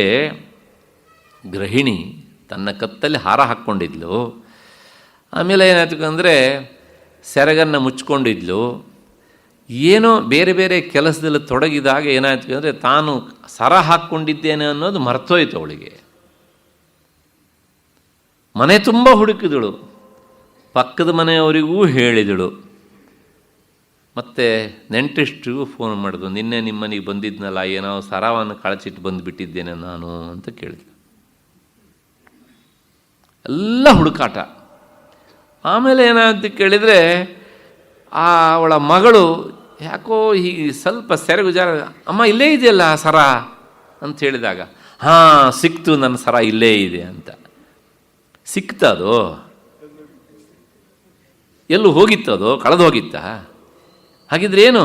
ಗೃಹಿಣಿ ತನ್ನ ಕತ್ತಲ್ಲಿ ಹಾರ ಹಾಕ್ಕೊಂಡಿದ್ಲು. ಆಮೇಲೆ ಏನಾಯ್ತು ಅಂದರೆ ಸೆರಗನ್ನು ಮುಚ್ಕೊಂಡಿದ್ಲು. ಏನೋ ಬೇರೆ ಬೇರೆ ಕೆಲಸದಲ್ಲಿ ತೊಡಗಿದಾಗ ಏನಾಯ್ತು ಅಂದರೆ ತಾನು ಸರ ಹಾಕ್ಕೊಂಡಿದ್ದೇನೆ ಅನ್ನೋದು ಮರ್ತೋಯ್ತು ಅವಳಿಗೆ. ಮನೆ ತುಂಬ ಹುಡುಕಿದಳು, ಪಕ್ಕದ ಮನೆಯವರಿಗೂ ಹೇಳಿದಳು, ಮತ್ತು ನೆಂಟರಿಷ್ಟಿಗೂ ಫೋನ್ ಮಾಡಿದ್ರು, ನಿನ್ನೆ ನಿಮ್ಮ ಮನೆಗೆ ಬಂದಿದ್ನಲ್ಲ, ಏನೋ ಸರವನ್ನು ಕಳಚಿಟ್ಟು ಬಂದುಬಿಟ್ಟಿದ್ದೇನೆ ನಾನು ಅಂತ ಕೇಳಿದ್ಲು. ಎಲ್ಲ ಹುಡುಕಾಟ. ಆಮೇಲೆ ಏನಾಯ್ತು ಕೇಳಿದರೆ ಅವಳ ಮಗಳು ಯಾಕೋ ಹೀಗೆ ಸ್ವಲ್ಪ ಸೆರಗು ಜಾರ, ಅಮ್ಮ ಇಲ್ಲೇ ಇದೆಯಲ್ಲ ಸರ ಅಂತ ಹೇಳಿದಾಗ, ಹಾಂ ಸಿಕ್ತು, ನನ್ನ ಸರ ಇಲ್ಲೇ ಇದೆ ಅಂತ. ಸಿಕ್ತದು? ಎಲ್ಲೂ ಹೋಗಿತ್ತದು? ಕಳೆದು ಹೋಗಿತ್ತಾ? ಹಾಗಿದ್ರೆ ಏನು?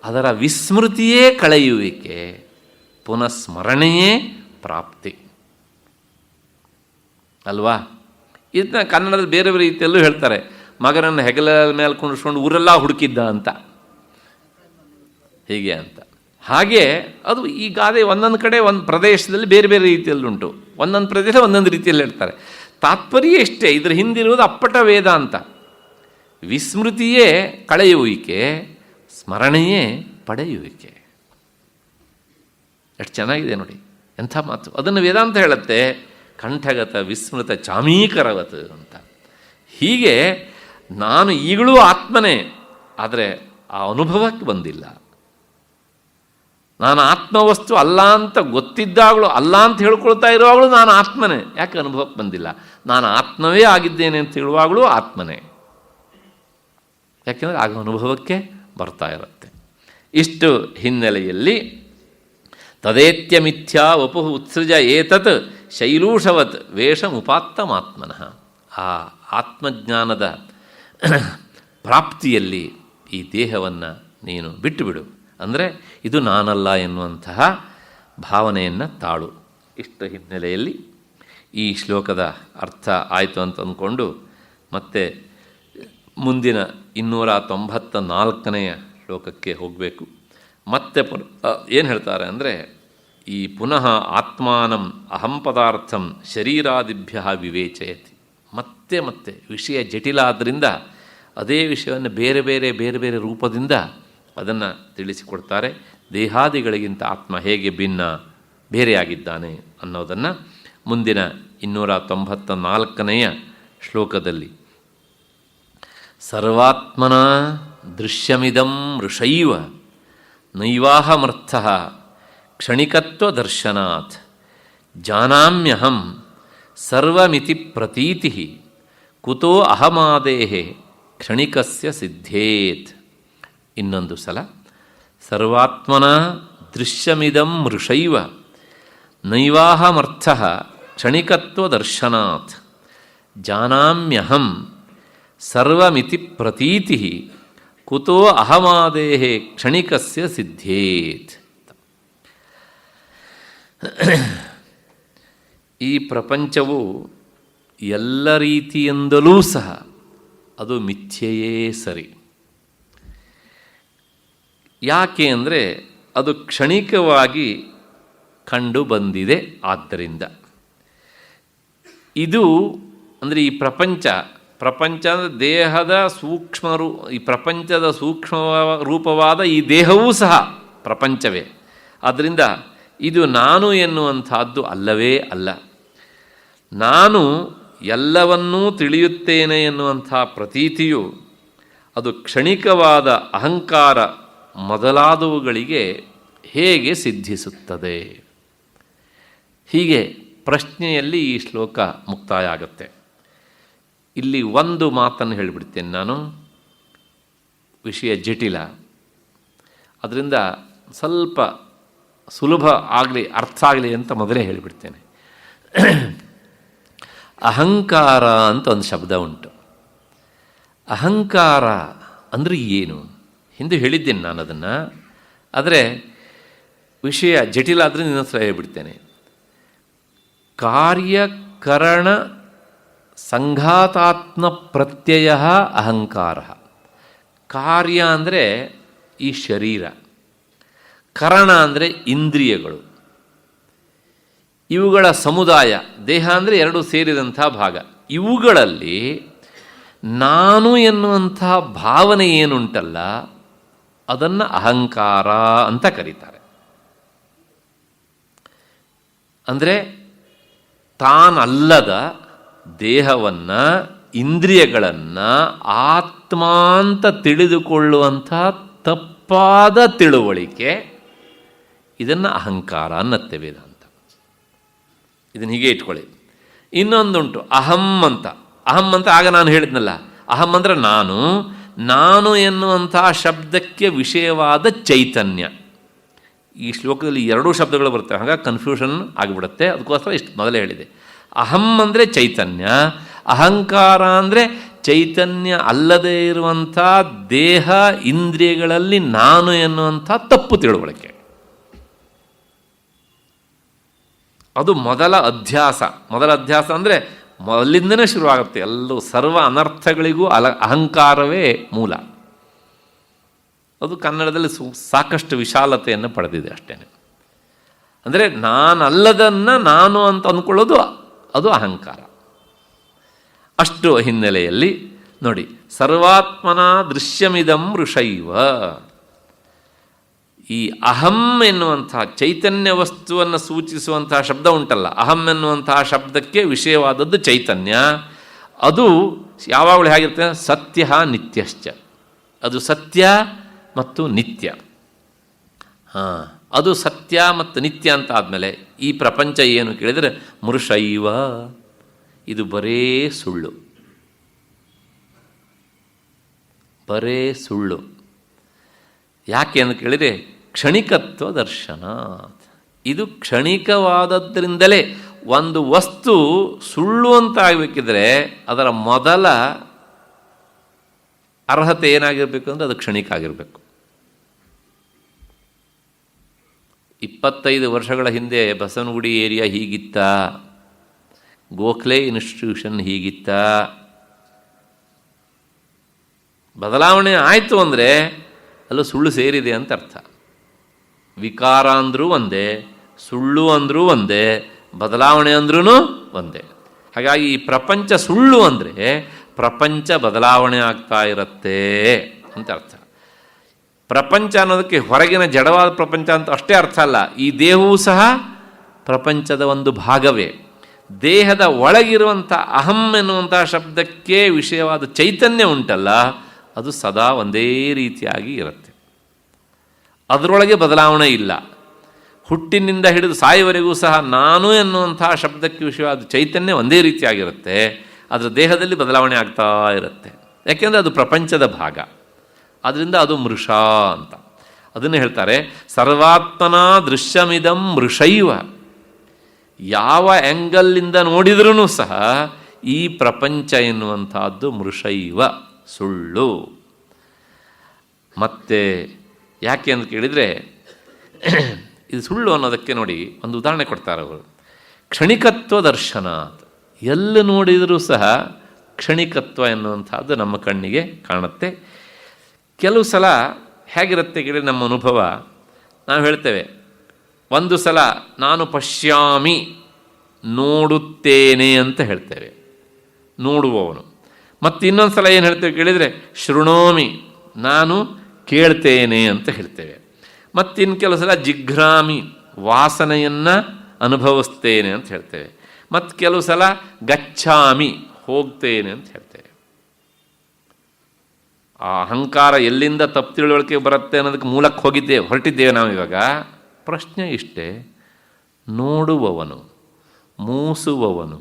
ಅದರ ವಿಸ್ಮೃತಿಯೇ ಕಳೆಯುವಿಕೆ, ಪುನಃಸ್ಮರಣೆಯೇ ಪ್ರಾಪ್ತಿ ಅಲ್ವಾ? ಇದನ್ನ ಕನ್ನಡದಲ್ಲಿ ಬೇರೆ ಬೇರೆ ರೀತಿಯಲ್ಲೂ ಹೇಳ್ತಾರೆ. ಮಗನನ್ನು ಹೆಗಲ ಮೇಲೆ ಕುಣಿಸ್ಕೊಂಡು ಊರೆಲ್ಲ ಹುಡುಕಿದ್ದ ಅಂತ, ಹೀಗೆ ಅಂತ. ಹಾಗೆ ಅದು ಈ ಗಾದೆ ಒಂದೊಂದು ಕಡೆ ಒಂದು ಪ್ರದೇಶದಲ್ಲಿ ಬೇರೆ ಬೇರೆ ರೀತಿಯಲ್ಲುಂಟು, ಒಂದೊಂದು ಪ್ರದೇಶ ಒಂದೊಂದು ರೀತಿಯಲ್ಲಿ ಹೇಳ್ತಾರೆ. ತಾತ್ಪರ್ಯ ಇಷ್ಟೇ, ಇದರ ಹಿಂದಿರುವುದು ಅಪ್ಪಟ ವೇದಾಂತ. ವಿಸ್ಮೃತಿಯೇ ಕಳೆಯುವಿಕೆ, ಸ್ಮರಣೆಯೇ ಪಡೆಯುವಿಕೆ. ಎಷ್ಟು ಚೆನ್ನಾಗಿದೆ ನೋಡಿ, ಎಂಥ ಮಾತು. ಅದನ್ನು ವೇದಾಂತ ಹೇಳುತ್ತೆ, ಕಂಠಗತ ವಿಸ್ಮೃತ ಚಾಮೀಕರವತ್ ಅಂತ. ಹೀಗೆ ನಾನು ಈಗಲೂ ಆತ್ಮನೇ, ಆದರೆ ಆ ಅನುಭವಕ್ಕೆ ಬಂದಿಲ್ಲ. ನಾನು ಆತ್ಮವಸ್ತು ಅಲ್ಲ ಅಂತ ಗೊತ್ತಿದ್ದಾಗಲೂ, ಅಲ್ಲ ಅಂತ ಹೇಳ್ಕೊಳ್ತಾ ಇರುವಾಗಲೂ ನಾನು ಆತ್ಮನೇ. ಯಾಕೆ ಅನುಭವಕ್ಕೆ ಬಂದಿಲ್ಲ? ನಾನು ಆತ್ಮವೇ ಆಗಿದ್ದೇನೆ ಅಂತ ಹೇಳುವಾಗಲೂ ಆತ್ಮನೇ. ಯಾಕೆಂದರೆ ಆಗ ಅನುಭವಕ್ಕೆ ಬರ್ತಾ ಇರುತ್ತೆ. ಇಷ್ಟು ಹಿನ್ನೆಲೆಯಲ್ಲಿ ತದೇತ್ಯ ಮಿಥ್ಯಾ ವಪು ಉತ್ಸೃಜ ಏತತ್ ಶೈಲೂಷವತ್ ವೇಷಮುಪಾತ್ತಮಾತ್ಮನಃ. ಆ ಆತ್ಮಜ್ಞಾನದ ಪ್ರಾಪ್ತಿಯಲ್ಲಿ ಈ ದೇಹವನ್ನು ನೀನು ಬಿಟ್ಟುಬಿಡು, ಅಂದರೆ ಇದು ನಾನಲ್ಲ ಎನ್ನುವಂತಹ ಭಾವನೆಯನ್ನು ತಾಳು. ಇಷ್ಟು ಹಿನ್ನೆಲೆಯಲ್ಲಿ ಈ ಶ್ಲೋಕದ ಅರ್ಥ ಆಯಿತು ಅಂತ ಅಂದ್ಕೊಂಡು ಮತ್ತೆ ಮುಂದಿನ 294ನೇ ಶ್ಲೋಕಕ್ಕೆ ಹೋಗಬೇಕು. ಮತ್ತೆ ಏನು ಹೇಳ್ತಾರೆ ಅಂದರೆ, ಈ ಪುನಃ ಆತ್ಮಾನಂ ಅಹಂ ಪದಾರ್ಥಂ ಶರೀರಾದಿಭ್ಯ ವಿವೇಚಯತಿ. ಮತ್ತೆ ಮತ್ತೆ ವಿಷಯ ಜಟಿಲ ಆದ್ದರಿಂದ ಅದೇ ವಿಷಯವನ್ನು ಬೇರೆ ಬೇರೆ ಬೇರೆ ಬೇರೆ ರೂಪದಿಂದ ಅದನ್ನು ತಿಳಿಸಿಕೊಡ್ತಾರೆ. ದೇಹಾದಿಗಳಿಗಿಂತ ಆತ್ಮ ಹೇಗೆ ಭಿನ್ನ ಬೇರೆಯಾಗಿದ್ದಾನೆ ಅನ್ನೋದನ್ನು ಮುಂದಿನ 294ನೇ ಶ್ಲೋಕದಲ್ಲಿ ಸರ್ವಾತ್ಮನ ದೃಶ್ಯಮಿದಂ ಋಷೈವ ನೈವಾಹಮರ್ಥಃ ಕ್ಷಣಿಕತ್ವದರ್ಶನಾತ್ ಜಾನಾಮ್ಯಹಂ ಸರ್ವಮಿತಿ ಪ್ರತೀತಿ ಕುತೋ ಅಹಮಾದೇಃ ಕ್ಷಣಿಕಸ್ಯ ಸಿದ್ಧೇತ್. ಇನ್ನೊಂದು ಸಲ, ಸರ್ವಾತ್ಮನ ದೃಶ್ಯಮಿದಂ ಋಷೈವ ನೈವಾಹಮರ್ಥಃ ಕ್ಷಣಿಕತ್ವದರ್ಶನಾತ್ ಜಾನಾಮ್ಯಹಂ ಸರ್ವಮಿತಿ ಪ್ರತೀತಿ ಕುತೋ ಅಹಮಾದೇಃ ಕ್ಷಣಿಕಸ್ಯ ಸಿದ್ಧೇತ್. ಈ ಪ್ರಪಂಚವು ಎಲ್ಲ ರೀತಿಯಿಂದಲೂ ಸಹ ಅದು ಮಿಥ್ಯೆಯೇ ಸರಿ. ಯಾಕೆ ಅಂದರೆ ಅದು ಕ್ಷಣಿಕವಾಗಿ ಕಂಡು ಬಂದಿದೆ. ಆದ್ದರಿಂದ ಇದು ಅಂದರೆ ಈ ಪ್ರಪಂಚ ದೇಹದ ಈ ಪ್ರಪಂಚದ ಸೂಕ್ಷ್ಮ ರೂಪವಾದ ಈ ದೇಹವೂ ಸಹ ಪ್ರಪಂಚವೇ. ಆದ್ದರಿಂದ ಇದು ನಾನು ಎನ್ನುವಂಥದ್ದು ಅಲ್ಲವೇ ಅಲ್ಲ. ನಾನು ಎಲ್ಲವನ್ನೂ ತಿಳಿಯುತ್ತೇನೆ ಎನ್ನುವಂಥ ಪ್ರತೀತಿಯು ಅದು ಕ್ಷಣಿಕವಾದ ಅಹಂಕಾರ ಮೊದಲಾದವುಗಳಿಗೆ ಹೇಗೆ ಸಿದ್ಧಿಸುತ್ತದೆ? ಹೀಗೆ ಪ್ರಶ್ನೆಯಲ್ಲಿ ಈ ಶ್ಲೋಕ ಮುಕ್ತಾಯ ಆಗುತ್ತೆ. ಇಲ್ಲಿ ಒಂದು ಮಾತನ್ನು ಹೇಳಿಬಿಡ್ತೇನೆ ನಾನು, ವಿಷಯ ಜಟಿಲ, ಅದರಿಂದ ಸ್ವಲ್ಪ ಸುಲಭ ಆಗಲಿ, ಅರ್ಥ ಆಗಲಿ ಅಂತ ಮೊದಲೇ ಹೇಳಿಬಿಡ್ತೇನೆ. ಅಹಂಕಾರ ಅಂತ ಒಂದು ಶಬ್ದ ಉಂಟು. ಅಹಂಕಾರ ಅಂದರೆ ಏನು? ಹಿಂದೆ ಹೇಳಿದ್ದೇನೆ ನಾನು ಅದನ್ನು, ಆದರೆ ವಿಷಯ ಜಟಿಲ ಆದರೆ ನಿನ್ನ ಹತ್ರ ಹೇಳಿಬಿಡ್ತೇನೆ. ಕಾರ್ಯಕರಣ ಸಂಘಾತಾತ್ಮ ಪ್ರತ್ಯಯ ಅಹಂಕಾರ. ಕಾರ್ಯ ಅಂದರೆ ಈ ಶರೀರ, ಕರಣ ಅಂದರೆ ಇಂದ್ರಿಯಗಳು, ಇವುಗಳ ಸಮುದಾಯ. ದೇಹ ಅಂದರೆ ಎರಡು ಸೇರಿದಂಥ ಭಾಗ. ಇವುಗಳಲ್ಲಿ ನಾನು ಎನ್ನುವಂಥ ಭಾವನೆ ಏನುಂಟಲ್ಲ, ಅದನ್ನು ಅಹಂಕಾರ ಅಂತ ಕರೀತಾರೆ. ಅಂದರೆ ತಾನಲ್ಲದ ದೇಹವನ್ನು, ಇಂದ್ರಿಯಗಳನ್ನು ಆತ್ಮ ಅಂತ ತಿಳಿದುಕೊಳ್ಳುವಂಥ ತಪ್ಪಾದ ತಿಳುವಳಿಕೆ, ಇದನ್ನು ಅಹಂಕಾರ ಅನ್ನತ್ತೆ ವೇದಾಂತ. ಇದನ್ನು ಹೀಗೆ ಇಟ್ಕೊಳ್ಳಿ. ಇನ್ನೊಂದುಂಟು ಅಹಂ ಅಂತ. ಅಹಂ ಅಂತ ಆಗ ನಾನು ಹೇಳಿದ್ನಲ್ಲ, ಅಹಂ ಅಂದರೆ ನಾನು ಎನ್ನುವಂಥ ಶಬ್ದಕ್ಕೆ ವಿಷಯವಾದ ಚೈತನ್ಯ. ಈ ಶ್ಲೋಕದಲ್ಲಿ ಎರಡೂ ಶಬ್ದಗಳು ಬರ್ತವೆ, ಹಾಗಾಗಿ ಕನ್ಫ್ಯೂಷನ್ ಆಗಿಬಿಡುತ್ತೆ. ಅದಕ್ಕೋಸ್ಕರ ಇಷ್ಟು ಮೊದಲೇ ಹೇಳಿದೆ. ಅಹಂ ಅಂದರೆ ಚೈತನ್ಯ, ಅಹಂಕಾರ ಅಂದರೆ ಚೈತನ್ಯ ಅಲ್ಲದೇ ಇರುವಂಥ ದೇಹ ಇಂದ್ರಿಯಗಳಲ್ಲಿ ನಾನು ಎನ್ನುವಂಥ ತಪ್ಪು ತಿಳುವಳಿಕೆ. ಅದು ಮೊದಲ ಅಧ್ಯಾಸ ಅಂದರೆ ಮೊದಲಿಂದನೇ ಶುರುವಾಗುತ್ತೆ. ಎಲ್ಲೂ ಸರ್ವ ಅನರ್ಥಗಳಿಗೂ ಅಹಂಕಾರವೇ ಮೂಲ. ಅದು ಕನ್ನಡದಲ್ಲಿ ಸಾಕಷ್ಟು ವಿಶಾಲತೆಯನ್ನು ಪಡೆದಿದೆ ಅಷ್ಟೇ. ಅಂದರೆ ನಾನಲ್ಲದನ್ನು ನಾನು ಅಂತ ಅಂದ್ಕೊಳ್ಳೋದು ಅದು ಅಹಂಕಾರ. ಅಷ್ಟು ಹಿನ್ನೆಲೆಯಲ್ಲಿ ನೋಡಿ, ಸರ್ವಾತ್ಮನ ದೃಶ್ಯಮಿದಂ ಋಷೈವ. ಈ ಅಹಂ ಎನ್ನುವಂತಹ ಚೈತನ್ಯ ವಸ್ತುವನ್ನು ಸೂಚಿಸುವಂತಹ ಶಬ್ದ ಉಂಟಲ್ಲ, ಅಹಂ ಎನ್ನುವಂತಹ ಶಬ್ದಕ್ಕೆ ವಿಷಯವಾದದ್ದು ಚೈತನ್ಯ. ಅದು ಯಾವಾಗಲೂ ಹೇಗಿರುತ್ತೆ? ಸತ್ಯ ನಿತ್ಯಶ್ಚ. ಅದು ಸತ್ಯ ಮತ್ತು ನಿತ್ಯ. ಅದು ಸತ್ಯ ಮತ್ತು ನಿತ್ಯ ಅಂತ ಆದಮೇಲೆ ಈ ಪ್ರಪಂಚ ಏನು ಕೇಳಿದರೆ ಮೃಷೈವ, ಇದು ಬರೇ ಸುಳ್ಳು, ಬರೇ ಸುಳ್ಳು. ಯಾಕೆ ಅಂತ ಕೇಳಿದರೆ ಕ್ಷಣಿಕತ್ವ ದರ್ಶನ. ಇದು ಕ್ಷಣಿಕವಾದದ್ರಿಂದಲೇ ಒಂದು ವಸ್ತು ಸುಳ್ಳು ಅಂತ ಆಗಬೇಕಿದ್ರೆ ಅದರ ಮೊದಲ ಅರ್ಹತೆ ಏನಾಗಿರಬೇಕು ಅಂದರೆ ಅದು ಕ್ಷಣಿಕ ಆಗಿರಬೇಕು. 25 ವರ್ಷಗಳ ಹಿಂದೆ ಬಸವನಗುಡಿ ಏರಿಯಾ ಹೀಗಿತ್ತ, ಗೋಖಲೆ ಇನ್ಸ್ಟಿಟ್ಯೂಷನ್ ಹೀಗಿತ್ತ. ಬದಲಾವಣೆ ಆಯಿತು ಅಂದರೆ ಅಲ್ಲೂ ಸುಳ್ಳು ಸೇರಿದೆ ಅಂತ ಅರ್ಥ. ವಿಕಾರ ಅಂದರೂ ಒಂದೇ, ಸುಳ್ಳು ಅಂದರೂ ಒಂದೇ, ಬದಲಾವಣೆ ಅಂದ್ರೂ ಒಂದೇ. ಹಾಗಾಗಿ ಈ ಪ್ರಪಂಚ ಸುಳ್ಳು ಅಂದರೆ ಪ್ರಪಂಚ ಬದಲಾವಣೆ ಆಗ್ತಾ ಇರುತ್ತೆ ಅಂತ ಅರ್ಥ. ಪ್ರಪಂಚ ಅನ್ನೋದಕ್ಕೆ ಹೊರಗಿನ ಜಡವಾದ ಪ್ರಪಂಚ ಅಂತ ಅಷ್ಟೇ ಅರ್ಥ ಅಲ್ಲ. ಈ ದೇಹವೂ ಸಹ ಪ್ರಪಂಚದ ಒಂದು ಭಾಗವೇ. ದೇಹದ ಒಳಗಿರುವಂಥ ಅಹಂ ಎನ್ನುವಂಥ ಶಬ್ದಕ್ಕೆ ವಿಷಯವಾದ ಚೈತನ್ಯ ಉಂಟಲ್ಲ, ಅದು ಸದಾ ಒಂದೇ ರೀತಿಯಾಗಿ ಇರುತ್ತೆ. ಅದರೊಳಗೆ ಬದಲಾವಣೆ ಇಲ್ಲ. ಹುಟ್ಟಿನಿಂದ ಹಿಡಿದು ಸಾಯುವವರೆಗೂ ಸಹ ನಾನು ಎನ್ನುವಂಥ ಶಬ್ದಕ್ಕೆ ವಿಷಯವಾದ ಚೈತನ್ಯ ಒಂದೇ ರೀತಿಯಾಗಿರುತ್ತೆ. ಅದರ ದೇಹದಲ್ಲಿ ಬದಲಾವಣೆ ಆಗ್ತಾ ಇರುತ್ತೆ. ಯಾಕೆಂದರೆ ಅದು ಪ್ರಪಂಚದ ಭಾಗ. ಆದ್ದರಿಂದ ಅದು ಮೃಷ ಅಂತ ಅದನ್ನು ಹೇಳ್ತಾರೆ. ಸರ್ವಾತ್ಮನ ದೃಶ್ಯಮಿದಂ ಮೃಷೈವ. ಯಾವ ಆ್ಯಂಗಲ್ಲಿಂದ ನೋಡಿದ್ರೂ ಸಹ ಈ ಪ್ರಪಂಚ ಎನ್ನುವಂಥದ್ದು ಮೃಷೈವ, ಸುಳ್ಳು. ಮತ್ತು ಯಾಕೆ ಅಂತ ಕೇಳಿದರೆ ಇದು ಸುಳ್ಳು ಅನ್ನೋದಕ್ಕೆ ನೋಡಿ ಒಂದು ಉದಾಹರಣೆ ಕೊಡ್ತಾರೆ ಅವರು. ಕ್ಷಣಿಕತ್ವ ದರ್ಶನ. ಎಲ್ಲಿ ನೋಡಿದರೂ ಸಹ ಕ್ಷಣಿಕತ್ವ ಎನ್ನುವಂಥದ್ದು ನಮ್ಮ ಕಣ್ಣಿಗೆ ಕಾಣುತ್ತೆ. ಕೆಲವು ಸಲ ಹೇಗಿರುತ್ತೆ ಕೇಳಿ ನಮ್ಮ ಅನುಭವ. ನಾವು ಹೇಳ್ತೇವೆ, ಒಂದು ಸಲ ನಾನು ಪಶ್ಯಾಮಿ, ನೋಡುತ್ತೇನೆ ಅಂತ ಹೇಳ್ತೇವೆ, ನೋಡುವವನು. ಮತ್ತು ಇನ್ನೊಂದು ಸಲ ಏನು ಹೇಳ್ತೇವೆ ಕೇಳಿದರೆ ಶೃಣೋಮಿ, ನಾನು ಕೇಳ್ತೇನೆ ಅಂತ ಹೇಳ್ತೇವೆ. ಮತ್ತಿನ್ನು ಕೆಲವು ಸಲ ಜಿಘ್ರಾಮಿ, ವಾಸನೆಯನ್ನು ಅನುಭವಿಸ್ತೇನೆ ಅಂತ ಹೇಳ್ತೇವೆ. ಮತ್ತು ಕೆಲವು ಸಲ ಗಚ್ಛಾಮಿ, ಹೋಗ್ತೇನೆ ಅಂತ ಹೇಳ್ತೇವೆ. ಆ ಅಹಂಕಾರ ಎಲ್ಲಿಂದ ತಪ್ಪು ತಿಳುವಳಿಕೆ ಬರುತ್ತೆ ಅನ್ನೋದಕ್ಕೆ ಮೂಲಕ್ಕೆ ಹೊರಟಿದ್ದೇವೆ ನಾವು ಇವಾಗ. ಪ್ರಶ್ನೆ ಇಷ್ಟೇ, ನೋಡುವವನು, ಮೂಸುವವನು,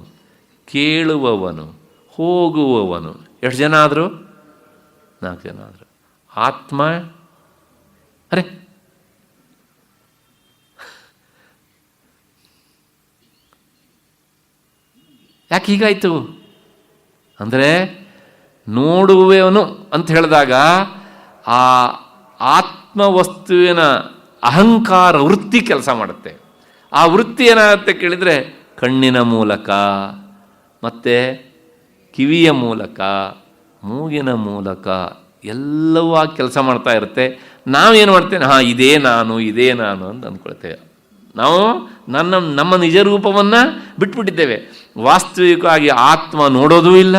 ಕೇಳುವವನು, ಹೋಗುವವನು ಎಷ್ಟು ಜನ ಆದರು? 4 ಜನ ಆದರು. ಆತ್ಮ ಅರೆ ಯಾಕೆ ಹೀಗಾಯಿತು ಅಂದರೆ, ನೋಡುವವನು ಅಂತ ಹೇಳಿದಾಗ ಆ ಆತ್ಮವಸ್ತುವಿನ ಅಹಂಕಾರ ವೃತ್ತಿ ಕೆಲಸ ಮಾಡುತ್ತೆ. ಆ ವೃತ್ತಿ ಏನಾಗುತ್ತೆ ಕೇಳಿದರೆ ಕಣ್ಣಿನ ಮೂಲಕ, ಮತ್ತು ಕಿವಿಯ ಮೂಲಕ, ಮೂಗಿನ ಮೂಲಕ ಎಲ್ಲವೂ ಆ ಕೆಲಸ ಮಾಡ್ತಾ ಇರುತ್ತೆ. ನಾವೇನು ಮಾಡ್ತೇವೆ, ಇದೇ ನಾನು, ಇದೇ ನಾನು ಅಂತ ಅಂದ್ಕೊಳ್ತೇವೆ. ನಾವು ನಮ್ಮ ನಿಜ ರೂಪವನ್ನು ಬಿಟ್ಬಿಟ್ಟಿದ್ದೇವೆ. ವಾಸ್ತವಿಕವಾಗಿ ಆತ್ಮ ನೋಡೋದೂ ಇಲ್ಲ,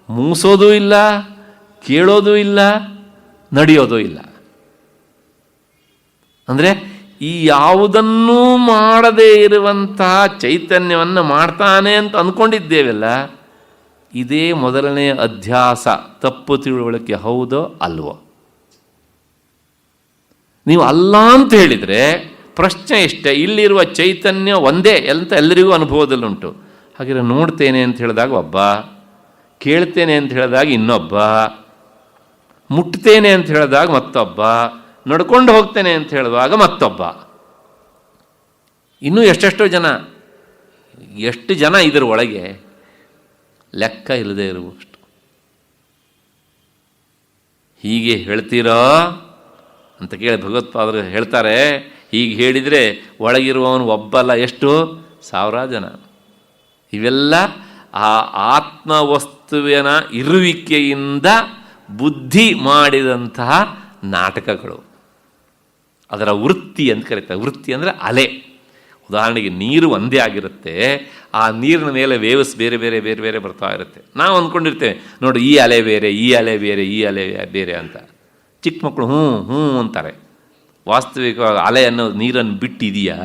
ಮೂಸೋದೂ ಇಲ್ಲ, ಕೇಳೋದೂ ಇಲ್ಲ, ನಡೆಯೋದೂ ಇಲ್ಲ. ಅಂದರೆ ಈ ಯಾವುದನ್ನೂ ಮಾಡದೇ ಇರುವಂತಹ ಚೈತನ್ಯವನ್ನು ಮಾಡ್ತಾನೆ ಅಂತ ಅಂದ್ಕೊಂಡಿದ್ದೇವಲ್ಲ, ಇದೇ ಮೊದಲನೇ ಅಧ್ಯಾಸ, ತಪ್ಪು ತಿಳುವಳಿಕೆ. ಹೌದೋ ಅಲ್ವೋ? ನೀವು ಅಲ್ಲ ಅಂತ ಹೇಳಿದರೆ ಪ್ರಶ್ನೆ ಇಷ್ಟೇ, ಇಲ್ಲಿರುವ ಚೈತನ್ಯ ಒಂದೇ ಅಂತ ಎಲ್ಲರಿಗೂ ಅನುಭವದಲ್ಲುಂಟು. ಹಾಗೆ ನೋಡ್ತೇನೆ ಅಂತ ಹೇಳಿದಾಗ ಒಬ್ಬ, ಕೇಳ್ತೇನೆ ಅಂತ ಹೇಳಿದಾಗ ಇನ್ನೊಬ್ಬ, ಮುಟ್ತೇನೆ ಅಂತ ಹೇಳಿದಾಗ ಮತ್ತೊಬ್ಬ, ನಡ್ಕೊಂಡು ಹೋಗ್ತೇನೆ ಅಂತ ಹೇಳುವಾಗ ಮತ್ತೊಬ್ಬ. ಇನ್ನೂ ಎಷ್ಟೆಷ್ಟೋ ಜನ, ಎಷ್ಟು ಜನ ಇದರ ಒಳಗೆ ಲೆಕ್ಕ ಇಲ್ಲದೆ ಇರುವಷ್ಟು. ಹೀಗೆ ಹೇಳ್ತೀರೋ ಅಂತ ಕೇಳಿ ಭಗವತ್ಪಾದರು ಹೇಳ್ತಾರೆ, ಹೀಗೆ ಹೇಳಿದರೆ ಒಳಗಿರುವವನು ಒಬ್ಬಲ್ಲ, ಎಷ್ಟು 1000 ಜನ. ಇವೆಲ್ಲ ಆ ಆತ್ಮವಸ್ತುವಿನ ಇರುವಿಕೆಯಿಂದ ಬುದ್ಧಿ ಮಾಡಿದಂತಹ ನಾಟಕಗಳು. ಅದರ ವೃತ್ತಿ ಅಂತ ಕರೀತಾರೆ. ವೃತ್ತಿ ಅಂದರೆ ಅಲೆ. ಉದಾಹರಣೆಗೆ ನೀರು ಒಂದೇ ಆಗಿರುತ್ತೆ, ಆ ನೀರಿನ ಮೇಲೆ ವೇವ್ಸ್ ಬೇರೆ ಬೇರೆ ಬೇರೆ ಬೇರೆ ಬರ್ತಾ ಇರುತ್ತೆ. ನಾವು ಅಂದ್ಕೊಂಡಿರ್ತೇವೆ ನೋಡಿ, ಈ ಅಲೆ ಬೇರೆ, ಈ ಅಲೆ ಬೇರೆ, ಈ ಅಲೆ ಬೇರೆ ಅಂತ. ಚಿಕ್ಕ ಮಕ್ಕಳು ಹ್ಞೂ ಹ್ಞೂ ಅಂತಾರೆ. ವಾಸ್ತವಿಕವಾಗಿ ಅಲೆ ಅನ್ನೋದು ನೀರನ್ನು ಬಿಟ್ಟಿದೆಯಾ?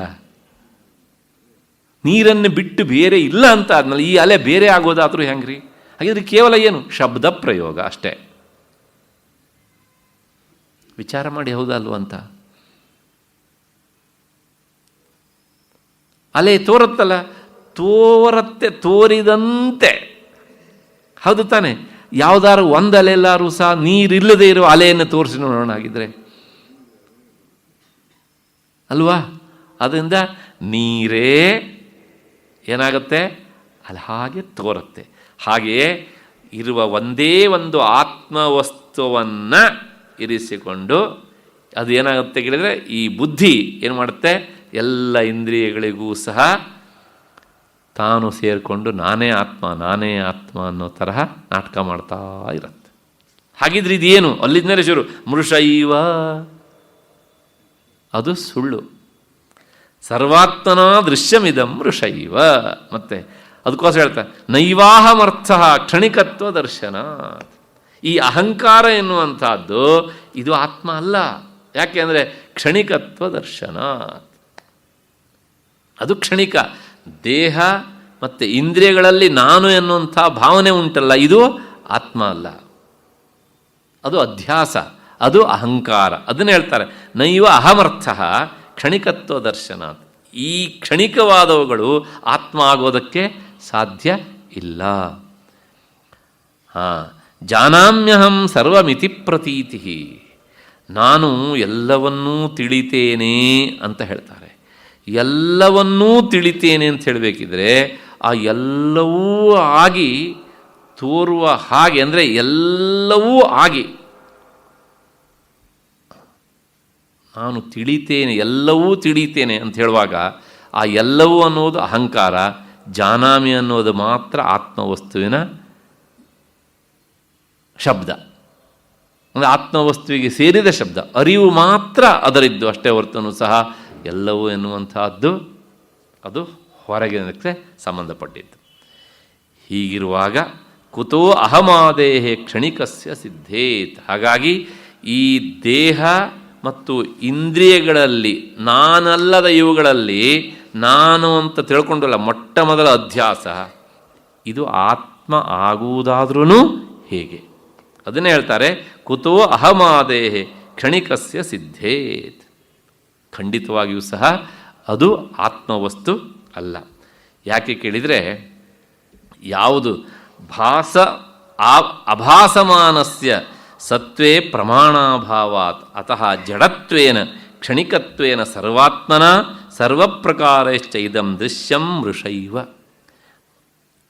ನೀರನ್ನು ಬಿಟ್ಟು ಬೇರೆ ಇಲ್ಲ ಅಂತ ಆದ್ಮೇಲೆ ಈ ಅಲೆ ಬೇರೆ ಆಗೋದಾದರೂ ಹೆಂಗ್ರಿ? ಹಾಗಿದ್ರೆ ಕೇವಲ ಏನು ಶಬ್ದ ಪ್ರಯೋಗ ಅಷ್ಟೇ. ವಿಚಾರ ಮಾಡಿ, ಹೌದಲ್ವ ಅಂತ. ಅಲೆ ತೋರುತ್ತಲ್ಲ, ತೋರಿದಂತೆ, ಹೌದು ತಾನೆ? ಯಾವುದಾದ್ರು ಒಂದು ಅಲೆಲ್ಲಾರು ಸಹ ನೀರಿಲ್ಲದೆ ಇರುವ ಅಲೆಯನ್ನು ತೋರಿಸಿ ನೋಡೋಣ ಆಗಿದ್ರೆ, ಅಲ್ವಾ? ಅದರಿಂದ ನೀರೇ ಏನಾಗುತ್ತೆ, ಅಲ್ಲಿ ಹಾಗೆ ತೋರುತ್ತೆ. ಹಾಗೆಯೇ ಇರುವ ಒಂದೇ ಒಂದು ಆತ್ಮವಸ್ತುವನ್ನು ಇರಿಸಿಕೊಂಡು ಅದು ಏನಾಗುತ್ತೆ ಕೇಳಿದರೆ, ಈ ಬುದ್ಧಿ ಏನು ಮಾಡುತ್ತೆ, ಎಲ್ಲ ಇಂದ್ರಿಯಗಳಿಗೂ ಸಹ ತಾನು ಸೇರಿಕೊಂಡು ನಾನೇ ಆತ್ಮ ಅನ್ನೋ ತರಹ ನಾಟಕ ಮಾಡ್ತಾ ಇರುತ್ತೆ. ಹಾಗಿದ್ರೆ ಇದೇನು? ಅಲ್ಲಿಂದಲೇ ಶುರು, ಮೃಷೈವ, ಅದು ಸುಳ್ಳು. ಸರ್ವಾತ್ಮನ ದೃಶ್ಯಮಿದಂ ಮೃಷೈವ. ಮತ್ತೆ ಅದಕ್ಕೋಸ್ಕರ ಹೇಳ್ತಾರೆ, ನೈವಾಹಮರ್ಥ ಕ್ಷಣಿಕತ್ವ ದರ್ಶನ. ಈ ಅಹಂಕಾರ ಎನ್ನುವಂಥದ್ದು ಇದು ಆತ್ಮ ಅಲ್ಲ. ಯಾಕೆ ಅಂದರೆ ಕ್ಷಣಿಕತ್ವ ದರ್ಶನ, ಅದು ಕ್ಷಣಿಕ. ದೇಹ ಮತ್ತು ಇಂದ್ರಿಯಗಳಲ್ಲಿ ನಾನು ಎನ್ನುವಂಥ ಭಾವನೆ ಉಂಟಲ್ಲ, ಇದು ಆತ್ಮ ಅಲ್ಲ, ಅದು ಅಧ್ಯಾಸ, ಅದು ಅಹಂಕಾರ. ಅದನ್ನು ಹೇಳ್ತಾರೆ ನೈವ ಅಹಮರ್ಥ ಕ್ಷಣಿಕತ್ವ ದರ್ಶನ. ಈ ಕ್ಷಣಿಕವಾದವುಗಳು ಆತ್ಮ ಆಗೋದಕ್ಕೆ ಸಾಧ್ಯ ಇಲ್ಲ. ಜಾನಾಮ್ಯಹಂ ಸರ್ವಮಿತಿ ಪ್ರತೀತಿ, ನಾನು ಎಲ್ಲವನ್ನೂ ತಿಳಿತೇನೆ ಅಂತ ಹೇಳ್ತಾರೆ. ಎಲ್ಲವನ್ನೂ ತಿಳಿತೇನೆ ಅಂತ ಹೇಳಬೇಕಿದ್ರೆ ಆ ಎಲ್ಲವೂ ಆಗಿ ತೋರುವ ಹಾಗೆ, ಅಂದರೆ ಎಲ್ಲವೂ ಆಗಿ ನಾನು ತಿಳಿತೇನೆ, ಎಲ್ಲವೂ ತಿಳಿತೇನೆ ಅಂತ ಹೇಳುವಾಗ ಆ ಎಲ್ಲವೂ ಅನ್ನೋದು ಅಹಂಕಾರ, ಜಾನಾಮಿ ಅನ್ನೋದು ಮಾತ್ರ ಆತ್ಮವಸ್ತುವಿನ ಶಬ್ದ, ಅಂದರೆ ಆತ್ಮವಸ್ತುವಿಗೆ ಸೇರಿದ ಶಬ್ದ. ಅರಿವು ಮಾತ್ರ ಅದರಿದ್ದು ಅಷ್ಟೇ ಹೊರತೂ ಸಹ ಎಲ್ಲವೂ ಎನ್ನುವಂತಹದ್ದು ಅದು ಹೊರಗಿನಕ್ಕೆ ಸಂಬಂಧಪಟ್ಟಿದ್ದು. ಹೀಗಿರುವಾಗ ಕುತೋ ಅಹಮಾದೇಹೇ ಕ್ಷಣಿಕಸ್ಯ ಸಿದ್ಧೇತ್. ಹಾಗಾಗಿ ಈ ದೇಹ ಮತ್ತು ಇಂದ್ರಿಯಗಳಲ್ಲಿ ನಾನಲ್ಲದ ಇವುಗಳಲ್ಲಿ ನಾನು ಅಂತ ತಿಳ್ಕೊಂಡಲ್ಲ, ಮೊಟ್ಟ ಮೊದಲ ಅಧ್ಯಾಸ ಇದು ಆತ್ಮ ಆಗುವುದಾದ್ರೂ ಹೇಗೆ? ಅದನ್ನೇ ಹೇಳ್ತಾರೆ ಕುತೋ ಅಹಮಾದೇಹೇ ಕ್ಷಣಿಕಸ್ಯ ಸಿದ್ಧೇತ್. ಖಂಡಿತವಾಗಿಯೂ ಸಹ ಅದು ಆತ್ಮವಸ್ತು ಅಲ್ಲ. ಯಾಕೆ ಕೇಳಿದರೆ, ಯಾವುದು ಅಭಾಸಮಾನಸ್ಯ ಸತ್ವೇ ಪ್ರಮಾಣಾಭಾವಾತ್ ಅತಃ ಜಡತ್ವೇನ ಕ್ಷಣಿಕತ್ವೇನ ಸರ್ವಾತ್ಮನ ಸರ್ವಪ್ರಕಾರಶ್ಚ ಇದಂ ದೃಶ್ಯಂ ಮೃಷೈವ.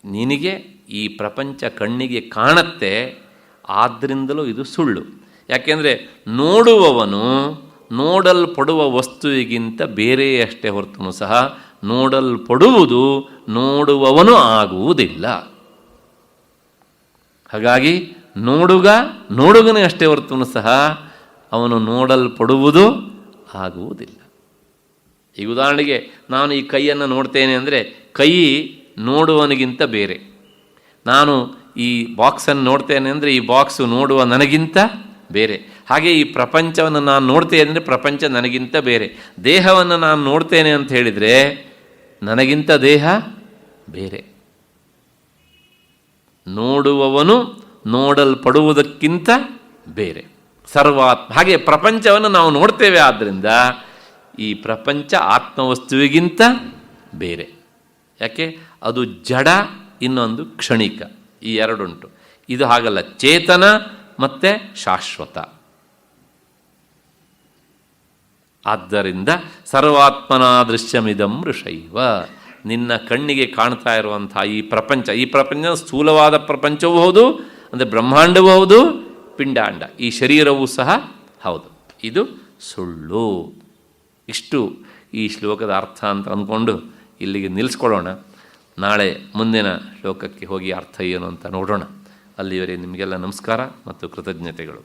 ನಿನಗೆ ಈ ಪ್ರಪಂಚ ಕಣ್ಣಿಗೆ ಕಾಣುತ್ತೆ, ಆದ್ದರಿಂದಲೂ ಇದು ಸುಳ್ಳು. ಯಾಕೆಂದರೆ ನೋಡುವವನು ನೋಡಲ್ಪಡುವ ವಸ್ತುವಿಗಿಂತ ಬೇರೆಯಷ್ಟೇ ಹೊರತು ಸಹ ನೋಡಲ್ಪಡುವುದು ನೋಡುವವನು ಆಗುವುದಿಲ್ಲ. ಹಾಗಾಗಿ ನೋಡುಗನೇ ಅಷ್ಟೇ ಹೊರತು ಸಹ ಅವನು ನೋಡಲ್ಪಡುವುದು ಆಗುವುದಿಲ್ಲ. ಈಗ ಉದಾಹರಣೆಗೆ ನಾನು ಈ ಕೈಯನ್ನು ನೋಡ್ತೇನೆ ಅಂದರೆ ಕೈ ನೋಡುವವನಿಗಿಂತ ಬೇರೆ. ನಾನು ಈ ಬಾಕ್ಸನ್ನು ನೋಡ್ತೇನೆ ಅಂದರೆ ಈ ಬಾಕ್ಸು ನೋಡುವ ನನಗಿಂತ ಬೇರೆ. ಹಾಗೆ ಈ ಪ್ರಪಂಚವನ್ನು ನಾನು ನೋಡ್ತೇನೆ ಅಂದರೆ ಪ್ರಪಂಚ ನನಗಿಂತ ಬೇರೆ. ದೇಹವನ್ನು ನಾನು ನೋಡ್ತೇನೆ ಅಂತ ಹೇಳಿದರೆ ನನಗಿಂತ ದೇಹ ಬೇರೆ. ನೋಡುವವನು ನೋಡಲ್ಪಡುವುದಕ್ಕಿಂತ ಬೇರೆ, ಸರ್ವಾತ್ಮ. ಹಾಗೆ ಪ್ರಪಂಚವನ್ನು ನಾವು ನೋಡ್ತೇವೆ, ಆದ್ದರಿಂದ ಈ ಪ್ರಪಂಚ ಆತ್ಮವಸ್ತುವಿಗಿಂತ ಬೇರೆ. ಯಾಕೆ? ಅದು ಜಡ, ಇನ್ನೊಂದು ಕ್ಷಣಿಕ, ಈ ಎರಡುಂಟು. ಇದು ಹಾಗಲ್ಲ, ಚೇತನ ಮತ್ತು ಶಾಶ್ವತ. ಆದ್ದರಿಂದ ಸರ್ವಾತ್ಮನ ದೃಶ್ಯಮಿದಂ ಋಷೈವ. ನಿನ್ನ ಕಣ್ಣಿಗೆ ಕಾಣ್ತಾ ಇರುವಂಥ ಈ ಪ್ರಪಂಚ ಸ್ಥೂಲವಾದ ಪ್ರಪಂಚವೂ ಹೌದು, ಅಂದರೆ ಬ್ರಹ್ಮಾಂಡವೂ ಹೌದು, ಪಿಂಡಾಂಡ, ಈ ಶರೀರವೂ ಸಹ ಹೌದು. ಇದು ಸುಳ್ಳು. ಇಷ್ಟು ಈ ಶ್ಲೋಕದ ಅರ್ಥ ಅಂತ ಅಂದ್ಕೊಂಡು ಇಲ್ಲಿಗೆ ನಿಲ್ಲಿಸ್ಕೊಳ್ಳೋಣ. ನಾಳೆ ಮುಂದಿನ ಶ್ಲೋಕಕ್ಕೆ ಹೋಗಿ ಅರ್ಥ ಏನು ಅಂತ ನೋಡೋಣ. ಅಲ್ಲಿವರೆಗೆ ನಿಮಗೆಲ್ಲ ನಮಸ್ಕಾರ ಮತ್ತು ಕೃತಜ್ಞತೆಗಳು.